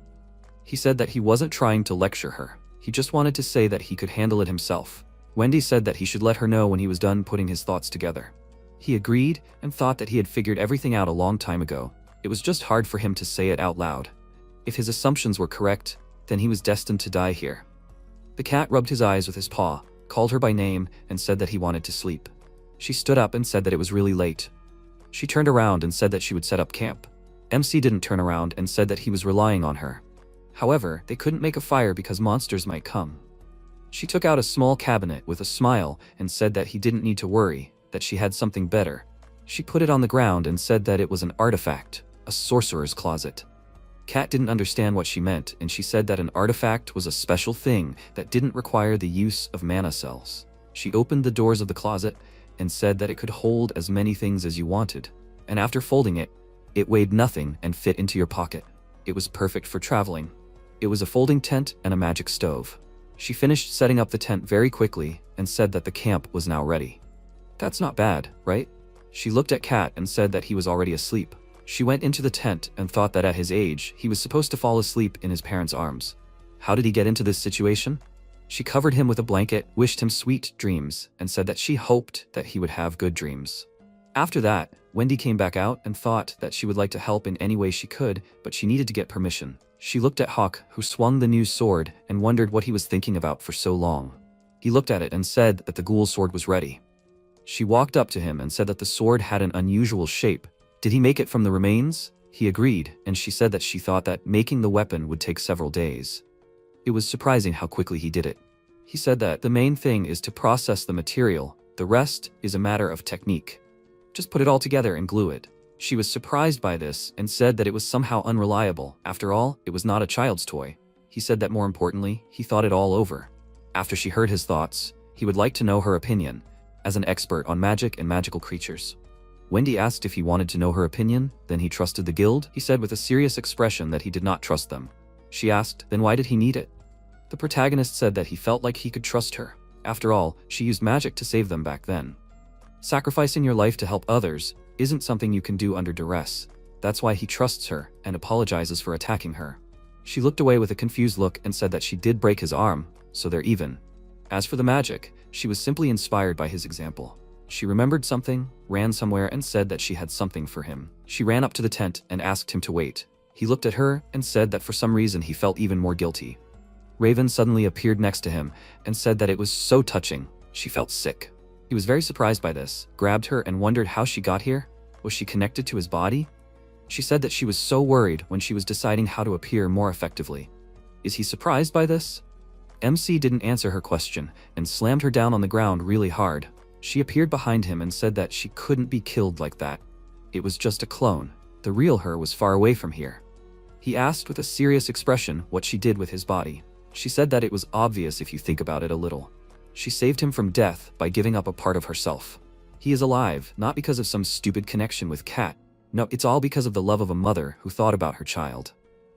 He said that he wasn't trying to lecture her. He just wanted to say that he could handle it himself. Wendy said that he should let her know when he was done putting his thoughts together. He agreed and thought that he had figured everything out a long time ago. It was just hard for him to say it out loud. If his assumptions were correct, then he was destined to die here. The cat rubbed his eyes with his paw, called her by name, and said that he wanted to sleep. She stood up and said that it was really late. She turned around and said that she would set up camp. MC didn't turn around and said that he was relying on her. However, they couldn't make a fire because monsters might come. She took out a small cabinet with a smile and said that he didn't need to worry, that she had something better. She put it on the ground and said that it was an artifact, a sorcerer's closet. Kat didn't understand what she meant, and she said that an artifact was a special thing that didn't require the use of mana cells. She opened the doors of the closet and said that it could hold as many things as you wanted, and after folding it, it weighed nothing and fit into your pocket. It was perfect for traveling. It was a folding tent and a magic stove. She finished setting up the tent very quickly and said that the camp was now ready. That's not bad, right? She looked at Kat and said that he was already asleep. She went into the tent and thought that at his age, he was supposed to fall asleep in his parents' arms. How did he get into this situation? She covered him with a blanket, wished him sweet dreams, and said that she hoped that he would have good dreams. After that, Wendy came back out and thought that she would like to help in any way she could, but she needed to get permission. She looked at Hawk, who swung the new sword, and wondered what he was thinking about for so long. He looked at it and said that the ghoul sword was ready. She walked up to him and said that the sword had an unusual shape. Did he make it from the remains? He agreed, and she said that she thought that making the weapon would take several days. It was surprising how quickly he did it. He said that the main thing is to process the material, the rest is a matter of technique. Just put it all together and glue it. She was surprised by this and said that it was somehow unreliable. After all, it was not a child's toy. He said that more importantly, he thought it all over. After she heard his thoughts, he would like to know her opinion, as an expert on magic and magical creatures. Wendy asked if he wanted to know her opinion, then he trusted the guild. He said with a serious expression that he did not trust them. She asked, then why did he need it? The protagonist said that he felt like he could trust her. After all, she used magic to save them back then. Sacrificing your life to help others isn't something you can do under duress. That's why he trusts her and apologizes for attacking her. She looked away with a confused look and said that she did break his arm, so they're even. As for the magic, she was simply inspired by his example. She remembered something, ran somewhere and said that she had something for him. She ran up to the tent and asked him to wait. He looked at her and said that for some reason he felt even more guilty. Raven suddenly appeared next to him and said that it was so touching. She felt sick. He was very surprised by this, grabbed her and wondered how she got here. Was she connected to his body? She said that she was so worried when she was deciding how to appear more effectively. Is he surprised by this? MC didn't answer her question and slammed her down on the ground really hard. She appeared behind him and said that she couldn't be killed like that. It was just a clone. The real her was far away from here. He asked with a serious expression what she did with his body. She said that it was obvious if you think about it a little. She saved him from death by giving up a part of herself. He is alive, not because of some stupid connection with Kat. No, it's all because of the love of a mother who thought about her child.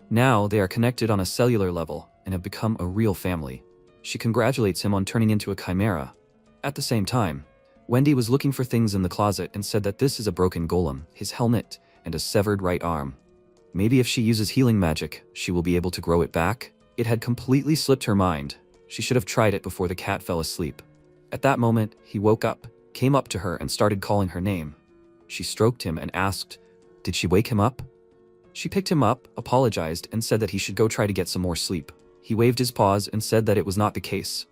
Now they are connected on a cellular level and have become a real family. She congratulates him on turning into a chimera. At the same time, Wendy was looking for things in the closet and said that this is a broken golem, his helmet, and a severed right arm. Maybe if she uses healing magic, she will be able to grow it back? It had completely slipped her mind. She should have tried it before the cat fell asleep. At that moment, he woke up, came up to her and started calling her name. She stroked him and asked, did she wake him up? She picked him up, apologized, and said that he should go try to get some more sleep. He waved his paws and said that it was not the case.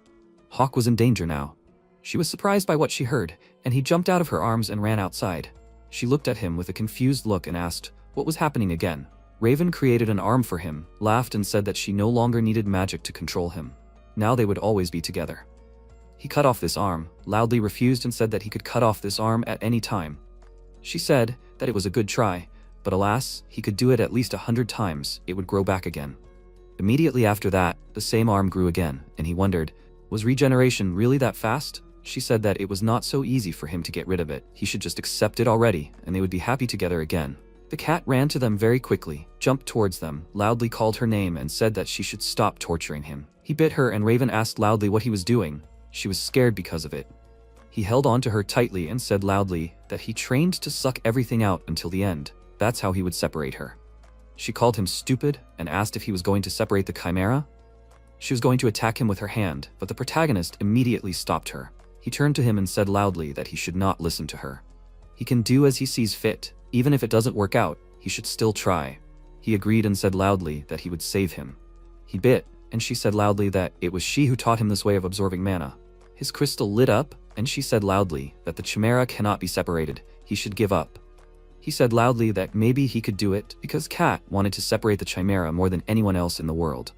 Hawk was in danger now. She was surprised by what she heard, and he jumped out of her arms and ran outside. She looked at him with a confused look and asked, what was happening again? Raven created an arm for him, laughed and said that she no longer needed magic to control him. Now they would always be together. He cut off this arm, loudly refused and said that he could cut off this arm at any time. She said that it was a good try, but alas, he could do it at least 100 times, it would grow back again. Immediately after that, the same arm grew again, and he wondered, was regeneration really that fast? She said that it was not so easy for him to get rid of it, he should just accept it already, and they would be happy together again. The cat ran to them very quickly, jumped towards them, loudly called her name and said that she should stop torturing him. He bit her and Raven asked loudly what he was doing. She was scared because of it. He held on to her tightly and said loudly that he trained to suck everything out until the end. That's how he would separate her. She called him stupid and asked if he was going to separate the chimera. She was going to attack him with her hand, but the protagonist immediately stopped her. He turned to him and said loudly that he should not listen to her. He can do as he sees fit. Even if it doesn't work out, he should still try. He agreed and said loudly that he would save him. He bit, and she said loudly that it was she who taught him this way of absorbing mana. His crystal lit up, and she said loudly that the chimera cannot be separated. He should give up. He said loudly that maybe he could do it because Kat wanted to separate the chimera more than anyone else in the world.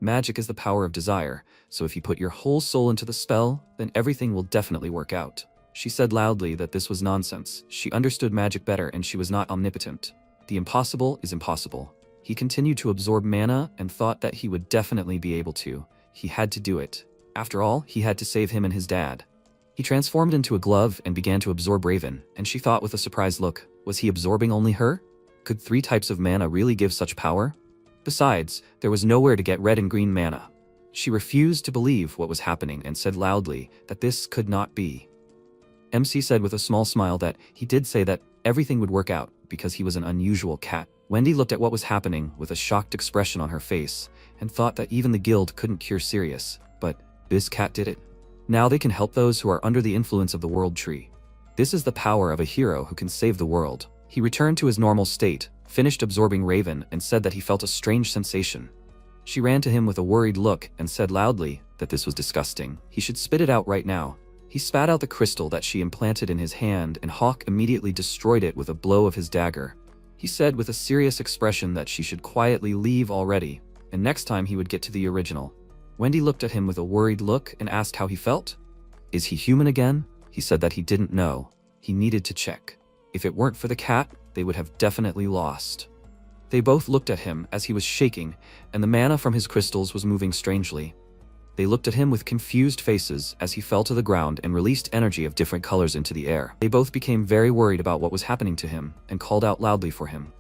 Magic is the power of desire, so if you put your whole soul into the spell, then everything will definitely work out. She said loudly that this was nonsense. She understood magic better and she was not omnipotent. The impossible is impossible. He continued to absorb mana and thought that he would definitely be able to. He had to do it. After all, he had to save him and his dad. He transformed into a glove and began to absorb Raven, and she thought with a surprised look, was he absorbing only her? Could 3 types of mana really give such power? Besides, there was nowhere to get red and green mana. She refused to believe what was happening and said loudly that this could not be. MC said with a small smile that he did say that everything would work out because he was an unusual cat. Wendy looked at what was happening with a shocked expression on her face and thought that even the guild couldn't cure Sirius, but this cat did it. Now they can help those who are under the influence of the world tree. This is the power of a hero who can save the world. He returned to his normal state, finished absorbing Raven, and said that he felt a strange sensation. She ran to him with a worried look and said loudly that this was disgusting. He should spit it out right now. He spat out the crystal that she implanted in his hand, and Hawk immediately destroyed it with a blow of his dagger. He said with a serious expression that she should quietly leave already, and next time he would get to the original. Wendy looked at him with a worried look and asked how he felt. Is he human again? He said that he didn't know. He needed to check. If it weren't for the cat, they would have definitely lost. They both looked at him as he was shaking, and the mana from his crystals was moving strangely. They looked at him with confused faces as he fell to the ground and released energy of different colors into the air. They both became very worried about what was happening to him and called out loudly for him.